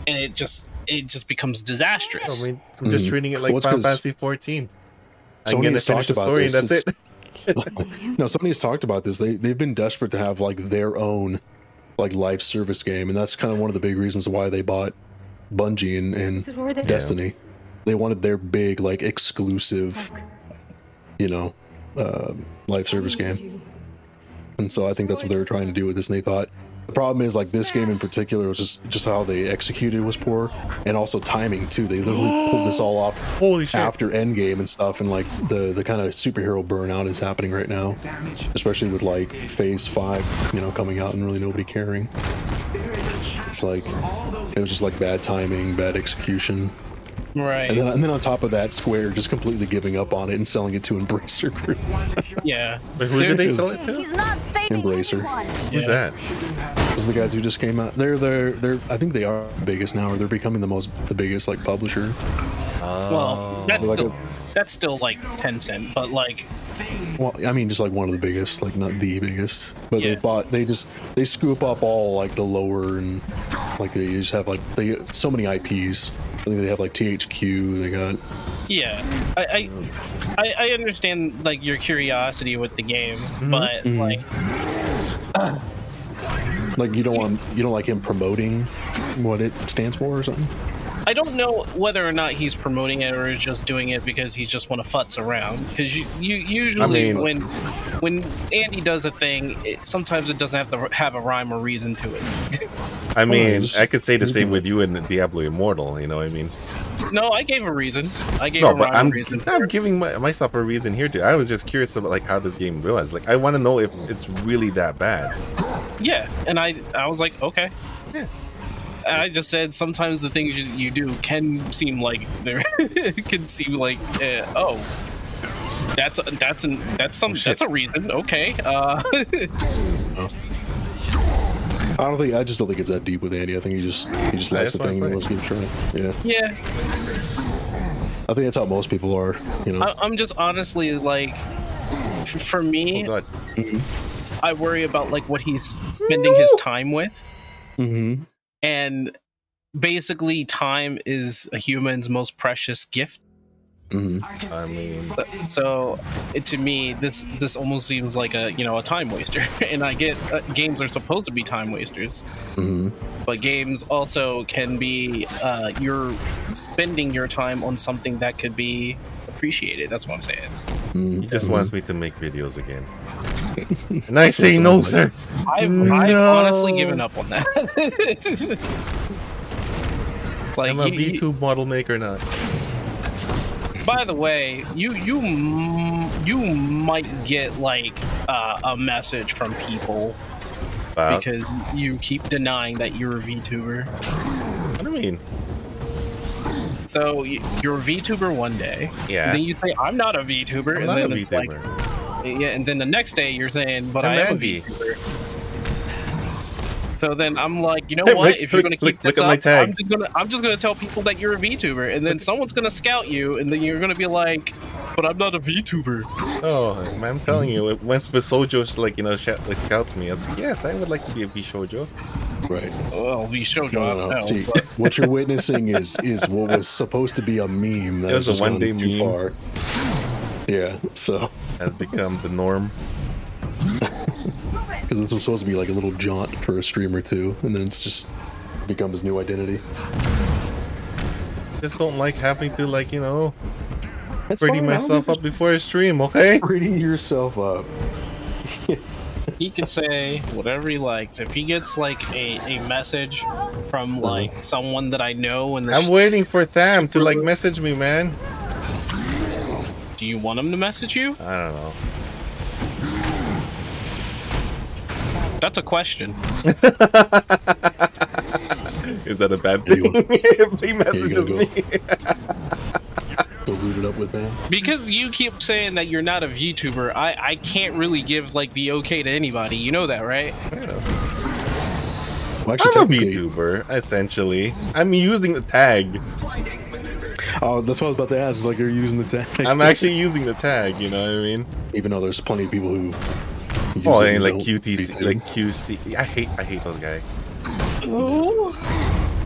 and it just becomes disastrous. I mean, I'm just treating it like Final Fantasy 14. I'm gonna finish the story and that's it. No, somebody's talked about this. They've been desperate to have like their own like live service game, and that's kind of one of the big reasons why they bought Bungie and Destiny. They wanted their big like exclusive, you know, live service game, and so I think that's what they were trying to do with this. And they thought the problem is like this game in particular was just how they executed was poor, and also timing too. They literally pulled this all off after Endgame and stuff, and like the kind of superhero burnout is happening right now, especially with like Phase 5, you know, coming out and really nobody caring. It's like it was just like bad timing, bad execution. Right. And then on top of that, Square just completely giving up on it and selling it to Embracer Group. Yeah. But who did they sell it to? He's not saving Embracer. anyone. Who's that? Those are the guys who just came out. They're. I think they are the biggest now, or they're becoming the biggest like publisher. Well, that's still like Tencent, but like. Well, I mean, just like one of the biggest, like not the biggest, but they scoop up all like the lower and like they just have like so many IPs. I think they have like THQ. They got. Yeah, I understand like your curiosity with the game, but like you don't like him promoting what it stands for or something. I don't know whether or not he's promoting it or is just doing it because he just want to futz around. Because you usually when Andy does a thing, sometimes it doesn't have to have a rhyme or reason to it. I mean, I could say the same with you and Diablo Immortal. You know what I mean? No, I gave a reason. I gave a rhyme or reason. I'm giving myself a reason here too. I was just curious about like how the game was. Like I want to know if it's really that bad. Yeah, and I was like, okay. Yeah. I just said sometimes the things you do can seem like they're can seem like oh, that's a reason. Okay. I just don't think it's that deep with Andy. I think he just likes the thing and wants to keep trying. Yeah. Yeah. I think that's how most people are. You know. I'm just honestly like, for me, I worry about like what he's spending his time with. Mm-hmm. And basically, time is a human's most precious gift. Mm-hmm. I mean, so to me, this almost seems like a time waster. And I get games are supposed to be time wasters, but games also can be you're spending your time on something that could be appreciated. That's what I'm saying. He just wants me to make videos again. And I say no, sir. I've honestly given up on that. Like, I'm a VTube model maker now. By the way, you might get like a message from people because you keep denying that you're a VTuber. What do you mean? So you're a VTuber one day, yeah. Then you say I'm not a VTuber, and then it's like, yeah, and then the next day you're saying, but I am a VTuber. So then I'm like, you know what? If you're gonna keep this up, I'm just gonna tell people that you're a VTuber, and then someone's gonna scout you, and then you're gonna be like, but I'm not a VTuber. Oh, man, I'm telling you, once the Sojo like scouts me, I was like, yes, I would like to be a V-Shoujo. Right. Well, V-Shoujo, I don't know. See, what you're witnessing is what was supposed to be a meme that was just a one-day too meme. far. Yeah, so has become the norm. Because it's supposed to be like a little jaunt for a stream or two, and then it's just become his new identity. Just don't like having to That's pretty fine, myself up before I stream, okay? Pretty yourself up. He can say whatever he likes. If he gets like a message from like someone that I know, and I'm waiting for Tham to like message me, man. Do you want him to message you? I don't know. That's a question. Is that a bad thing? If he messages me. Go root it up with that. Because you keep saying that you're not a VTuber, I can't really give like the okay to anybody. You know that, right? Well, I'm a VTuber, essentially. I'm using the tag. Oh, that's what I was about to ask. Is like you're using the tag. I'm actually using the tag. You know what I mean? Even though there's plenty of people who. Oh, and like QTC, like QC. I hate those guys.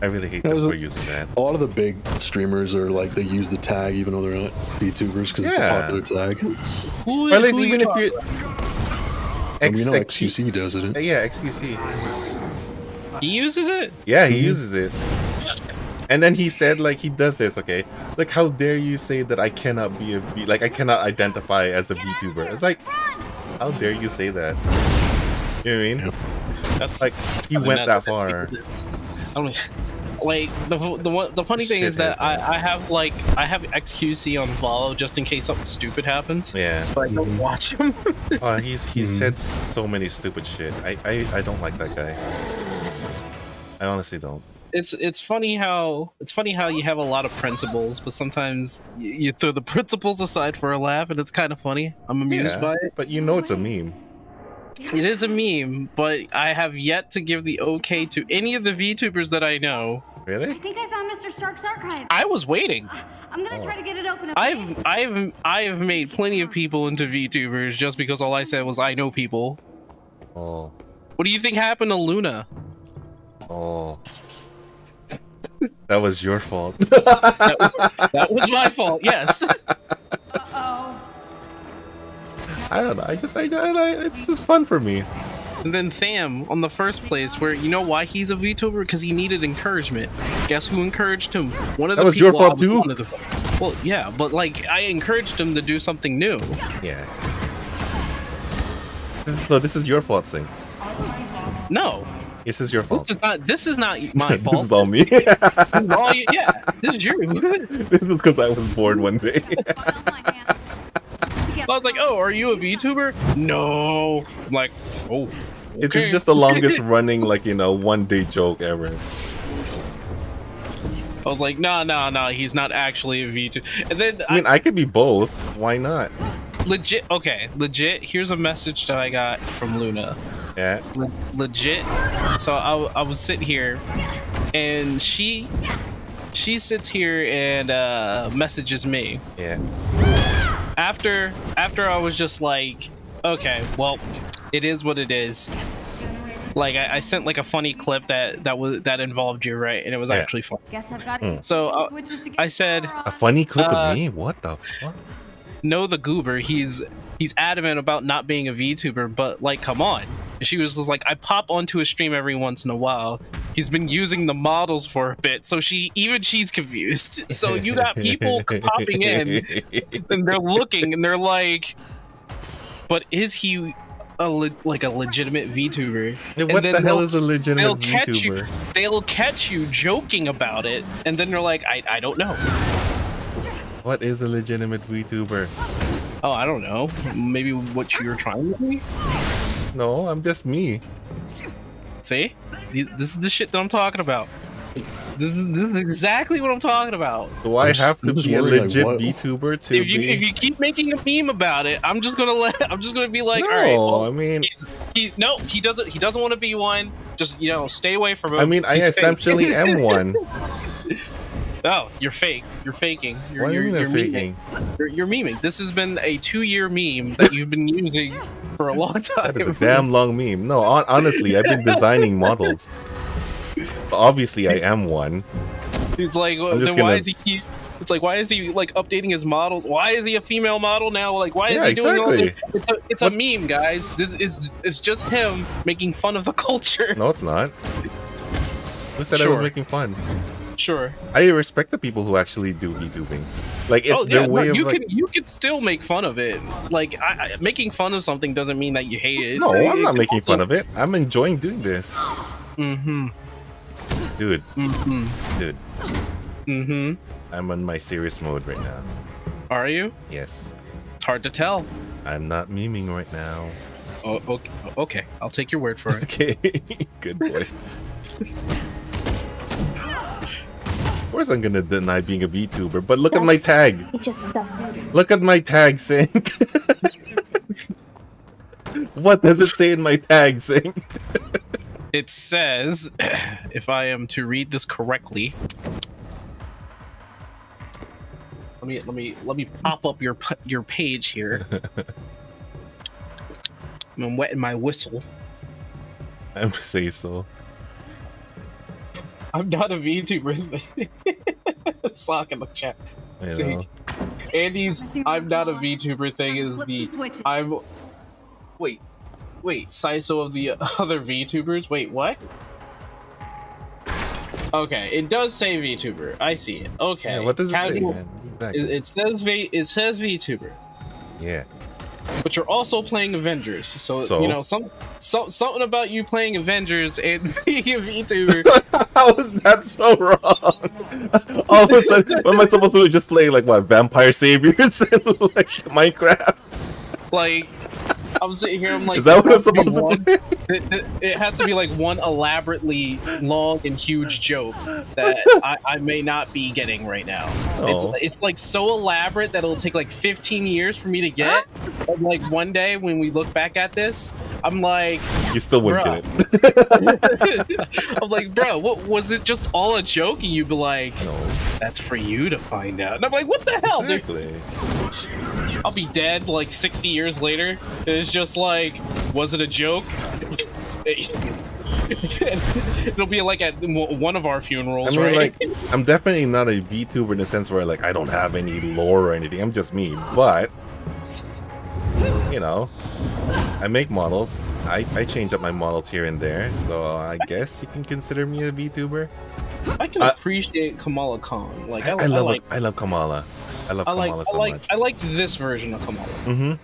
I really hate them for using that. A lot of the big streamers are like they use the tag even though they're not VTubers because it's a popular tag. Or like even if you're, XQC does it. Yeah, XQC. He uses it. Yeah, he uses it. And then he said like he does this. Okay, like how dare you say that I cannot be I cannot identify as a VTuber? It's like, how dare you say that? You know what I mean? That's like he went that far. I mean, like the funny thing is that I have XQC on follow just in case something stupid happens. Yeah. But I don't watch him. He said so many stupid shit. I don't like that guy. I honestly don't. It's funny how you have a lot of principles, but sometimes you throw the principles aside for a laugh, and it's kind of funny. I'm amused by it. But you know it's a meme. It is a meme, but I have yet to give the okay to any of the VTubers that I know. I Really? think I found Mr. Stark's archive. I was waiting. I'm gonna try to get it open. I have made plenty of people into VTubers just because all I said was I know people. Oh. What do you think happened to Luna? Oh. That was your fault. That was my fault. Yes. Uh-oh. I don't know. It's just fun for me. And then Tham on the first place, where you know why he's a VTuber? Because he needed encouragement. Guess who encouraged him? One of the That was people. your fault I was too? one of the- well, yeah, but like I encouraged him to do something new. Yeah. So this is your fault, Sing. No. This is your fault. This is not my fault. This is all me. This is all you, yeah, this is you. This is because I was bored one day. I was like, oh, are you a VTuber? No. I'm like, oh. Okay. It's just the longest running, like, you know, one-day joke ever. I was like, no, he's not actually a VTuber. And then I mean, I could be both. Why not? Legit. Here's a message that I got from Luna. Yeah. Legit. So I was sitting here, and she sits here and messages me. Yeah. After I was just like, okay, well, it is what it is. Like I sent like a funny clip that involved you, right? And it was actually fun. Guess I've got to So I said a funny clip of me? What the fuck? No, the goober. He's adamant about not being a VTuber, but like, come on. And she was just like, I pop onto a stream every once in a while. He's been using the models for a bit, so she's confused. So you got people popping in, and they're looking, and they're like, but is he a legitimate VTuber? What the hell is a legitimate VTuber? They'll catch you joking about it, and then they're like, I don't know. What is a legitimate VTuber? Oh, I don't know. Maybe what you're trying to be? No, I'm just me. See? This is the shit that I'm talking about. This is exactly what I'm talking about. Do I have to be a legit VTuber to if you keep making a meme about it, I'm just gonna be like, no, all right. Well, I mean, he doesn't want to be one. Just stay away from him. I mean, I essentially am one. Oh, you're fake. You're faking. What do you mean I'm faking? You're memeing. This has been a 2-year meme that you've been using for a long time. That is a damn long meme. No, honestly, I've been designing models. Obviously, I am one. It's like, then why is he? It's like, why is he like updating his models? Why is he a female model now? Like, why is he doing all this? It's a meme, guys. It's just him making fun of the culture. No, it's not. Who said I was making fun? Sure. I respect the people who actually do VTubing. Like, it's their way of you can still make fun of it. Like, making fun of something doesn't mean that you hate it. No, I'm not making fun of it. I'm enjoying doing this. Mm-hmm. Dude. Mm-hmm. Dude. Mm-hmm. I'm on my serious mode right now. Are you? Yes. It's hard to tell. I'm not memeing right now. Oh, okay. I'll take your word for it. Okay. Good boy. Of course I'm gonna deny being a VTuber, but look at my tag. Look at my tag, Sing. What does it say in my tag, Sing? It says, if I am to read this correctly, let me pop up your page here. I'm wetting my whistle. I'm say so. I'm not a VTuber. Sock in the chat. See, Andy's I'm not a VTuber thing is the I'm. Wait, Saiso of the other VTubers. Wait, what? Okay, it does say VTuber. I see it. Okay. Yeah, what does it say, man? Exactly. It says VTuber. Yeah. But you're also playing Avengers, so you know something about you playing Avengers and being a VTuber. How is that so wrong? All of a sudden, what am I supposed to do? Just play like what, Vampire Saviors and like Minecraft? Like, I'm sitting here, I'm like, is that what I'm supposed to play? It has to be like one elaborately long and huge joke that I may not be getting right now. Oh. It's like so elaborate that it'll take like 15 years for me to get. And like one day when we look back at this, I'm like, You still wouldn't bruh. get it. I'm like, bro, what was it? Just all a joke? And you'd be like, that's for you to find out. And I'm like, what the hell, dude? I'll be dead like 60 years later. It's just like, was it a joke? It'll be like at one of our funerals, I mean, right? like, I'm definitely not a VTuber in the sense where, like, I don't have any lore or anything. I'm just me. But, you know, I make models. I change up my models here and there. So I guess you can consider me a VTuber. I can appreciate Kamala Khan. Like, I love Kamala. I love Kamala so much. I like this version of Kamala. Mm-hmm.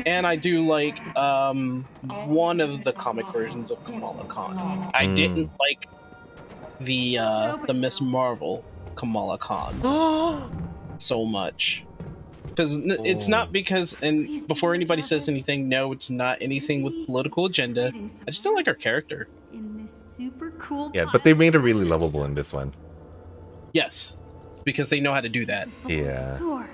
And I do like one of the comic versions of Kamala Khan. I didn't like the Miss Marvel Kamala Khan so much. Because it's not because, and before anybody says anything, no, it's not anything with political agenda. I just don't like her character. In this super cool Yeah, but they made her really lovable in this one. Yes, because they know how to do that. Yeah. door.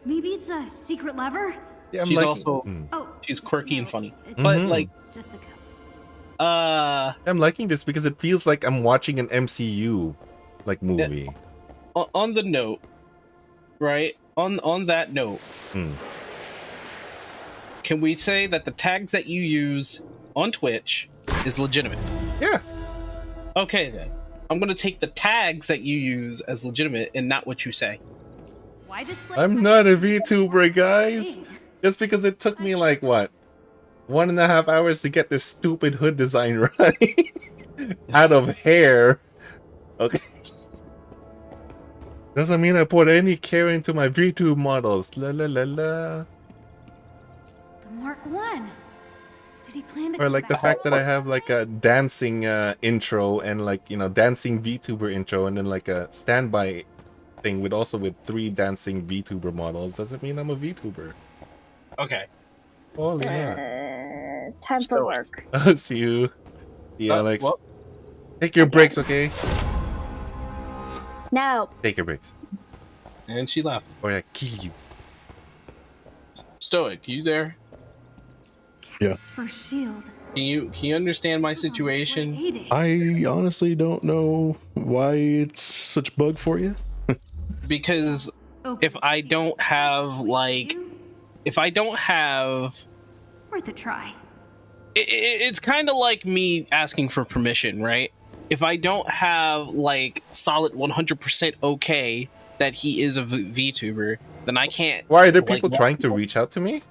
Maybe it's a secret lever? Yeah, she's like, also Oh, she's quirky and funny, but like just a cup. I'm liking this because it feels like I'm watching an MCU like movie. On the note, right? On that note, can we say that the tags that you use on Twitch is legitimate? Yeah. Okay then. I'm gonna take the tags that you use as legitimate and not what you say. Why display? I'm not a VTuber, guys. Just because it took me like what, 1.5 hours to get this stupid hood design right out of hair. Okay. Doesn't mean I put any care into my VTube models. La la la la. The Mark 1. Did he plan to Or like the fact that I have like a dancing intro and like, you know, dancing VTuber intro and then like a standby thing with 3 dancing VTuber models doesn't mean I'm a VTuber. Okay. Holy yeah. Time for work. See you. See you, Alex. Well. Take your breaks, okay? No. Take your breaks. And she left. Or I kill you. Stoic, you there? Yeah. For shield. Can you understand my situation? I honestly don't know why it's such a bug for you. Because if I don't have worth a try. It's kind of like me asking for permission, right? If I don't have like solid 100% okay that he is a VTuber, then I can't. Why are there people trying to reach out to me?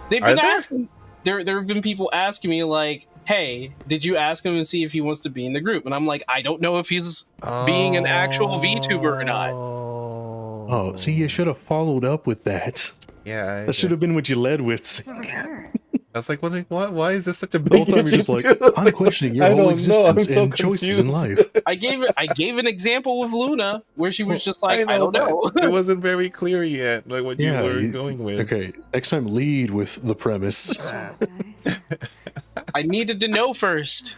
They've been asking. There have been people asking me like, "Hey, did you ask him and see if he wants to be in the group?" And I'm like, I don't know if he's being an actual VTuber or not. Oh, see, you should have followed up with that. Yeah, that should have been what you led with. I was like, what? Why is this such a big The whole time you're just like, I'm questioning your whole existence and choices in life. I gave an example with Luna where she was just like, I don't know. It wasn't very clear yet, like what you were going with. Okay, next time lead with the premise. I needed to know first.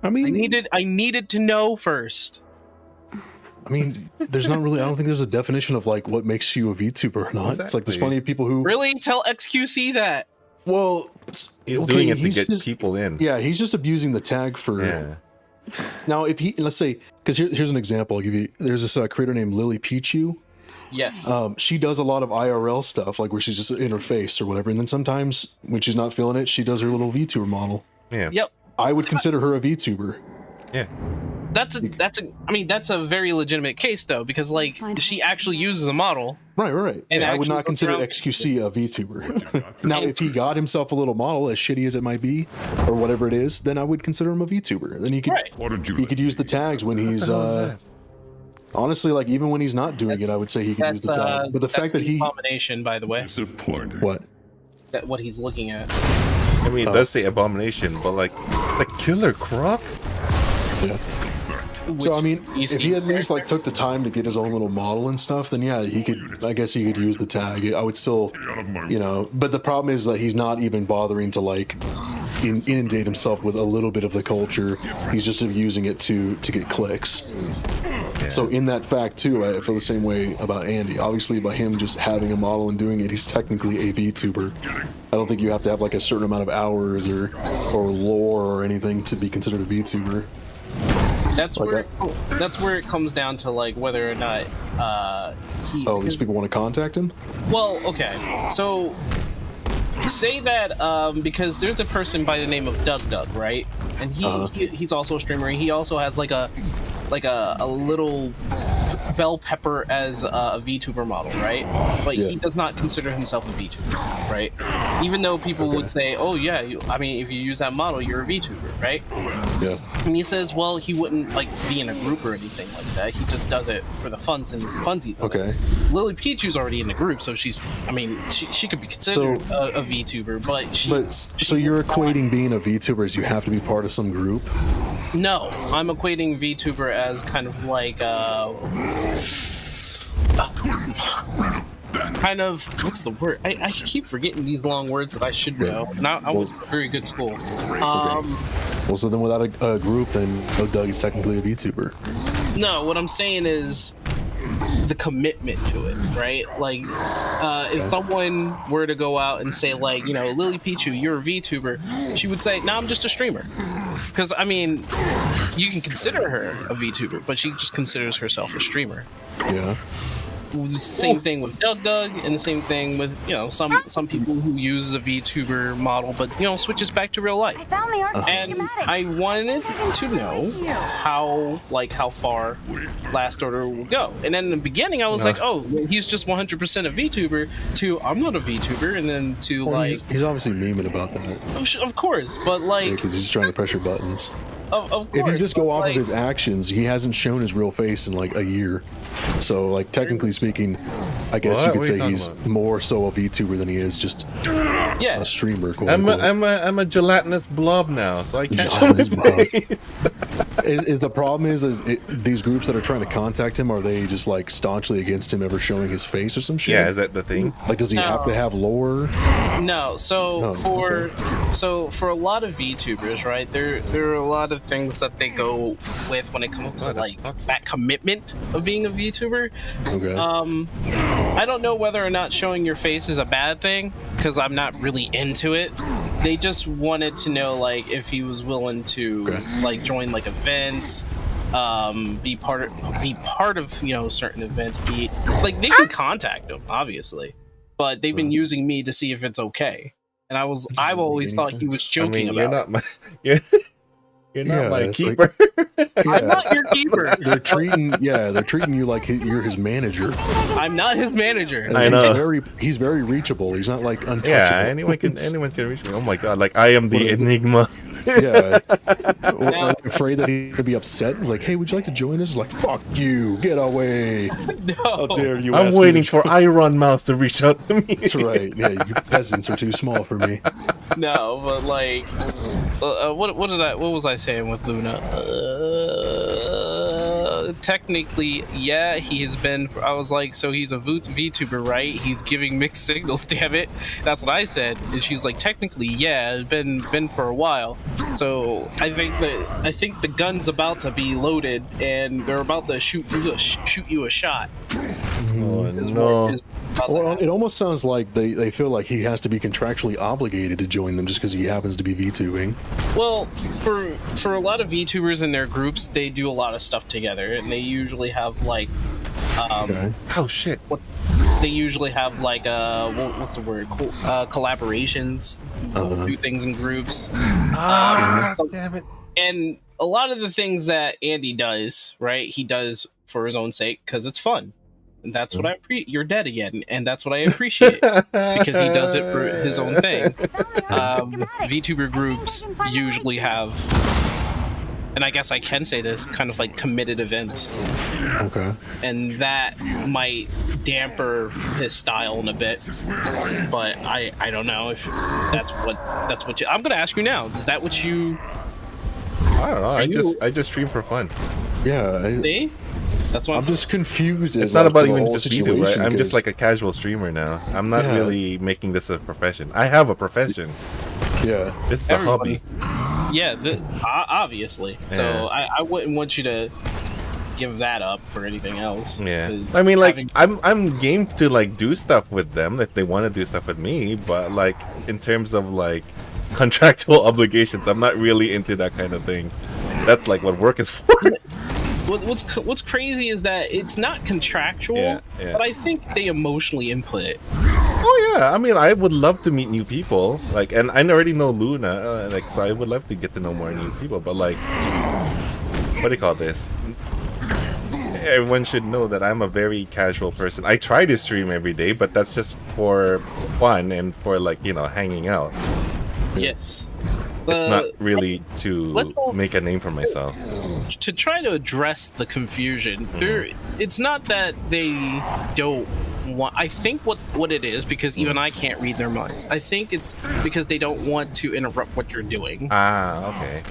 I mean, I needed to know first. I mean, there's not really. I don't think there's a definition of like what makes you a VTuber or not. Exactly. It's like there's plenty of people who really tell XQC that. Well, he's doing it to get people in. Yeah, he's just abusing the tag for. Yeah. Now, if he, let's say, because here's an example. I'll give you. There's this creator named Lily Pichu. Yes. She does a lot of IRL stuff, like where she's just in her face or whatever, and then sometimes when she's not feeling it, she does her little VTuber model. Yeah. Yep. I would consider her a VTuber. Yeah. That's a very legitimate case though, because like she actually uses a model. Right. And I would not consider XQC a VTuber. Now, if he got himself a little model, as shitty as it might be, or whatever it is, then I would consider him a VTuber. Then he could use the tags when he's honestly, like even when he's not doing it, I would say he could use the tag. But the fact that he abomination, by the way. What? That what he's looking at. I mean, it does say abomination, but like the Killer Croc. Yeah. So I mean, if he at least like took the time to get his own little model and stuff, then yeah, he could. I guess he could use the tag. I would still, you know. But the problem is that he's not even bothering to like inundate himself with a little bit of the culture. He's just using it to get clicks. So in that fact too, I feel the same way about Andy. Obviously, by him just having a model and doing it, he's technically a VTuber. I don't think you have to have like a certain amount of hours or lore or anything to be considered a VTuber. That's where it comes down to like whether or not these people want to contact him. Well, okay, so say that because there's a person by the name of Doug, right? And he's also a streamer. And he also has like a little bell pepper as a VTuber model, right? But he does not consider himself a VTuber, right? Even though people would say, "Oh yeah, I mean, if you use that model, you're a VTuber, right?" Yeah. And he says, "Well, he wouldn't like be in a group or anything like that. He just does it for the funsies." Of it. Lily Pichu's already in the group, so she could be considered a VTuber, but so you're equating being a VTuber as you have to be part of some group? No, I'm equating VTuber as kind of like kind of, what's the word? I keep forgetting these long words that I should know. And I was a very good school. Well, so then without a group, then Doug is technically a VTuber. No, what I'm saying is the commitment to it, right? Like, if someone were to go out and say, like, you know, Lily Pichu, you're a VTuber, she would say, no, I'm just a streamer. Because, I mean, you can consider her a VTuber, but she just considers herself a streamer. Yeah. The same thing with Doug, and the same thing with, you know, some people who use a VTuber model, but, you know, switches back to real life. And I wanted to know how far Last Order will go. And then in the beginning, I was like, oh, he's just 100% a VTuber, to I'm not a VTuber, and then to he's obviously memeing about that. Of course, but like, because he's trying to pressure buttons. Of course, if you just go off of his actions, he hasn't shown his real face in like a year. So, like, technically speaking, I guess you could say he's more so a VTuber than he is just a streamer. I'm a gelatinous blob now, so I can't show my face. Is the problem these groups that are trying to contact him, are they just like staunchly against him ever showing his face or some shit? Yeah, is that the thing? Like, does he have to have lore? No. So for a lot of VTubers, right, there are a lot of things that they go with when it comes to like that commitment of being a VTuber. Okay. I don't know whether or not showing your face is a bad thing, because I'm not really into it. They just wanted to know, like, if he was willing to like join like events, be part of you know, certain events. Be like, they can contact him obviously, but they've been using me to see if it's okay. And I've always thought he was joking about. You're not my you're not my keeper. I'm not your keeper. They're treating you like you're his manager. I'm not his manager. I know. He's very reachable. He's not like untouchable. Yeah, anyone can reach me. Oh my god, like I am the enigma. Yeah, I'm afraid that he could be upset. Like, hey, would you like to join us? Like, fuck you, get away! No. How dare you? I'm waiting for Iron Mouse to reach out to me. That's right. Yeah, you peasants are too small for me. No, but like, what was I saying with Luna? Technically, yeah, he has been. I was like, so he's a VTuber, right? He's giving mixed signals. Damn it, that's what I said. And she's like, technically, yeah, it's been for a while. So I think the gun's about to be loaded, and they're about to shoot you a shot. Oh, no. Well, it almost sounds like they feel like he has to be contractually obligated to join them just because he happens to be VTubing. Well, for a lot of VTubers in their groups, they do a lot of stuff together, and they usually have like oh shit. They usually have like what's the word? Collaborations. Do things in groups. Damn it. And a lot of the things that Andy does, right? He does for his own sake because it's fun. And that's what you're dead again, and that's what I appreciate, because he does it for his own thing. VTuber groups usually have, and I guess I can say this, kind of like committed events. Okay. And that might damper his style in a bit, but I don't know if that's what you. I'm gonna ask you now. Is that what you? I don't know. I just stream for fun. Yeah. See? That's what I'm just confused. It's not about even just YouTube, right? I'm just like a casual streamer now. I'm not really making this a profession. I have a profession, Yeah, this is a hobby. Yeah, obviously. Yeah. So I wouldn't want you to give that up for anything else. Yeah, I mean, like, I'm game to like do stuff with them if they want to do stuff with me, but like in terms of like contractual obligations, I'm not really into that kind of thing. That's like what work is for. What's crazy is that it's not contractual, but I think they emotionally input it. Oh yeah, I mean, I would love to meet new people, like, and I already know Luna, like, so I would love to get to know more new people. But like, what do you call this? Everyone should know that I'm a very casual person. I try to stream every day, but that's just for fun and for, like, you know, hanging out. Yes. It's not really to make a name for myself. To try to address the confusion, it's not that they don't want. I think what it is, because even I can't read their minds. I think it's because they don't want to interrupt what you're doing. Ah, okay.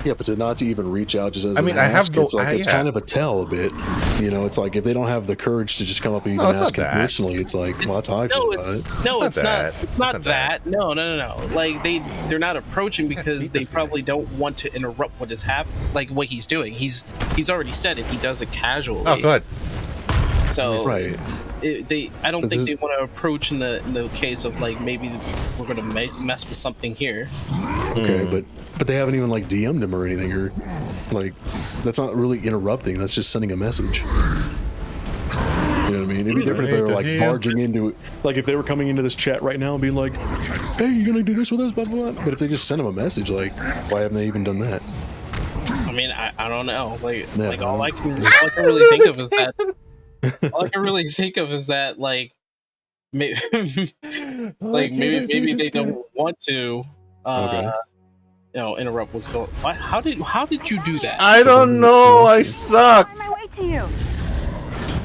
Yeah, but not to even reach out just as I mean, an I have ask, no- it's like it's yeah. kind of a tell a bit. You know, it's like if they don't have the courage to just come up and even No, it's ask not that. personally, it's like, well, that's how I feel about it. No, it's not. that. It's not that. No. Like they're not approaching because they probably don't want to interrupt what is happening. Like what he's doing. He's already said it. He does it casually. Oh, good. So Right. I don't think they want to approach in the case of like maybe we're gonna mess with something here. Okay, but they haven't even like DM'd him or anything, or like that's not really interrupting. That's just sending a message. You know what I mean? It'd be different if they were like barging into it. Like if they were coming into this chat right now and being like, "Hey, you gonna do this with us?" Blah blah blah. But if they just sent him a message, like, why haven't they even done that? I mean, I don't know. Like all I can really think of is that. All I can really think of is that like maybe maybe they don't want to interrupt what's going on. How did you do that? I don't know. I suck. On my way to you.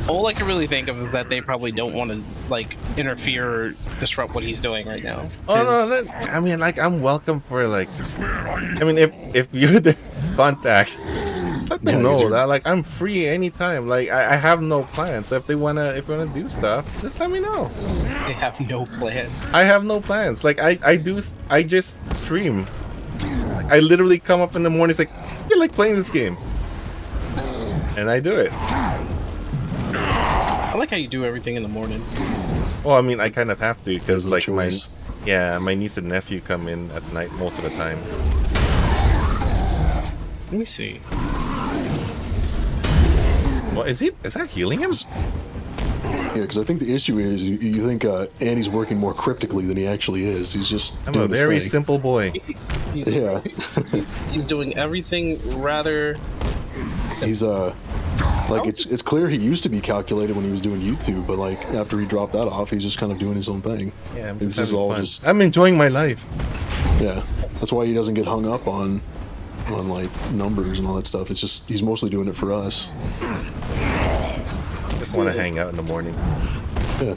All I can really think of is that they probably don't want to like interfere or disrupt what he's doing right now. Oh no, I mean, like, I'm welcome for like. I mean, if you're the contact, just let them know that like I'm free anytime. Like I have no plans. So if they wanna do stuff, just let me know. They have no plans. I have no plans. Like I just stream. I literally come up in the morning. It's like, you like playing this game, and I do it. I like how you do everything in the morning. Well, I mean, I kind of have to because like my niece and nephew come in at night most of the time. Let me see. Well, is that healing him? Yeah, because I think the issue is you think Annie's working more cryptically than he actually is. He's just I'm doing a his very thing. simple boy. He's doing everything rather. He's like it's clear he used to be calculated when he was doing YouTube, but like after he dropped that off, he's just kind of doing his own thing. Yeah, this is all just. I'm enjoying my life. Yeah, that's why he doesn't get hung up on like numbers and all that stuff. It's just he's mostly doing it for us. Just want to hang out in the morning. Yeah.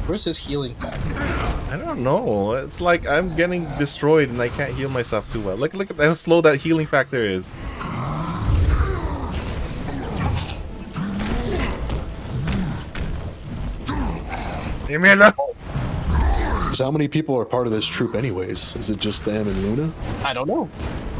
Where's his healing factor? I don't know. It's like I'm getting destroyed and I can't heal myself too well. Look at how slow that healing factor is. So how many people are part of this troop anyways? Is it just them and Luna? I don't know.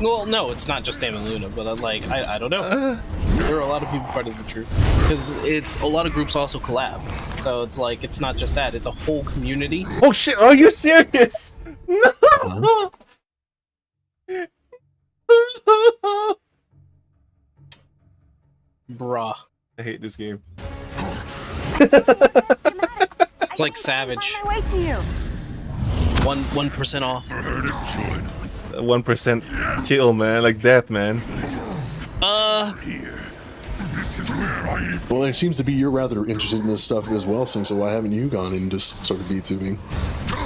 Well, no, it's not just Sam and Luna, but I don't know. There are a lot of people part of the troop because it's a lot of groups also collab. So it's like it's not just that; it's a whole community. Oh shit! Are you serious? No. Bruh. I hate this game. It's like Savage. On my way to you. 1% off. 1% kill, man. Like death, man. Well, it seems to be you're rather interested in this stuff as well, so why haven't you gone and just sort of VTubing?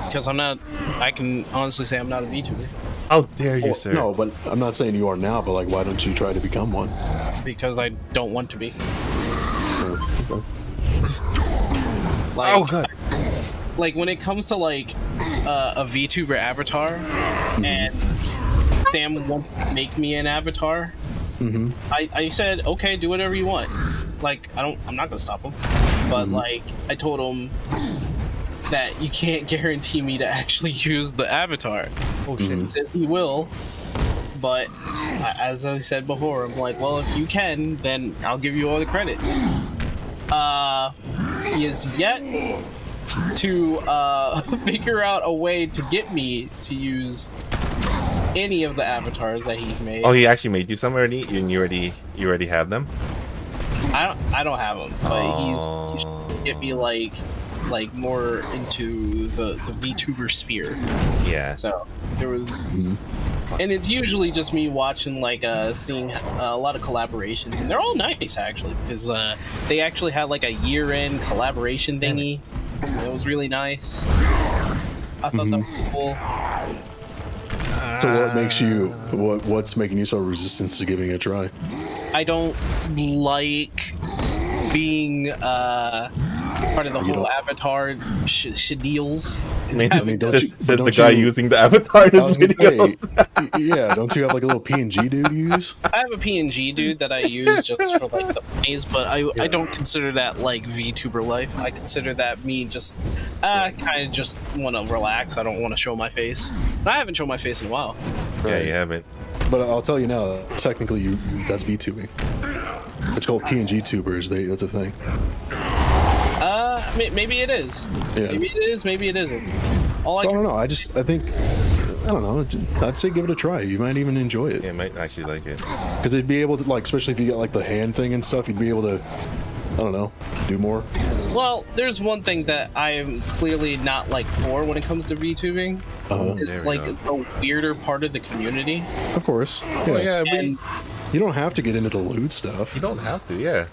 Because I'm not. I can honestly say I'm not a VTuber. How dare you, sir? No, but I'm not saying you are now. But like, why don't you try to become one? Because I don't want to be. Okay. Like, oh god. Like when it comes to like a VTuber avatar, and Sam won't make me an avatar. Mm-hmm. I said, okay, do whatever you want. Like I'm not gonna stop him. But like I told him, that you can't guarantee me to actually use the avatar. Oh shit! He says he will, but as I said before, I'm like, well, if you can, then I'll give you all the credit. He is yet to figure out a way to get me to use any of the avatars that he's made. Oh, he actually made you some already, and you already have them. I don't have them, but he's trying to get me like more into the VTuber sphere. Yeah. So there was, and it's usually just me watching seeing a lot of collaborations, and they're all nice actually because they actually had like a year-end collaboration thingy. And it was really nice. I thought that was cool. So what's making you so resistant to giving it a try? I don't like being part of the whole avatar deals. I mean, said the guy using the avatar in his video. Yeah, don't you have like a little PNG dude you use? I have a PNG dude that I use just for like the plays, but I don't consider that like VTuber life. I consider that me just kind of just want to relax. I don't want to show my face. I haven't shown my face in a while. Yeah, you haven't. But I'll tell you now, technically that's VTubing. It's called PNG tubers. That's a thing. Maybe it is. Yeah. Maybe it is. Maybe it isn't. I don't know. I think I don't know. I'd say give it a try. You might even enjoy it. Yeah, I might actually like it. Because it'd be able to, like, especially if you got like the hand thing and stuff, you'd be able to, I don't know, do more. Well, there's one thing that I am clearly not like for when it comes to VTubing. It's like a weirder part of the community. Of course. Yeah. Oh, yeah, And you don't have to get into the loot stuff. You don't have to, yeah.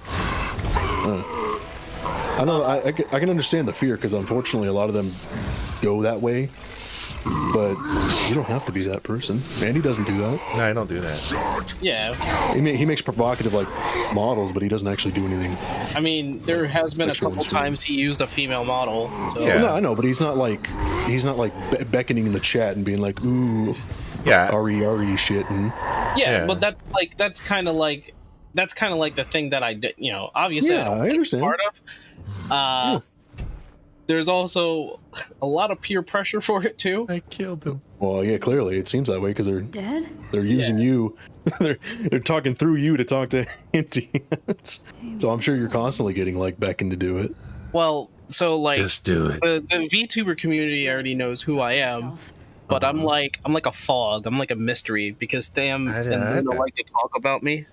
I know. I can understand the fear because unfortunately a lot of them go that way. But you don't have to be that person. Andy doesn't do that. No, I don't do that. yeah, He makes provocative like models, but he doesn't actually do anything. I mean, there has been a couple times he used a female model. So. Yeah, well, no, I know, but he's not like beckoning in the chat and being like, "Ooh, yeah, RE shit." And yeah, but that's kind of like the thing that I did. You know, obviously, yeah, I understand. Part of. There's also a lot of peer pressure for it too. I killed him. Well, yeah, clearly it seems that way because Dead? they're using you. they're talking through you to talk to Andy. So I'm sure you're constantly getting like beckoned to do it. Well, so like just do it. The VTuber community already knows who I am, but I'm like a fog. I'm like a mystery because Sam and Luna like to talk about me.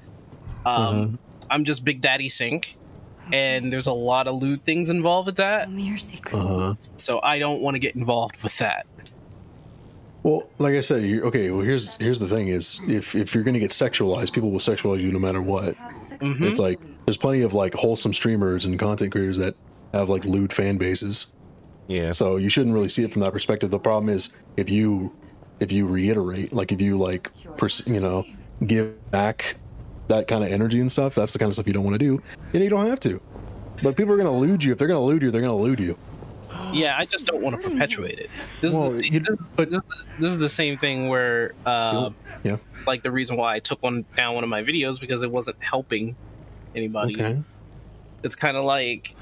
I'm just Big Daddy Sink. And there's a lot of loot things involved with that. Tell me your secret. So I don't want to get involved with that. Well, like I said, here's the thing is if you're gonna get sexualized, people will sexualize you no matter what. It's like there's plenty of like wholesome streamers and content creators that have like lewd fan bases. Yeah. So you shouldn't really see it from that perspective. The problem is if you reiterate, like if you like give back that kind of energy and stuff, that's the kind of stuff you don't want to do, and you don't have to. But people are going to lewd you. If they're going to lewd you, they're going to lewd you. Yeah, I just don't want to perpetuate it. This is the same thing where, like the reason why I took down one of my videos because it wasn't helping anybody. Okay. It's kind of like,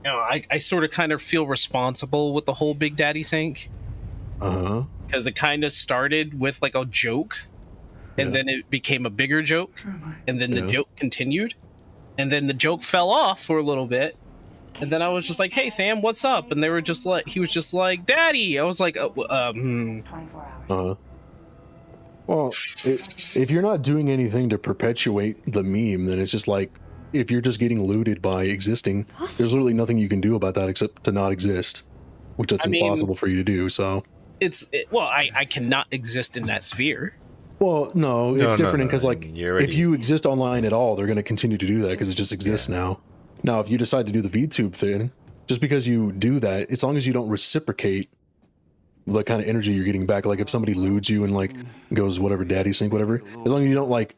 I sort of kind of feel responsible with the whole Big Daddy Sink. Because it kind of started with like a joke. And then it became a bigger joke, and then the joke continued, and then the joke fell off for a little bit, and then I was just like, "Hey Sam, what's up?" And he was just like, "Daddy." I was like, Well, if you're not doing anything to perpetuate the meme, then it's just like if you're just getting looted by existing, there's literally nothing you can do about that except to not exist, which that's impossible for you to do. So I cannot exist in that sphere. Well, no, it's different because if you exist online at all, they're going to continue to do that because it just exists now. Now, if you decide to do the VTube thing, just because you do that, as long as you don't reciprocate the kind of energy you're getting back, like if somebody lewds you and like goes whatever daddy sink, whatever, as long as you don't like,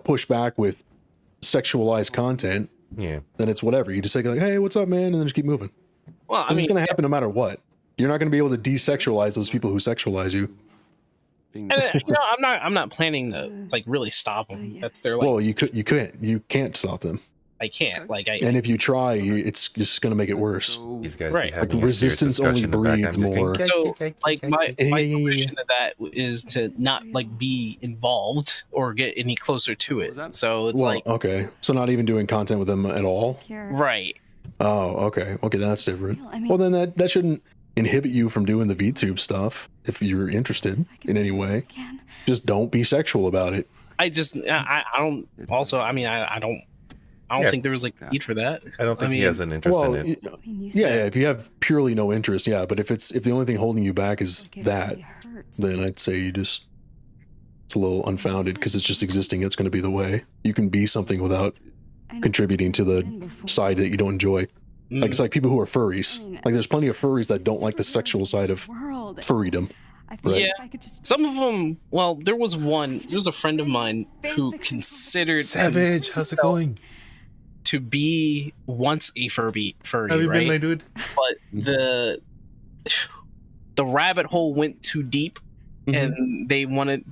push back with sexualized content, then it's whatever. You just say like, hey, what's up, man? And then just keep moving. Well, it's going to happen no matter what. You're not going to be able to desexualize those people who sexualize you. And, I'm not planning to like really stop them. That's their like. Well, you can't stop them. I can't. Like I. And if you try, it's just going to make it worse. These guys Right. Like resistance only breeds more. So, like my solution to that is to not like be involved or get any closer to it. So it's like okay, so not even doing content with them at all. Right. Oh, okay, that's different. Well, then that shouldn't inhibit you from doing the VTube stuff if you're interested in any way. Just don't be sexual about it. I don't. Also, I mean, I don't think there was like need for that. I don't think he has an interest in it. Yeah, if you have purely no interest, yeah. But if the only thing holding you back is that, then I'd say it's a little unfounded because it's just existing. It's going to be the way you can be something without contributing to the side that you don't enjoy. Like it's like people who are furries. Like there's plenty of furries that don't like the sexual side of furrydom. Right? Yeah, some of them. Well, there was a friend of mine who considered Savage. How's it going? To be once a furry, Have you right? been, my dude? But the rabbit hole went too deep, and they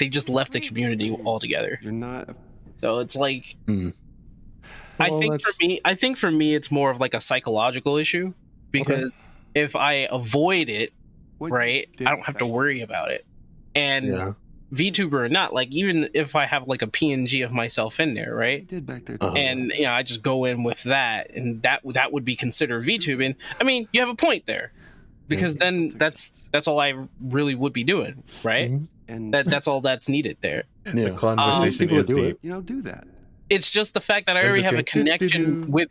just left the community altogether. You're not. So it's like, I think for me, it's more of like a psychological issue because if I avoid it, right, I don't have to worry about it. And VTuber or not, like even if I have like a PNG of myself in there, right? Did back there. And I just go in with that, and that would be considered VTubing. I mean, you have a point there, because then that's all I really would be doing, right? And that's all that's needed there. The conversation is deep. Do that. It's just the fact that I already have a connection with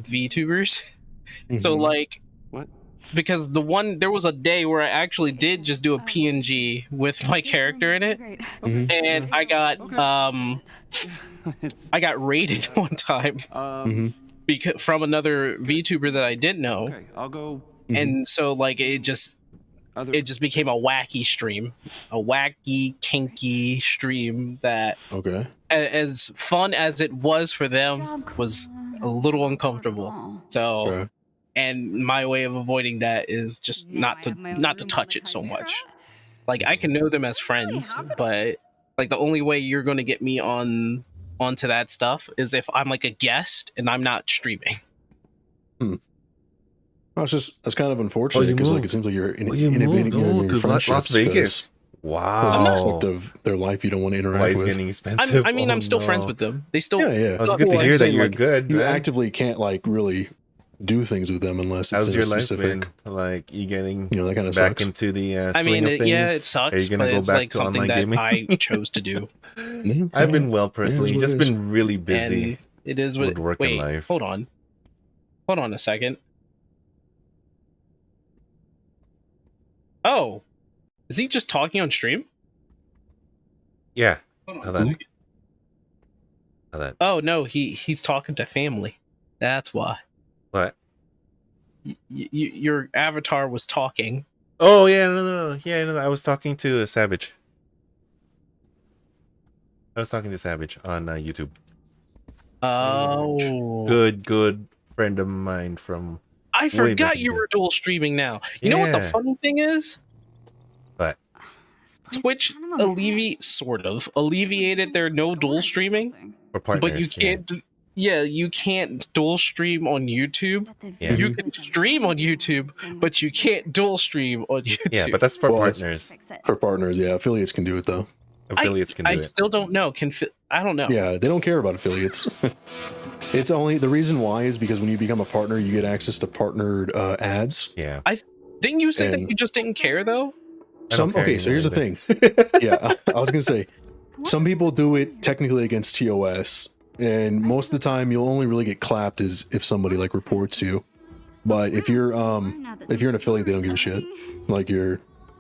VTubers. So like, what? Because there was a day where I actually did just do a PNG with my character in it, and I got raided one time because from another VTuber that I didn't know. Okay, I'll go. And so like it just became a wacky stream, a wacky kinky stream that as fun as it was for them was a little uncomfortable. So. And my way of avoiding that is just not to touch it so much. Like I can know them as friends, but like the only way you're going to get me onto that stuff is if I'm like a guest and I'm not streaming. Well, that's kind of unfortunate because like it seems like you're inhibiting your friendships. Las Vegas. Wow. Aspect of their life you don't want to interact with. Getting expensive. I mean, I'm still friends with them. They still. Yeah. I was good to hear that you're like, good. You man. actively can't like really do things with them unless it's How's in your a life specific. been? Like you getting that kind of back sucks. into the I swing mean, of things? yeah, it sucks, Are you gonna but go it's back like to something online that gaming? I chose to do. I've been well personally. Just been really busy. And it is what. with work and Wait, life. hold on a second. Oh, is he just talking on stream? Yeah. Hold on How a that? second. How that? Oh no, he's talking to family. That's why. What? Your avatar was talking. Oh yeah, no. Yeah, no, I was talking to Savage. I was talking to Savage on YouTube. Oh, Good friend of mine from. I way forgot back in you the were dual streaming now. You know what the Yeah. funny thing is? What? Twitch alleviated their no dual streaming, For partners, but you can't. You can't dual stream on YouTube. Yeah. You can stream on YouTube, but you can't dual stream on YouTube. Yeah, but that's for partners. For partners, yeah. Affiliates can do it though. Affiliates can do I it. still don't know. I don't know. Yeah, they don't care about affiliates. It's only the reason why is because when you become a partner, you get access to partnered ads. Yeah. Didn't you say that you just didn't care though? So here's the thing. Yeah, I was gonna say, some people do it technically against TOS, and most of the time you'll only really get clapped is if somebody like reports you. But if you're an affiliate, they don't give a shit. Like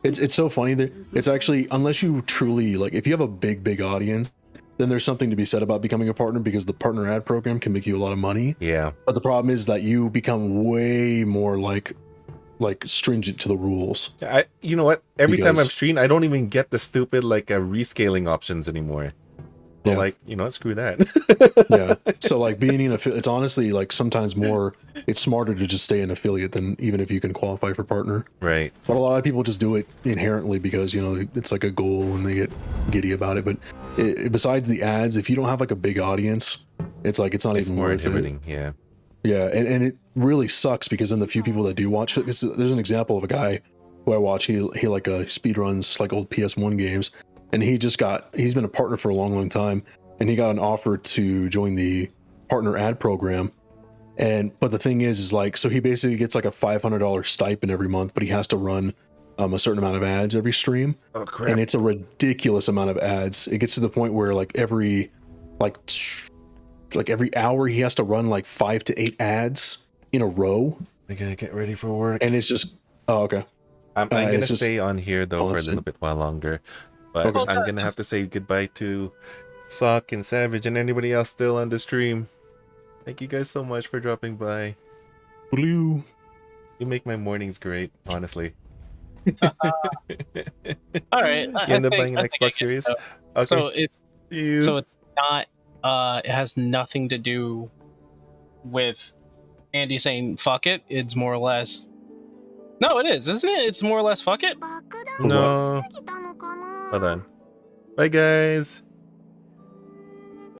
it's so funny that it's actually, unless you truly like, if you have a big audience, then there's something to be said about becoming a partner because the partner ad program can make you a lot of money. Yeah. But the problem is that you become way more like stringent to the rules. You know what? Every time Because- I've streamed, I don't even get the stupid like rescaling options anymore. But Yeah. like, you know, screw that. Yeah. So like being an affiliate, it's honestly like sometimes more, it's smarter to just stay an affiliate than even if you can qualify for partner. Right. But a lot of people just do it inherently because, you know, it's like a goal and they get giddy about it. But besides the ads, if you don't have like a big audience, it's like, it's not even more worth it. inhibiting. Yeah. Yeah. And it really sucks because then the few people that do watch it, there's an example of a guy who I watch, he like speed runs like old PS1 games. And he's been a partner for a long, long time. And he got an offer to join the partner ad program. But the thing is like, so he basically gets like a $500 stipend every month, but he has to run a certain amount of ads every stream. Oh, crap. And it's a ridiculous amount of ads. It gets to the point where like every hour he has to run like 5 to 8 ads in a row. I gotta get ready for work. And it's just, oh, okay. I'm gonna stay on here though for a little bit while longer. But Okay. I'm gonna have to say goodbye to Sock and Savage and anybody else still on the stream. Thank you guys so much for dropping by. Blue. You make my mornings great, honestly. All right. You end up buying an Xbox Series? Okay. So it's not. It has nothing to do with Andy saying "fuck it." It's more or less. No, it is, isn't it? It's more or less "fuck it." No. Hold on. Bye, guys.